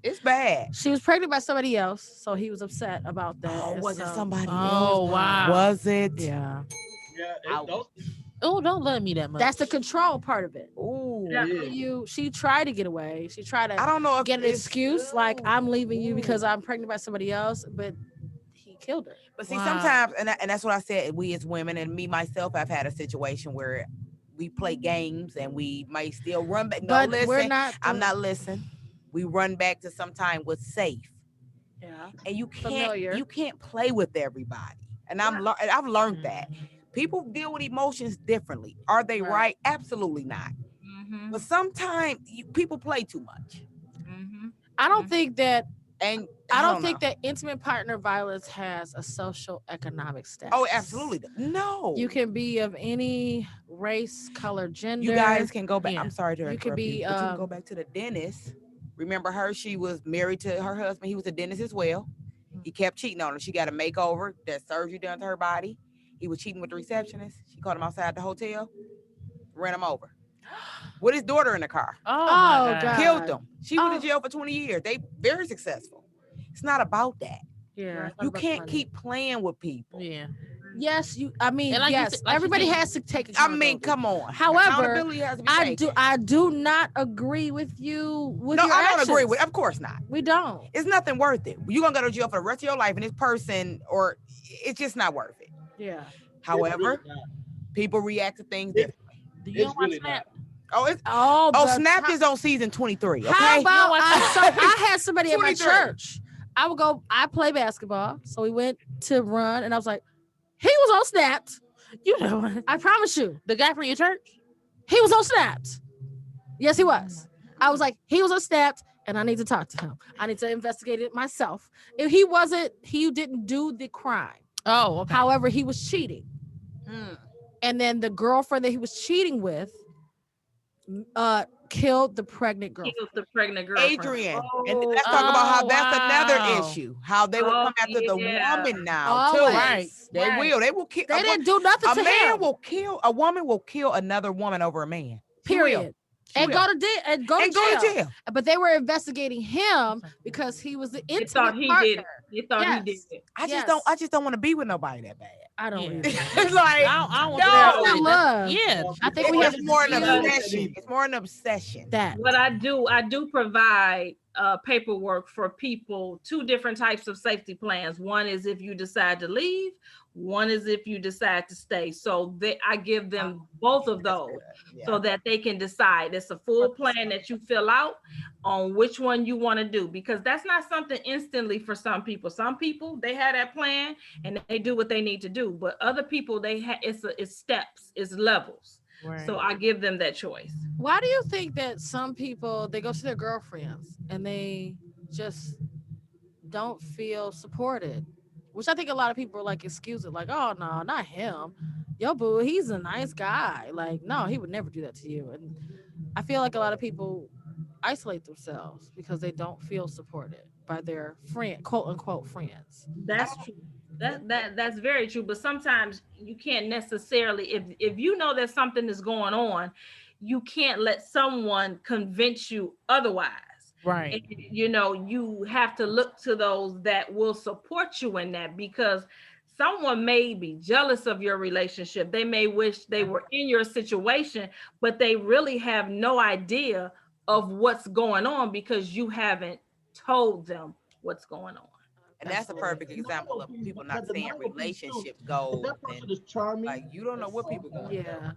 Speaker 7: it's bad.
Speaker 1: She was pregnant by somebody else, so he was upset about that.
Speaker 7: Oh,
Speaker 1: And
Speaker 7: was it
Speaker 1: so-
Speaker 7: somebody
Speaker 2: Oh,
Speaker 7: else?
Speaker 2: wow.
Speaker 7: Was it?
Speaker 1: Yeah.
Speaker 5: Yeah,
Speaker 7: Ouch.
Speaker 2: Oh, don't love me that much.
Speaker 1: That's the control part of it.
Speaker 7: Ooh.
Speaker 5: Yeah.
Speaker 1: She tried to get away. She tried
Speaker 7: I
Speaker 1: to
Speaker 7: don't know if
Speaker 1: get an
Speaker 7: it's-
Speaker 1: excuse like I'm leaving you because
Speaker 7: Ooh.
Speaker 1: I'm pregnant by somebody else, but he killed her.
Speaker 7: But see,
Speaker 2: Wow.
Speaker 7: sometimes, and that's what I said, we as women and me myself, I've had a situation where we play games and we might still run back. No,
Speaker 1: But
Speaker 7: listen,
Speaker 1: we're not.
Speaker 7: I'm not listening. We run back to sometime what's safe.
Speaker 1: Yeah.
Speaker 7: And
Speaker 1: Familiar.
Speaker 7: you can't play with everybody. And I've learned that. People deal with emotions differently. Are they
Speaker 1: Right.
Speaker 7: right? Absolutely not.
Speaker 6: Mhm.
Speaker 7: But sometimes people play too much.
Speaker 6: Mhm.
Speaker 1: I don't think that.
Speaker 7: And
Speaker 1: I don't think
Speaker 7: know.
Speaker 1: that intimate partner violence has a social economic status.
Speaker 7: Oh, absolutely. No.
Speaker 1: You can be of any race, color, gender.
Speaker 7: You guys can go back.
Speaker 2: Yeah.
Speaker 7: I'm sorry to
Speaker 1: You
Speaker 7: interrupt
Speaker 1: could be,
Speaker 7: but you can go back to the dentist. Remember her? She was married to her husband. He was a dentist as well. He kept cheating on her. She got a makeover, that surgery done to her body. He was cheating with the receptionist. She caught him outside the hotel, ran him over. With his daughter in the car.
Speaker 2: Oh,
Speaker 1: Oh,
Speaker 2: my God.
Speaker 1: God.
Speaker 7: Killed them. She went
Speaker 1: Oh.
Speaker 7: to jail for 20 years. They very successful. It's not about that.
Speaker 1: Yeah.
Speaker 7: You can't keep playing with people.
Speaker 2: Yeah.
Speaker 1: Yes, I mean,
Speaker 2: And like you
Speaker 1: yes.
Speaker 2: said- like you
Speaker 1: everybody
Speaker 2: said-
Speaker 1: has to take
Speaker 7: I
Speaker 1: accountability.
Speaker 7: mean, come on.
Speaker 1: However,
Speaker 7: Accountability has to be taken.
Speaker 1: I do not agree with you with
Speaker 7: No,
Speaker 1: your
Speaker 7: I don't
Speaker 1: actions.
Speaker 7: agree with. Of course not.
Speaker 1: We don't.
Speaker 7: It's nothing worth it. You're gonna go to jail for the rest of your life, and this person, or it's just not worth it.
Speaker 1: Yeah.
Speaker 7: However,
Speaker 5: It's really not.
Speaker 7: people react to things
Speaker 5: It-
Speaker 7: differently.
Speaker 2: Do you
Speaker 5: It's
Speaker 2: don't watch
Speaker 5: really
Speaker 2: Snap?
Speaker 7: Oh,
Speaker 1: Oh,
Speaker 7: Snap is on season 23. Okay.
Speaker 1: How about
Speaker 2: watch
Speaker 1: I had somebody at my
Speaker 7: 23.
Speaker 1: church. I play basketball. So we went to run and I was like, he was on Snapped.
Speaker 2: You know what?
Speaker 1: I promise you.
Speaker 2: The guy from your church?
Speaker 1: He was on Snapped. Yes, he was. I was like, he was on Snapped and I need to talk to him. I need to investigate it myself. If he didn't do the crime.
Speaker 2: Oh, okay.
Speaker 1: However, he was cheating.
Speaker 7: Mm.
Speaker 1: And then the girlfriend that he was cheating with killed the pregnant girl.
Speaker 6: Killed the pregnant girlfriend.
Speaker 7: Adrian.
Speaker 6: Oh,
Speaker 7: And let's talk about how
Speaker 2: Oh,
Speaker 7: that's another
Speaker 2: wow.
Speaker 7: issue. How they will
Speaker 6: Oh,
Speaker 7: come after the
Speaker 6: yeah.
Speaker 7: woman now
Speaker 1: Always.
Speaker 7: too.
Speaker 2: Right.
Speaker 7: They
Speaker 2: Right.
Speaker 7: will. They will kill.
Speaker 1: They didn't do nothing
Speaker 7: A
Speaker 1: to
Speaker 7: man
Speaker 1: him.
Speaker 7: will kill. A woman will kill another woman over a man. She
Speaker 1: Period.
Speaker 7: will. She
Speaker 1: And
Speaker 7: will.
Speaker 1: go to jail. But they were investigating him because he was the
Speaker 6: They
Speaker 1: intimate
Speaker 6: thought he
Speaker 1: partner.
Speaker 6: did it. They thought he did
Speaker 1: Yes.
Speaker 6: it.
Speaker 7: I just don't want to be with nobody that bad.
Speaker 1: I don't.
Speaker 2: Yeah.
Speaker 1: really.
Speaker 7: It's like
Speaker 2: I don't want
Speaker 7: no.
Speaker 2: to
Speaker 1: That's not love.
Speaker 2: Yeah.
Speaker 1: I think we have
Speaker 7: It's more an
Speaker 1: to
Speaker 6: do-
Speaker 7: obsession. It's more an obsession.
Speaker 1: that.
Speaker 6: What I do provide paperwork for people, two different types of safety plans. One is if you decide to leave, one is if you decide to stay. So I give them both of those so that they can decide. It's a full plan that you fill out on which one you want to do, because that's not something instantly for some people. Some people, they have that plan and they do what they need to do, but other people, it's steps, it's levels.
Speaker 2: Right.
Speaker 6: So I give them that choice.
Speaker 1: Why do you think that some people they go to their girlfriends and they just don't feel supported? Which I think a lot of people are like excuse it, like, oh no, not him. Yo, boo, he's a nice guy. Like, no, he would never do that to you. And I feel like a lot of people isolate themselves because they don't feel supported by their friend, quote unquote friends.
Speaker 6: That's true. That's very true. But sometimes you can't necessarily, if you know that something is going on, you can't let someone convince you otherwise.
Speaker 2: Right.
Speaker 6: And, you have to look to those that will support you in that, because someone may be jealous of your relationship. They may wish they were in your situation, but they really have no idea of what's going on because you haven't told them what's going on.
Speaker 7: And that's a perfect example of people not saying relationship goals.
Speaker 5: That person
Speaker 7: And
Speaker 5: is charming.
Speaker 7: like you don't know what people going through.
Speaker 1: Yeah.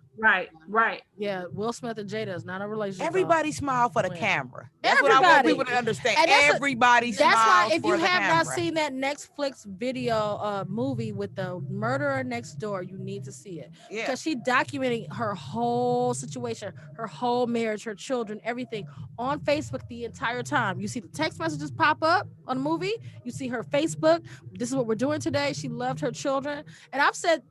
Speaker 6: Right.
Speaker 1: Yeah. Will Smith and Jada is not a relationship.
Speaker 7: Everybody smile for the
Speaker 1: Well,
Speaker 7: camera. That's what I want
Speaker 1: everybody.
Speaker 7: people to understand.
Speaker 1: And that's
Speaker 7: Everybody
Speaker 1: That's why
Speaker 7: smiles
Speaker 1: if you
Speaker 7: for the
Speaker 1: have not
Speaker 7: camera.
Speaker 1: seen that Netflix video movie with the murderer next door, you need to see it.
Speaker 7: Yeah.
Speaker 1: Because she documenting her whole situation, her whole marriage, her children, everything on Facebook the entire time. You see the text messages pop up on the movie. You see her Facebook. This is what we're doing today. She loved her children. And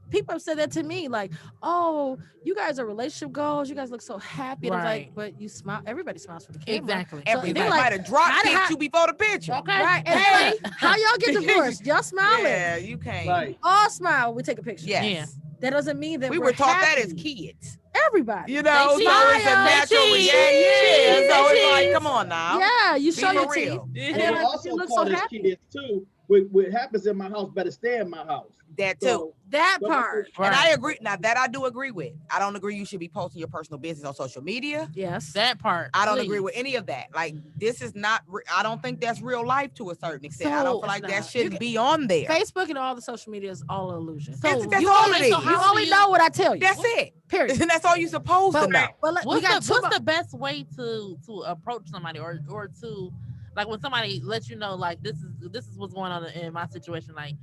Speaker 1: people have said that to me, like, oh, you guys are relationship goals. You guys look so happy. And I was like,
Speaker 2: Right.
Speaker 1: but you smile. Everybody smiles for the camera.
Speaker 2: Exactly.
Speaker 1: So
Speaker 7: Everybody
Speaker 1: they're like,
Speaker 7: might have drop
Speaker 1: how did
Speaker 7: kicked
Speaker 1: I-
Speaker 7: you before the picture.
Speaker 2: Okay.
Speaker 1: Right. And they're like, how y'all get divorced? Y'all smiling.
Speaker 7: Yeah, you can't.
Speaker 5: Right.
Speaker 1: All smile. We take a picture.
Speaker 7: Yes.
Speaker 2: Yeah.
Speaker 1: That doesn't mean that
Speaker 7: We
Speaker 1: we're
Speaker 7: were taught
Speaker 1: happy.
Speaker 7: that as kids.
Speaker 1: Everybody.
Speaker 7: You know, so
Speaker 2: They
Speaker 7: it's a
Speaker 1: smile,
Speaker 7: natural.
Speaker 2: they
Speaker 7: Yeah.
Speaker 2: cheese,
Speaker 7: So
Speaker 2: they
Speaker 7: it's like,
Speaker 2: cheese.
Speaker 7: come on now.
Speaker 1: Yeah, you
Speaker 7: Be
Speaker 1: show
Speaker 7: for
Speaker 1: your
Speaker 7: real.
Speaker 1: teeth.
Speaker 5: And
Speaker 1: they're
Speaker 5: they
Speaker 1: like,
Speaker 5: also
Speaker 1: you look
Speaker 5: call
Speaker 1: so
Speaker 5: this
Speaker 1: happy.
Speaker 5: kids too. What happens in my house better stay in my house.
Speaker 7: That too.
Speaker 5: So,
Speaker 1: That
Speaker 5: so
Speaker 1: part.
Speaker 7: And I agree. Now that I do agree with. I don't agree you should be posting your personal business on social media.
Speaker 1: Yes.
Speaker 2: That part.
Speaker 7: I don't
Speaker 2: please.
Speaker 7: agree with any of that. Like, this is not, I don't think that's real life to a certain extent. I don't
Speaker 1: So-
Speaker 7: feel like
Speaker 1: It's
Speaker 7: that
Speaker 1: not.
Speaker 7: shouldn't
Speaker 1: You
Speaker 7: be on there.
Speaker 1: Facebook and all the social media is all illusion.
Speaker 2: So
Speaker 7: That's
Speaker 1: you
Speaker 7: all
Speaker 1: only,
Speaker 7: it is.
Speaker 2: so
Speaker 1: you
Speaker 2: how
Speaker 1: only
Speaker 2: do
Speaker 1: know what I tell you.
Speaker 7: That's it.
Speaker 1: Period.
Speaker 7: And that's all you're supposed to know.
Speaker 1: But we got
Speaker 2: what's the best way to approach somebody or to like when somebody lets you know like this is what's going on in my situation, like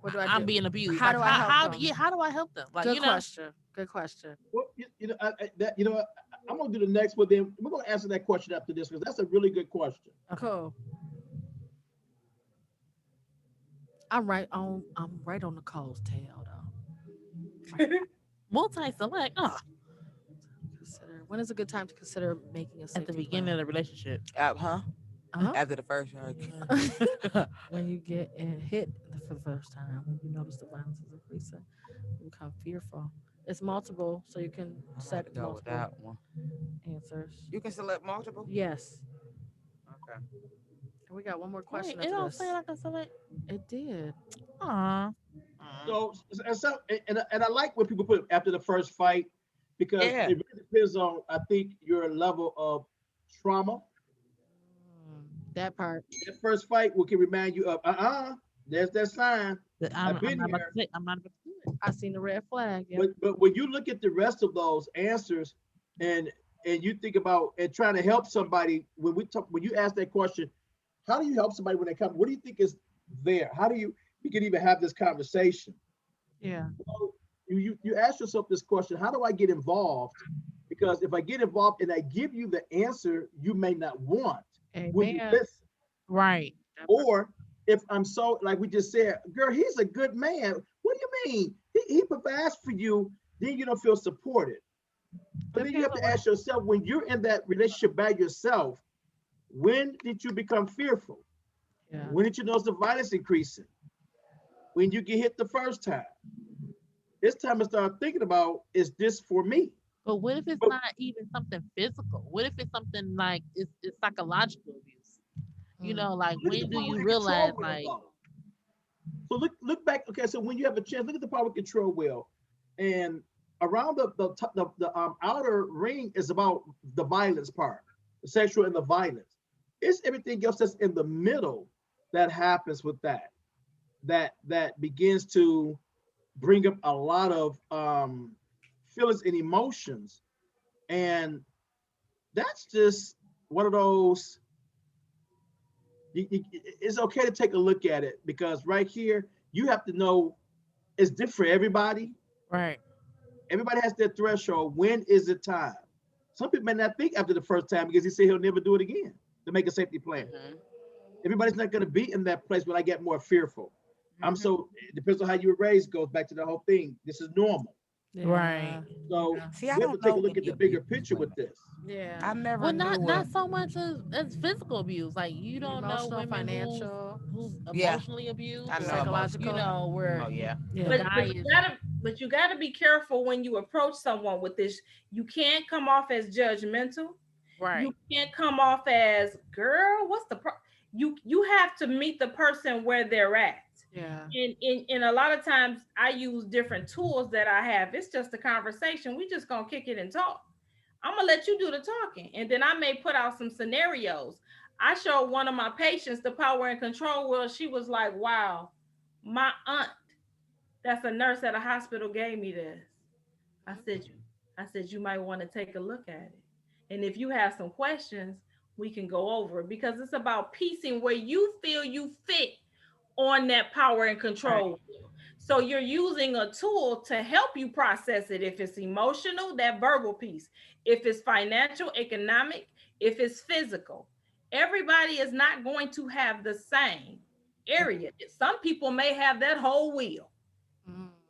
Speaker 1: what do I
Speaker 2: I'm
Speaker 1: do?
Speaker 2: being abused.
Speaker 1: How
Speaker 2: like,
Speaker 1: do I help them?
Speaker 2: how do I help them? Like
Speaker 1: Good
Speaker 2: you know,
Speaker 1: question. Good question.
Speaker 5: well, you know, I'm gonna do the next one. Then we're gonna answer that question after this because that's a really good question.
Speaker 1: Cool. I'm right on the Cole's tail though.
Speaker 2: multi-select.
Speaker 1: Consider when is a good time to consider making a
Speaker 2: At
Speaker 1: safety
Speaker 2: the beginning of the relationship.
Speaker 7: Huh?
Speaker 1: Uh-huh.
Speaker 7: After the first
Speaker 1: When you get hit for the first time, when you notice the violence is increasing, you become fearful. It's multiple, so you can set
Speaker 7: go with
Speaker 1: multiple
Speaker 7: that one.
Speaker 1: answers.
Speaker 7: You can select multiple.
Speaker 1: Yes.
Speaker 7: Okay.
Speaker 1: And we got one more
Speaker 2: Wait,
Speaker 1: question
Speaker 2: it
Speaker 1: after
Speaker 2: don't
Speaker 1: this.
Speaker 2: say like I select.
Speaker 1: It did.
Speaker 2: Aw.
Speaker 5: So and I like when people put after the first fight because
Speaker 7: Yeah.
Speaker 5: it really depends on I think your level of trauma.
Speaker 1: That part.
Speaker 5: That first fight will can remind you of there's that sign.
Speaker 2: I'm
Speaker 5: been
Speaker 2: not about
Speaker 5: here.
Speaker 2: to say, I'm not about to do it.
Speaker 1: I seen the red flag. Yeah.
Speaker 5: But when you look at the rest of those answers and you think about and trying to help somebody when you ask that question, how do you help somebody when they come? What do you think is there? How do you can even have this conversation?
Speaker 1: Yeah.
Speaker 5: Well, you ask yourself this question: how do I get involved? Because if I get involved and I give you the answer you may not want when you
Speaker 1: Amen.
Speaker 5: listen,
Speaker 2: Right.
Speaker 5: or if I'm so like we just said, girl, he's a good man. What do you mean? He provides for you, then you don't feel supported. But then you have to ask yourself when you're in that relationship by yourself, when did you become fearful?
Speaker 1: Yeah.
Speaker 5: When did you notice the violence increasing? When you get hit the first time. It's time to start thinking about, is this for me?
Speaker 2: But what if it's not even something physical? What if it's something like it's psychological abuse? You know, like
Speaker 5: Look at
Speaker 2: when
Speaker 5: the
Speaker 2: do
Speaker 5: power
Speaker 2: you
Speaker 5: and
Speaker 2: realize
Speaker 5: control wheel,
Speaker 2: like
Speaker 5: though. So look back. Okay, so when you have a chance, look at the power control wheel, and around the outer ring is about the violence part, the sexual and the violence. It's everything else that's in the middle that happens with that begins to bring up a lot of feelings and emotions, and that's just one of those. It's okay to take a look at it because right here you have to know it's different for everybody.
Speaker 2: right.
Speaker 5: Everybody has their threshold. When is it time? Some people may not think after the first time because he said he'll never do it again to make a safety plan. Everybody's not going to be in that place when I get more fearful. It depends on how you were raised, goes back to the whole thing. This is normal.
Speaker 1: Yeah.
Speaker 2: Right.
Speaker 5: So
Speaker 7: See, I
Speaker 5: we have to
Speaker 7: don't
Speaker 5: take a
Speaker 7: know
Speaker 5: look at
Speaker 7: any
Speaker 5: the bigger
Speaker 7: abused
Speaker 5: picture with
Speaker 7: women.
Speaker 5: this.
Speaker 1: Yeah.
Speaker 7: I never
Speaker 2: Well,
Speaker 7: knew.
Speaker 2: not so much as physical abuse. Like you don't know
Speaker 1: Emotional,
Speaker 2: women
Speaker 1: financial.
Speaker 2: who's
Speaker 7: Yeah.
Speaker 2: emotionally abused.
Speaker 7: I know
Speaker 2: or,
Speaker 1: Psychological.
Speaker 2: You know where
Speaker 7: Oh yeah.
Speaker 1: Yeah.
Speaker 2: the
Speaker 6: But
Speaker 2: guy
Speaker 6: you
Speaker 2: is.
Speaker 6: gotta be careful when you approach someone with this. You can't come off as judgmental.
Speaker 2: Right.
Speaker 6: You can't come off as, girl, what's the you have to meet the person where they're at.
Speaker 1: Yeah.
Speaker 6: And a lot of times I use different tools that I have. It's just a conversation. We just gonna kick it and talk. I'm gonna let you do the talking, and then I may put out some scenarios. I showed one of my patients the power and control wheel. She was like, wow, my aunt, that's a nurse at a hospital, gave me this. I said, you might want to take a look at it. And if you have some questions, we can go over it because it's about piecing where you feel you fit on that power and control. Right. So you're using a tool to help you process it. If it's emotional, that verbal piece. If it's financial, economic, if it's physical. Everybody is not going to have the same area. Some people may have that whole wheel.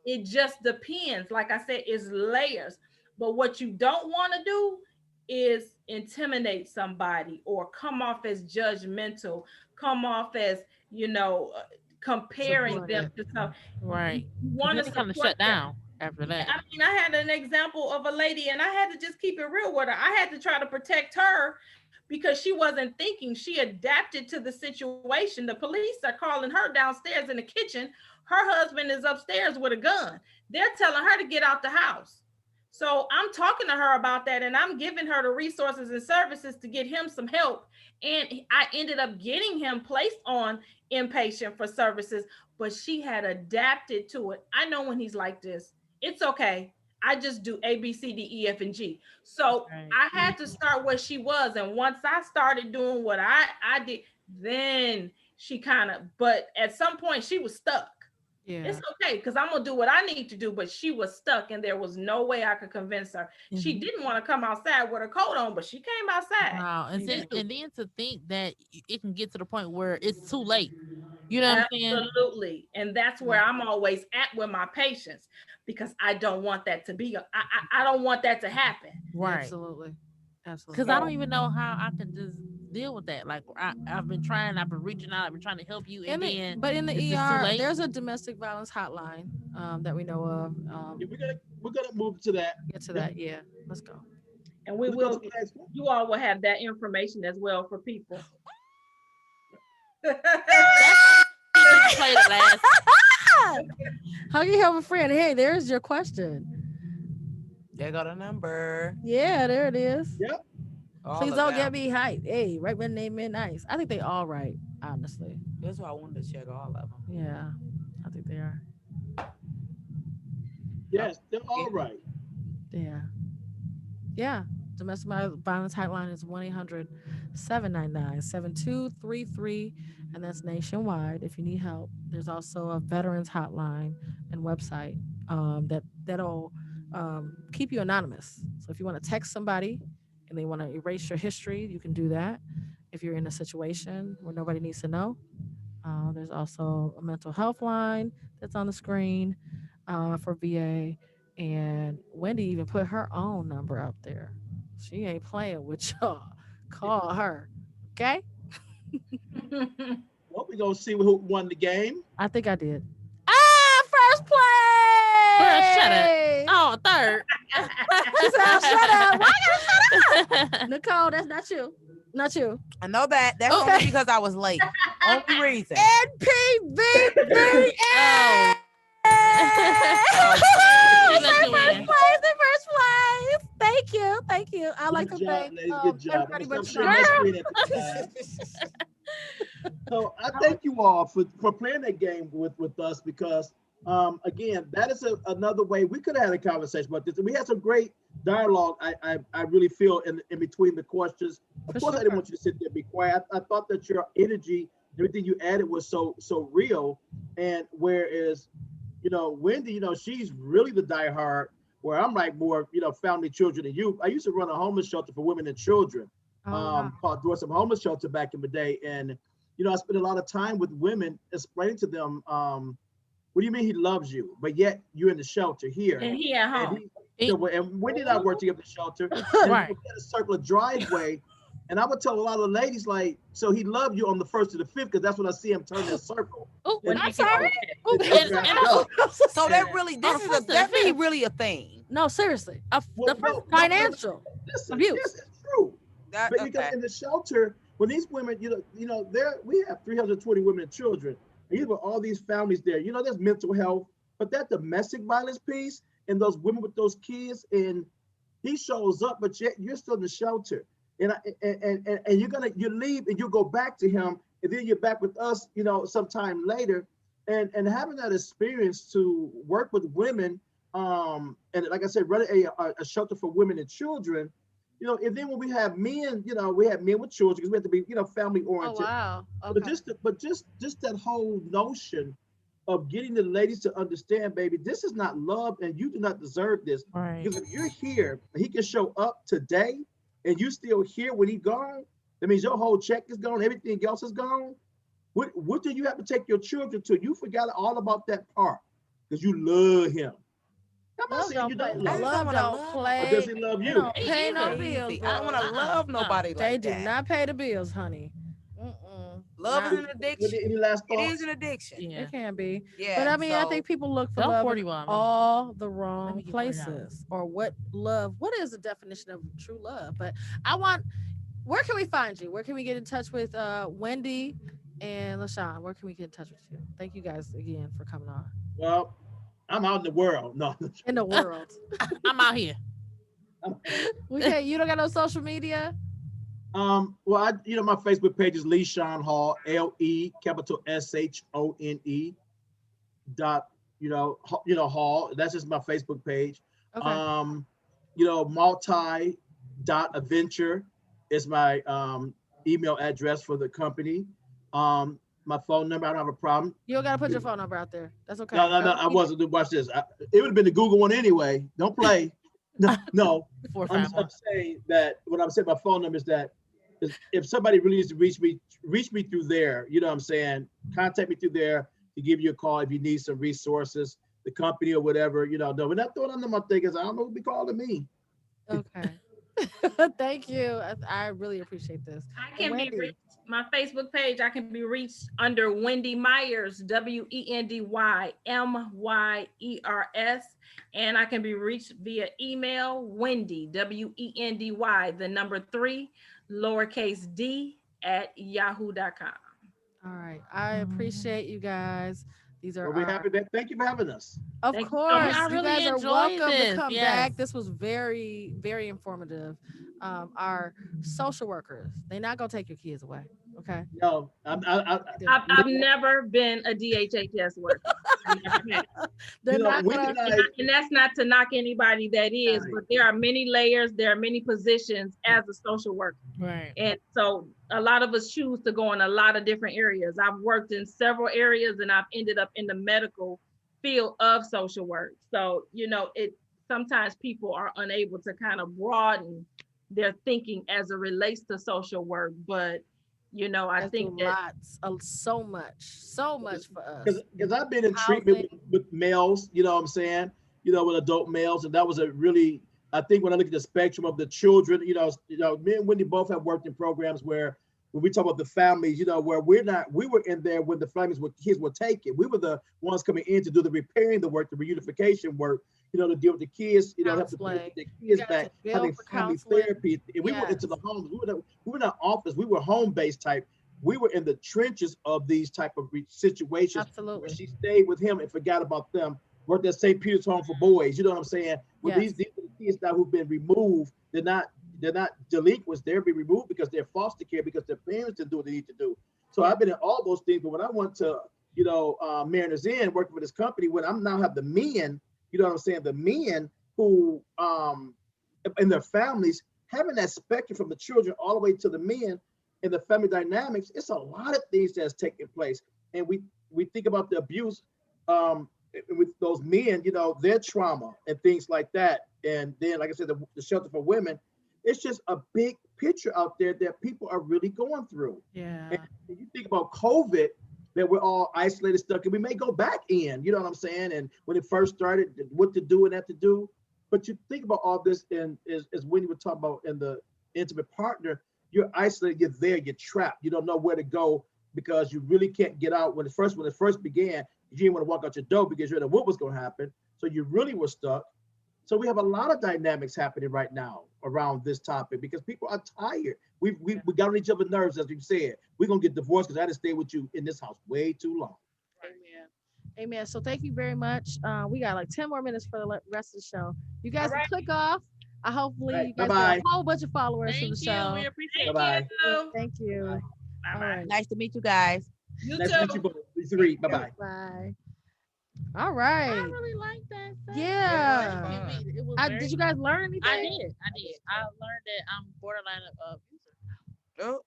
Speaker 6: It just depends. Like I said, it's layers. But what you don't want to do is intimidate somebody or come off as judgmental, come off as, comparing them to something.
Speaker 2: Right.
Speaker 6: You want to
Speaker 2: kind of shut down. after that.
Speaker 6: I mean, I had an example of a lady, and I had to just keep it real with her. I had to try to protect her because she wasn't thinking. She adapted to the situation. The police are calling her downstairs in the kitchen. Her husband is upstairs with a gun. They're telling her to get out the house. So I'm talking to her about that, and I'm giving her the resources and services to get him some help. And I ended up getting him placed on inpatient for services, but she had adapted to it. I know when he's like this, it's okay. I just do A, B, C, D, E, F, and G. So
Speaker 2: Right.
Speaker 6: I had to start where she was. And once I started doing what I did, then she kind of, but at some point she was stuck.
Speaker 1: Yeah.
Speaker 6: It's okay because I'm gonna do what I need to do, but she was stuck and there was no way I could convince her. She didn't want to come outside with her coat on, but she came outside.
Speaker 2: Wow. And then to think that it can get to the point where it's too late. You know what I'm saying?
Speaker 6: Absolutely. And that's where I'm always at with my patients because I don't want that to be, I don't want that to happen.
Speaker 2: Right.
Speaker 1: Absolutely.
Speaker 2: Because I don't even know how I can just deal with that. Like I've been trying, I've been reaching out, I've been trying to help you, and
Speaker 1: But in the
Speaker 2: it's just too
Speaker 1: ER,
Speaker 2: late.
Speaker 1: there's a domestic violence hotline that we know of.
Speaker 5: Yeah, we're gonna move to that.
Speaker 1: Get to that. Yeah, let's go.
Speaker 6: And we
Speaker 5: Let's go
Speaker 6: will,
Speaker 5: to the next one.
Speaker 6: you all will have that information as well for people.
Speaker 2: Play the last.
Speaker 1: How you help a friend? Hey, there's your question.
Speaker 7: There go the number.
Speaker 1: Yeah, there it is.
Speaker 5: Yep.
Speaker 7: All
Speaker 1: Please
Speaker 7: of
Speaker 1: don't
Speaker 7: them.
Speaker 1: get me hyped. Hey, right when they meant nice. I think they all right, honestly.
Speaker 7: That's why I wanted to check all of them.
Speaker 1: Yeah, I think they are.
Speaker 5: Yes, they're all right.
Speaker 1: Yeah. Yeah. Domestic violence hotline is 1-800-799-7233, and that's nationwide if you need help. There's also a veterans hotline and website that'll keep you anonymous. So if you want to text somebody and they want to erase your history, you can do that. If you're in a situation where nobody needs to know, there's also a mental health line that's on the screen for VA. And Wendy even put her own number up there. She ain't playing with y'all. Call her. Okay?
Speaker 5: Well, we're gonna see who won the game.
Speaker 1: I think I did. First place!
Speaker 2: Girl, shut up. Oh, third.
Speaker 1: She said, "Oh, shut up. Why I gotta shut up?" Nicole, that's not you. Not you.
Speaker 7: I know that. That's
Speaker 1: Okay.
Speaker 7: only because I was late. Only reason.
Speaker 1: NPVBA! First place. Thank you. I like to
Speaker 5: Good job,
Speaker 1: thank
Speaker 5: ladies. Good job.
Speaker 1: everybody
Speaker 5: I'm
Speaker 1: but
Speaker 5: sharing my screen at the time. So I thank you all for playing that game with us because again, that is another way we could have had a conversation about this. And we had some great dialogue. I really feel in between the questions. Of course, I didn't want you to sit there and be quiet. I thought that your energy, everything you added was so real. And whereas, Wendy, she's really the diehard. Where I'm like more, family, children, and youth. I used to run a homeless shelter for women and children, called Doing Some Homeless Shelter back in the day. And, I spent a lot of time with women explaining to them, what do you mean he loves you? But yet you're in the shelter here.
Speaker 6: And he at home.
Speaker 5: And Wendy and I worked together in the shelter.
Speaker 2: Right.
Speaker 5: We had a circular driveway. And I would tell a lot of the ladies, like, so he loved you on the 1st to the 5th, because that's when I see him turn that circle.
Speaker 2: Oh,
Speaker 5: And
Speaker 6: I'm
Speaker 5: he-
Speaker 6: sorry.
Speaker 2: oh,
Speaker 7: So that really, this is that be really a thing.
Speaker 1: No, seriously.
Speaker 5: Well, no,
Speaker 1: Financial
Speaker 5: Listen,
Speaker 1: abuse.
Speaker 5: yes, it's true.
Speaker 7: That,
Speaker 5: But because in the shelter, when these women, we have 320 women and children. And you have all these families there. There's mental health, but that domestic violence piece and those women with those kids, and he shows up, but yet you're still in the shelter. And you leave and you go back to him, and then you're back with us, sometime later. And having that experience to work with women, and like I said, run a shelter for women and children. And then when we have men, we have men with children because we have to be, family oriented.
Speaker 1: Oh, wow. Okay.
Speaker 5: But just that whole notion of getting the ladies to understand, baby, this is not love, and you do not deserve this.
Speaker 2: Right.
Speaker 5: Because if you're here, he can show up today, and you still here when he gone. That means your whole check is gone, everything else is gone. What do you have to take your children to? You forgot all about that part because you love him. I'm not saying you don't love him.
Speaker 1: Love don't play.
Speaker 5: Or does he love
Speaker 1: They
Speaker 5: you?
Speaker 1: don't pay no
Speaker 7: Crazy.
Speaker 1: bills.
Speaker 7: I don't want to love nobody
Speaker 1: They
Speaker 7: like
Speaker 1: do
Speaker 7: that.
Speaker 1: not pay the bills, honey. Mm-mm.
Speaker 7: Love is
Speaker 1: Nah,
Speaker 7: an addiction.
Speaker 5: Any last
Speaker 7: It
Speaker 5: thoughts?
Speaker 7: is an addiction.
Speaker 2: Yeah.
Speaker 1: it can be.
Speaker 7: Yeah.
Speaker 1: But I mean, I
Speaker 7: so-
Speaker 1: think people look for
Speaker 2: Don't
Speaker 1: love
Speaker 2: 40
Speaker 1: in
Speaker 2: bomb me.
Speaker 1: all the
Speaker 2: Let
Speaker 1: wrong
Speaker 2: me get $40.
Speaker 1: places. Or what is the definition of true love? But I want, where can we find you? Where can we get in touch with Wendy and LaShawn? Where can we get in touch with you? Thank you guys again for coming on.
Speaker 5: Well, I'm out in the world. No.
Speaker 1: In the world.
Speaker 2: I'm out here.
Speaker 1: You don't got no social media?
Speaker 5: Well, my Facebook page is Lee Sean Hall, LE capital SHONE dot, Hall. That's just my Facebook page.
Speaker 1: Okay.
Speaker 5: Multi dot adventure is my email address for the company. My phone number, I don't have a problem.
Speaker 1: You don't gotta put your phone number out there. That's okay.
Speaker 5: No, I wasn't. Watch this. It would have been the Google one anyway. Don't play. No.
Speaker 2: 4
Speaker 5: I'm
Speaker 2: 5 1.
Speaker 5: saying that what I'm saying, my phone number is that if somebody really needs to reach me through there, you know what I'm saying? Contact me through there to give you a call if you need some resources, the company or whatever, No, we're not throwing under my things. I don't know who'll be calling me.
Speaker 1: Okay. Thank you. I really appreciate this.
Speaker 6: I can
Speaker 1: Wendy.
Speaker 6: be reached, my Facebook page, I can be reached under Wendy Myers, WendyMyers, and I can be reached via email, Wendy, Wendy, the number 3, lowercase d, @yahoo.com.
Speaker 1: All right. I appreciate you guys. These are
Speaker 5: We'll be happy that. Thank you for having us.
Speaker 1: Of
Speaker 6: Thank you so
Speaker 1: course.
Speaker 6: much.
Speaker 2: I
Speaker 1: You
Speaker 2: really
Speaker 1: guys are
Speaker 2: enjoyed
Speaker 1: welcome to
Speaker 2: this.
Speaker 1: come
Speaker 2: Yes.
Speaker 1: back. This was very, very informative. Our social workers, they're not gonna take your kids away. Okay.
Speaker 5: No,
Speaker 6: I've never been a DHHS worker. I never have.
Speaker 1: They're not
Speaker 5: Wendy
Speaker 1: gonna,
Speaker 5: and I,
Speaker 6: And that's not to knock anybody that is, but there are many layers, there are many positions as a social worker.
Speaker 2: Right.
Speaker 6: And so a lot of us choose to go in a lot of different areas. I've worked in several areas and I've ended up in the medical field of social work. So, sometimes people are unable to kind of broaden their thinking as it relates to social work. But, I think that
Speaker 1: so much for us.
Speaker 5: because I've been in treatment with males, you know what I'm saying? With adult males, and that was I think when I look at the spectrum of the children, me and Wendy both have worked in programs where when we talk about the families, where we were in there when the kids were taken. We were the ones coming in to do the repairing the work, the reunification work, to deal with the kids, help to put the kids back, having family therapy. And we went into the homes. We were not office. We were home-based type. We were in the trenches of these type of situations.
Speaker 1: Absolutely.
Speaker 5: Where she stayed with him and forgot about them. Worked at St. Peter's Home for Boys. You know what I'm saying? Well, these are the kids now who've been removed. They're not delinquents. They're being removed because they're foster care because their parents didn't do what they need to do. So I've been in all those things. But when I went to, Mariners Inn, working for this company, when I'm now have the men, the men who, and their families, having that spectrum from the children all the way to the men and the family dynamics, it's a lot of things that's taking place. And we think about the abuse with those men, their trauma and things like that. And then, like I said, the shelter for women, it's just a big picture out there that people are really going through.
Speaker 1: Yeah.
Speaker 5: And you think about COVID, that we're all isolated, stuck, and we may go back in, you know what I'm saying? And when it first started, what to do and not to do. But you think about all this, and as Wendy would talk about in the intimate partner, you're isolated, you're there, you're trapped. You don't know where to go because you really can't get out. When it first began, you didn't want to walk out your door because you didn't know what was going to happen. So you really were stuck. So we have a lot of dynamics happening right now around this topic because people are tired. We got on each other's nerves, as you said. We're going to get divorced because I didn't stay with you in this house way too long.
Speaker 1: Amen. So thank you very much. We got like 10 more minutes for the rest of the show. You guys
Speaker 6: All right.
Speaker 1: can click off. Hopefully you guys
Speaker 5: Bye-bye.
Speaker 1: get a whole bunch of followers from the show.
Speaker 2: We appreciate
Speaker 5: Bye-bye.
Speaker 6: you.
Speaker 1: Thank you.
Speaker 6: Bye-bye.
Speaker 1: All right.
Speaker 7: Nice to meet you guys.
Speaker 6: You
Speaker 5: Nice
Speaker 6: too.
Speaker 5: to meet you both. You three. Bye-bye.
Speaker 1: Bye. All
Speaker 2: I
Speaker 1: right.
Speaker 2: really like that.
Speaker 1: Yeah.
Speaker 2: It was
Speaker 1: Did you guys learn anything?
Speaker 2: I did. I learned that I'm borderline abuser.
Speaker 7: Oh,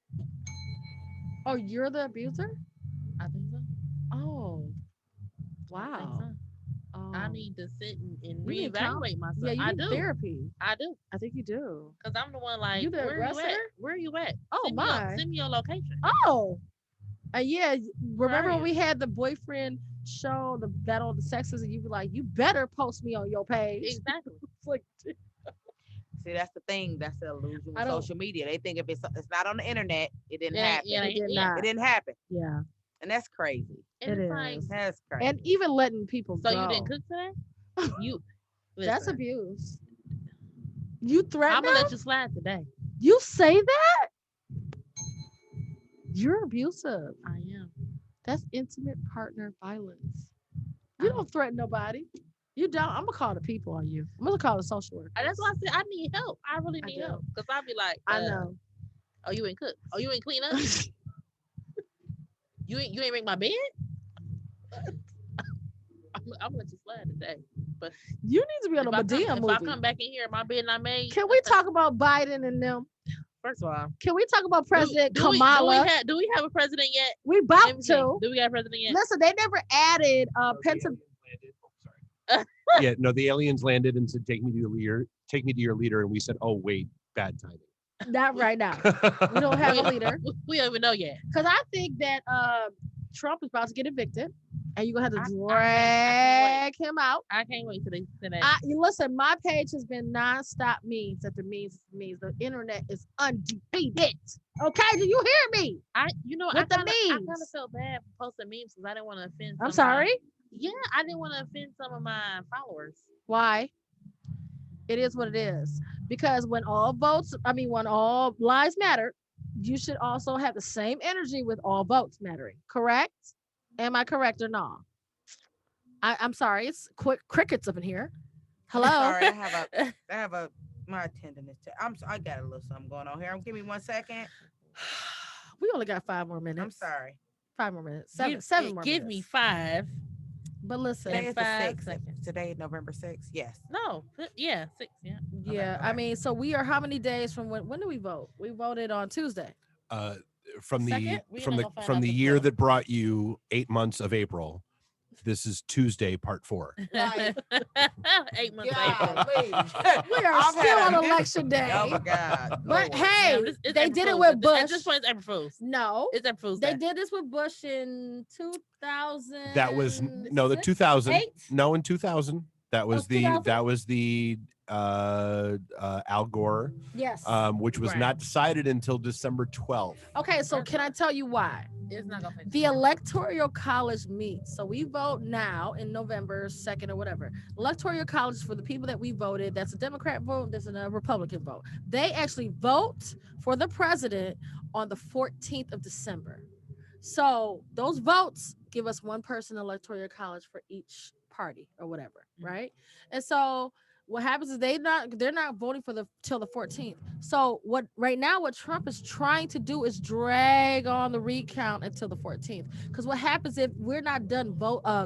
Speaker 1: Oh, you're the abuser?
Speaker 2: I think so.
Speaker 1: Oh.
Speaker 2: I think
Speaker 1: Wow.
Speaker 2: so.
Speaker 1: Oh.
Speaker 2: I need to sit and
Speaker 1: You need
Speaker 2: reevaluate myself.
Speaker 1: Yeah, you
Speaker 2: I
Speaker 1: need
Speaker 2: do.
Speaker 1: therapy.
Speaker 2: I do.
Speaker 1: I think you do.
Speaker 2: Because I'm the one like,
Speaker 1: You the
Speaker 2: where you at?
Speaker 1: aggressor?
Speaker 2: Where you at?
Speaker 1: Oh,
Speaker 2: send
Speaker 1: my.
Speaker 2: Send me your location.
Speaker 1: Oh. Yeah. Remember when
Speaker 2: Right.
Speaker 1: we had the boyfriend show, the battle of the sexes, and you were like, you better post me on your page.
Speaker 2: Exactly.
Speaker 1: It's like,
Speaker 7: See, that's the thing. That's the illusion with
Speaker 1: I don't-
Speaker 7: social media. They think if it's not on the internet, it didn't
Speaker 2: Yeah,
Speaker 7: happen.
Speaker 2: yeah,
Speaker 1: It did
Speaker 2: yeah.
Speaker 1: not.
Speaker 7: It didn't happen,
Speaker 1: Yeah.
Speaker 7: and that's crazy.
Speaker 2: And
Speaker 1: It
Speaker 2: it's like,
Speaker 1: is.
Speaker 7: That's crazy.
Speaker 1: And even letting people
Speaker 2: so
Speaker 1: go.
Speaker 2: you didn't cook today? You
Speaker 1: That's
Speaker 2: listen,
Speaker 1: abuse. You threaten
Speaker 2: I'm gonna
Speaker 1: them?
Speaker 2: let you slide today.
Speaker 1: You say that? You're abusive.
Speaker 2: I am.
Speaker 1: That's intimate partner violence. You don't threaten nobody. You don't. I'm gonna call the people on you. I'm gonna call the social worker.
Speaker 2: That's why I said I need help. I really
Speaker 1: I
Speaker 2: need
Speaker 1: do.
Speaker 2: help because I'll be like,
Speaker 1: I know.
Speaker 2: Oh, you ain't cook. Oh, you ain't clean up. you ain't make my bed. I'm gonna let you slide today. But
Speaker 1: You need to be on a
Speaker 2: if I
Speaker 1: Medea
Speaker 2: come, if
Speaker 1: movie.
Speaker 2: I come back in here, my bed not made.
Speaker 1: Can we talk about Biden and them?
Speaker 2: First of all,
Speaker 1: Can we talk about President
Speaker 2: do we
Speaker 1: Kamala?
Speaker 2: do we have a president yet?
Speaker 1: We about
Speaker 2: Let me see.
Speaker 1: to.
Speaker 2: Do we got a president yet?
Speaker 1: Listen, they never added Pennsylvania.
Speaker 4: Yeah, no, the aliens landed and said, take me to your leader. And we said, oh, wait, bad timing.
Speaker 1: Not right now. We don't have a leader.
Speaker 2: We don't even know yet.
Speaker 1: Because I think that Trump is about to get evicted, and you're gonna have to
Speaker 2: I can't
Speaker 1: drag him out.
Speaker 2: I can't wait till they say that.
Speaker 1: You listen, my page has been nonstop memes after memes. The internet is undefeated. Okay, do you hear me?
Speaker 2: You know,
Speaker 1: With
Speaker 2: I
Speaker 1: the
Speaker 2: kind of
Speaker 1: memes.
Speaker 2: felt bad posting memes because I didn't want to offend.
Speaker 1: I'm
Speaker 2: some of
Speaker 1: sorry.
Speaker 2: Yeah, I didn't want to offend some of my followers.
Speaker 1: Why? It is what it is. Because when all lives matter, you should also have the same energy with all votes mattering. Correct? Am I correct or not? I'm sorry. It's quick crickets up in here. Hello.
Speaker 7: Sorry, I have a my attendant is. I got a little something going on here. Give me 1 second.
Speaker 1: We only got 5 more minutes.
Speaker 7: I'm sorry.
Speaker 1: 5 more minutes.
Speaker 2: Give-
Speaker 1: Seven more
Speaker 2: Give
Speaker 1: minutes.
Speaker 2: me 5.
Speaker 1: But listen,
Speaker 7: Today is the
Speaker 2: 5
Speaker 7: 6th.
Speaker 2: seconds.
Speaker 7: Today is November 6th. Yes.
Speaker 2: No, yeah, 6. Yeah.
Speaker 1: yeah,
Speaker 7: Okay.
Speaker 1: I mean, so we are how many days from when do we vote? We voted on Tuesday.
Speaker 4: From the
Speaker 1: Second?
Speaker 2: We're
Speaker 4: from
Speaker 2: not
Speaker 4: the
Speaker 2: gonna find
Speaker 4: from
Speaker 2: out
Speaker 4: the
Speaker 2: the
Speaker 4: year
Speaker 2: 12th.
Speaker 4: that brought you 8 months of April. This is Tuesday, part 4.
Speaker 7: Like,
Speaker 2: 8 months
Speaker 7: golly.
Speaker 2: April.
Speaker 1: We are
Speaker 7: I've
Speaker 1: still
Speaker 7: had
Speaker 1: on
Speaker 7: a-
Speaker 1: election day.
Speaker 7: Oh my God.
Speaker 1: But
Speaker 7: Lord.
Speaker 1: hey,
Speaker 2: It's
Speaker 1: they
Speaker 2: April
Speaker 1: did it
Speaker 2: Fool's.
Speaker 1: with
Speaker 2: At
Speaker 1: Bush.
Speaker 2: this point, it's April Fool's.
Speaker 1: No,
Speaker 2: It's April Fool's.
Speaker 1: they
Speaker 2: Day.
Speaker 1: did this with Bush in 2000.
Speaker 4: That was the 2000.
Speaker 1: 8?
Speaker 4: No, in 2000. That was
Speaker 1: Oh,
Speaker 4: the
Speaker 1: 2000?
Speaker 4: that was the Al Gore,
Speaker 1: Yes.
Speaker 4: which was
Speaker 2: Right.
Speaker 4: not decided until December 12th.
Speaker 1: Okay, so can I tell you why?
Speaker 2: It's not gonna finish.
Speaker 1: The Electoral College meets. So we vote now in November 2nd or whatever. Electoral College is for the people that we voted. That's a Democrat vote. That's a Republican vote. They actually vote for the president on the 14th of December. So those votes give us one person Electoral College for each party or whatever,
Speaker 2: Mhm.
Speaker 1: right? And so what happens is they're not voting for till the 14th. So what Trump is trying to do is drag on the recount until the 14th. Because what happens if we're not done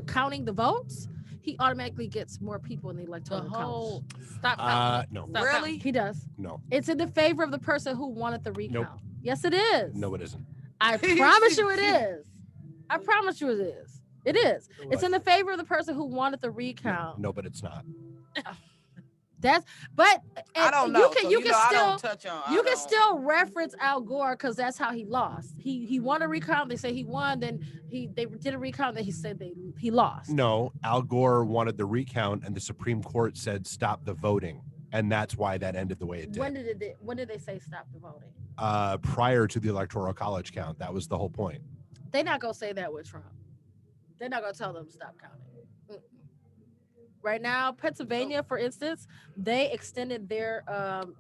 Speaker 1: counting the votes, he automatically gets more people in the
Speaker 2: The
Speaker 1: electoral
Speaker 2: whole
Speaker 1: college.
Speaker 2: stop counting.
Speaker 4: No.
Speaker 2: Stop
Speaker 7: Really?
Speaker 2: counting.
Speaker 1: He does.
Speaker 4: No.
Speaker 1: It's in the favor of the person who wanted the recount. Yes, it is.
Speaker 4: No, it isn't.
Speaker 1: I promise you it is. I promise you it is. It is. It's in the favor of the person who wanted the recount.
Speaker 4: No, but it's not.
Speaker 1: But
Speaker 7: I don't know.
Speaker 1: You can
Speaker 7: so
Speaker 1: you can
Speaker 7: I
Speaker 1: still
Speaker 7: don't touch on.
Speaker 1: you
Speaker 7: I
Speaker 1: can
Speaker 7: don't-
Speaker 1: still reference Al Gore because that's how he lost. He won a recount. They say he won. Then they did a recount. Then he said he lost.
Speaker 4: No, Al Gore wanted the recount, and the Supreme Court said stop the voting, and that's why that ended the way it did.
Speaker 1: When did they say stop the voting?
Speaker 4: Prior to the Electoral College count, that was the whole point.
Speaker 1: They're not gonna say that with Trump. They're not gonna tell them to stop counting. Mm-mm. Right now, Pennsylvania, for instance, they extended their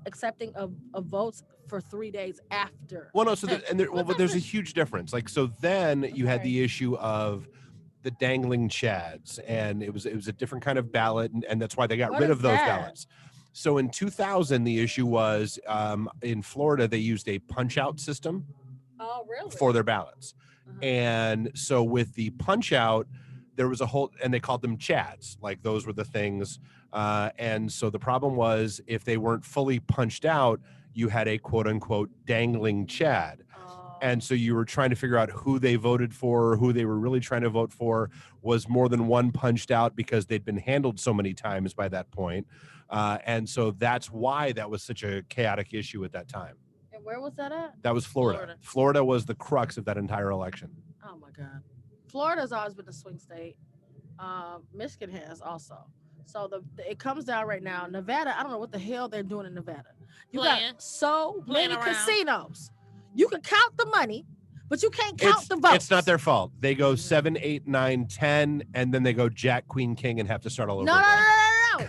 Speaker 1: accepting of votes for 3 days after.
Speaker 4: Well, no, so but there's a huge difference. Like, so then you had
Speaker 1: Okay.
Speaker 4: the issue of the dangling chads, and it was a different kind of ballot, and that's why they got
Speaker 1: What
Speaker 4: rid
Speaker 1: is
Speaker 4: of those
Speaker 1: that?
Speaker 4: ballots. So in 2000, the issue was in Florida they used a punch out system
Speaker 1: Oh, really?
Speaker 4: for their ballots.
Speaker 1: Uh-huh.
Speaker 4: And so with the punch out, there was a whole, and they called them chads. Like those were the things. And so the problem was if they weren't fully punched out, you had a quote unquote dangling chad.
Speaker 1: Oh.
Speaker 4: And so you were trying to figure out who they voted for, who they were really trying to vote for. Was more than one punched out because they'd been handled so many times by that point. And so that's why that was such a chaotic issue at that time.
Speaker 1: And where was that at?
Speaker 4: That was Florida. Florida was the crux of that entire election.
Speaker 1: Oh my God. Florida's always been a swing state. Michigan has also. So it comes down right now. Nevada, I don't know what the hell they're doing in Nevada. You
Speaker 2: Playing.
Speaker 1: got so
Speaker 2: Playing
Speaker 1: many
Speaker 2: around.
Speaker 1: casinos. You can count the money, but you can't count
Speaker 4: It's
Speaker 1: the votes.
Speaker 4: it's not their fault. They go 7, 8, 9, 10, and then they go Jack, Queen, King, and have to start all over.
Speaker 1: No.
Speaker 4: again.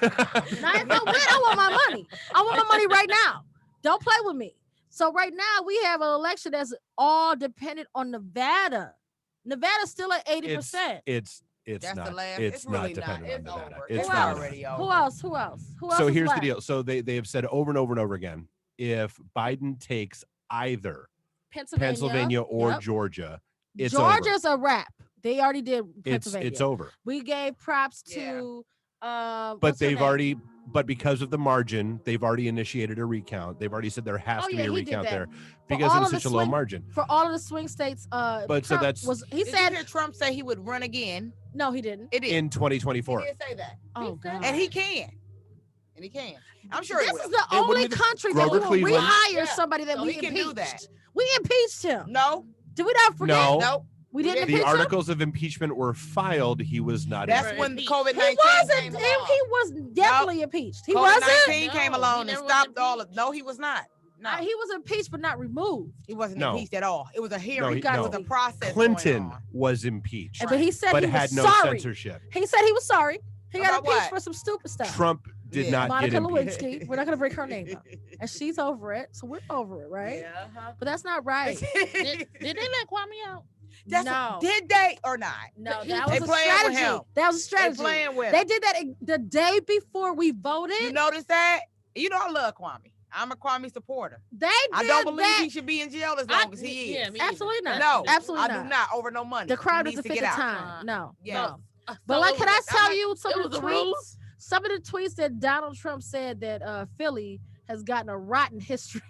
Speaker 1: Now it's no good. I want my money. I want my money right now. Don't play with me. So right now we have an election that's all dependent on Nevada. Nevada's still at 80%.
Speaker 4: It's
Speaker 7: That's
Speaker 4: not.
Speaker 7: the last.
Speaker 4: It's not
Speaker 7: really
Speaker 4: dependent
Speaker 7: not.
Speaker 4: on
Speaker 7: It's
Speaker 4: Nevada.
Speaker 7: over.
Speaker 4: It's
Speaker 1: Who
Speaker 4: really
Speaker 1: else?
Speaker 4: not.
Speaker 7: already over.
Speaker 1: Who else? Who else? Who else?
Speaker 4: So
Speaker 1: is
Speaker 4: here's the
Speaker 1: left?
Speaker 4: deal. So they have said over and over and over again, if Biden takes either Pennsylvania or
Speaker 1: Yep.
Speaker 4: Georgia, it's
Speaker 1: Georgia's a wrap. They already did Pennsylvania.
Speaker 4: It's over.
Speaker 1: We gave props
Speaker 7: Yeah.
Speaker 1: to
Speaker 4: But
Speaker 1: what's her
Speaker 4: they've
Speaker 1: name?
Speaker 4: already, but because of the margin, they've already initiated a recount. They've already said there has to be a
Speaker 1: he did
Speaker 4: recount
Speaker 1: that.
Speaker 4: there
Speaker 1: For
Speaker 4: because
Speaker 1: all
Speaker 4: it
Speaker 1: of
Speaker 4: was
Speaker 1: the
Speaker 4: such a low
Speaker 1: swing-
Speaker 4: margin.
Speaker 1: for all of the swing states.
Speaker 4: But so
Speaker 1: Trump
Speaker 4: that's-
Speaker 1: he
Speaker 7: Did
Speaker 1: said
Speaker 7: you hear Trump say he would run again?
Speaker 1: no, he didn't.
Speaker 7: It is.
Speaker 4: In
Speaker 7: He
Speaker 4: 2024.
Speaker 7: did say that.
Speaker 1: Oh God.
Speaker 7: And he can. And he can. I'm sure
Speaker 1: This
Speaker 7: he will.
Speaker 1: is the
Speaker 4: It wouldn't
Speaker 1: only
Speaker 4: be the-
Speaker 1: country that
Speaker 4: Grover
Speaker 1: will
Speaker 4: Cleveland.
Speaker 1: rehire
Speaker 7: Yeah.
Speaker 1: somebody that
Speaker 7: So
Speaker 1: we
Speaker 7: he can
Speaker 1: impeached.
Speaker 7: do that.
Speaker 1: We impeached him.
Speaker 7: No.
Speaker 1: Did we not forget?
Speaker 4: No.
Speaker 7: Nope.
Speaker 1: We didn't
Speaker 7: The
Speaker 1: impeach
Speaker 4: The
Speaker 1: him.
Speaker 4: articles of impeachment were filed. He was not.
Speaker 7: That's
Speaker 2: Right.
Speaker 7: when the
Speaker 2: He
Speaker 7: COVID-19
Speaker 1: He wasn't.
Speaker 7: came
Speaker 1: He
Speaker 7: along.
Speaker 1: was definitely impeached. He wasn't.
Speaker 7: COVID-19 came
Speaker 2: No,
Speaker 7: along
Speaker 2: he
Speaker 7: and
Speaker 2: never was
Speaker 7: stopped all of.
Speaker 2: impeached.
Speaker 7: No, he was not. No,
Speaker 1: He was impeached, but not removed.
Speaker 7: he wasn't
Speaker 4: No.
Speaker 7: impeached at all. It was a hearing.
Speaker 4: he-
Speaker 7: It
Speaker 1: no.
Speaker 7: was a process.
Speaker 4: Clinton
Speaker 7: going on.
Speaker 4: was impeached,
Speaker 1: But he said
Speaker 4: but
Speaker 1: he
Speaker 4: had
Speaker 1: was
Speaker 4: no
Speaker 1: sorry.
Speaker 4: censorship.
Speaker 1: He said he was sorry. He got
Speaker 7: About
Speaker 1: impeached
Speaker 7: what?
Speaker 1: for some stupid stuff.
Speaker 4: Trump did
Speaker 7: Yeah.
Speaker 4: not
Speaker 1: Monica
Speaker 4: get impeached.
Speaker 1: Lewinsky. We're not going to break her name up. And she's over it. So we're over it, right?
Speaker 7: Yeah, uh-huh.
Speaker 1: But that's not right.
Speaker 2: Did they let Kwame out?
Speaker 7: That's
Speaker 1: No.
Speaker 7: did they or not?
Speaker 1: No,
Speaker 2: They
Speaker 1: that was a
Speaker 7: playing with
Speaker 1: strategy.
Speaker 7: him.
Speaker 1: That was a
Speaker 7: They
Speaker 1: strategy.
Speaker 7: playing with
Speaker 1: They
Speaker 7: him.
Speaker 1: did that the day before we voted.
Speaker 7: You notice that? You know I love Kwame. I'm a Kwame supporter.
Speaker 1: They did
Speaker 7: I don't believe
Speaker 1: that.
Speaker 7: he should be in jail as long as he is.
Speaker 2: Yeah, me either.
Speaker 1: Absolutely not.
Speaker 7: No,
Speaker 1: absolutely
Speaker 7: I
Speaker 1: not.
Speaker 7: do not over no money.
Speaker 1: The crowd
Speaker 7: He
Speaker 1: doesn't
Speaker 7: needs
Speaker 1: fit
Speaker 7: to
Speaker 1: the
Speaker 7: get out.
Speaker 1: time. No,
Speaker 7: Yeah.
Speaker 1: no.
Speaker 2: So
Speaker 1: But like,
Speaker 2: it
Speaker 1: can I
Speaker 2: was-
Speaker 1: tell you some
Speaker 2: it
Speaker 1: of
Speaker 2: was
Speaker 1: the
Speaker 2: the
Speaker 1: tweets?
Speaker 2: rules?
Speaker 1: Some of the tweets that Donald Trump said that Philly has gotten a rotten history.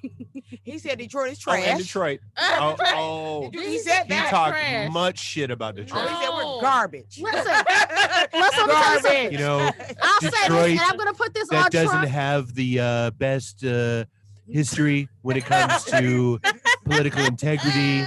Speaker 7: He said Detroit is
Speaker 4: Oh,
Speaker 7: trash.
Speaker 4: and Detroit. Oh,
Speaker 7: He said
Speaker 4: he
Speaker 7: that.
Speaker 4: talked
Speaker 2: trash.
Speaker 4: much shit about
Speaker 7: Oh,
Speaker 4: Detroit.
Speaker 7: he said we're
Speaker 2: No.
Speaker 7: garbage.
Speaker 1: Listen, let me tell you something.
Speaker 4: You know,
Speaker 1: I'll say this,
Speaker 4: Detroit,
Speaker 1: and I'm gonna put this on
Speaker 4: that doesn't
Speaker 1: Trump.
Speaker 4: have the best history when it comes to political integrity.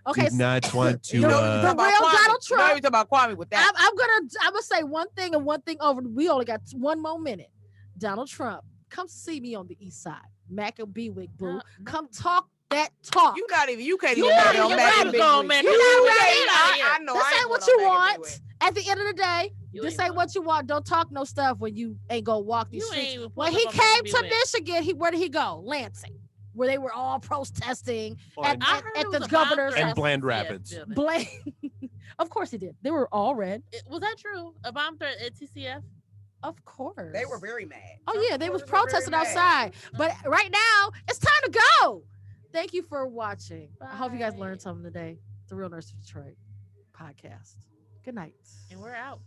Speaker 1: Okay,
Speaker 4: Did not want to.
Speaker 1: The-
Speaker 7: You know,
Speaker 1: the
Speaker 7: you talk about
Speaker 1: real
Speaker 7: Kwame.
Speaker 1: Donald
Speaker 7: You know
Speaker 1: Trump-
Speaker 7: you talking about Kwame with that.
Speaker 1: I'm gonna say one thing and one thing over. We only got one more minute. Donald Trump, come see me on the east side. Mac and Bewick, boo. Come talk that talk.
Speaker 7: You not even. You can't
Speaker 1: You
Speaker 7: even
Speaker 1: not
Speaker 7: be on
Speaker 1: even
Speaker 7: Mac
Speaker 1: ready
Speaker 7: and
Speaker 1: to
Speaker 2: go,
Speaker 7: Big
Speaker 2: man.
Speaker 7: Wig.
Speaker 1: You're
Speaker 7: You
Speaker 1: not ready.
Speaker 7: ain't- I know.
Speaker 1: This
Speaker 7: I
Speaker 1: ain't
Speaker 7: ain't
Speaker 1: what
Speaker 7: going
Speaker 1: you
Speaker 7: on Mac and
Speaker 1: want.
Speaker 7: Big Wig.
Speaker 1: At the end of the day,
Speaker 2: You
Speaker 1: this
Speaker 2: ain't
Speaker 1: ain't what you want. Don't talk no stuff when you ain't gonna walk these
Speaker 2: You
Speaker 1: streets.
Speaker 2: ain't even
Speaker 1: When
Speaker 2: pulled
Speaker 1: he
Speaker 2: up on
Speaker 1: came
Speaker 2: Mac
Speaker 1: to
Speaker 2: and Big Wig.
Speaker 1: Michigan, where did he go? Lansing, where they were all protesting
Speaker 4: And,
Speaker 2: I heard
Speaker 1: at
Speaker 2: it
Speaker 1: the
Speaker 2: was a
Speaker 1: governor's
Speaker 2: bomb threat.
Speaker 4: And Bland
Speaker 2: Yeah,
Speaker 4: Rapids.
Speaker 2: yeah.
Speaker 1: Blame. Of course he did. They were all red.
Speaker 2: Was that true? A bomb threat at TCF?
Speaker 1: Of course.
Speaker 7: They were very mad.
Speaker 1: Oh yeah, they was
Speaker 7: Supporters were very
Speaker 1: protesting
Speaker 7: mad.
Speaker 1: outside. But right now, it's time to go. Thank you for watching. I hope you guys learned something today. The Real Nurse of Detroit podcast. Good night.
Speaker 2: And we're out.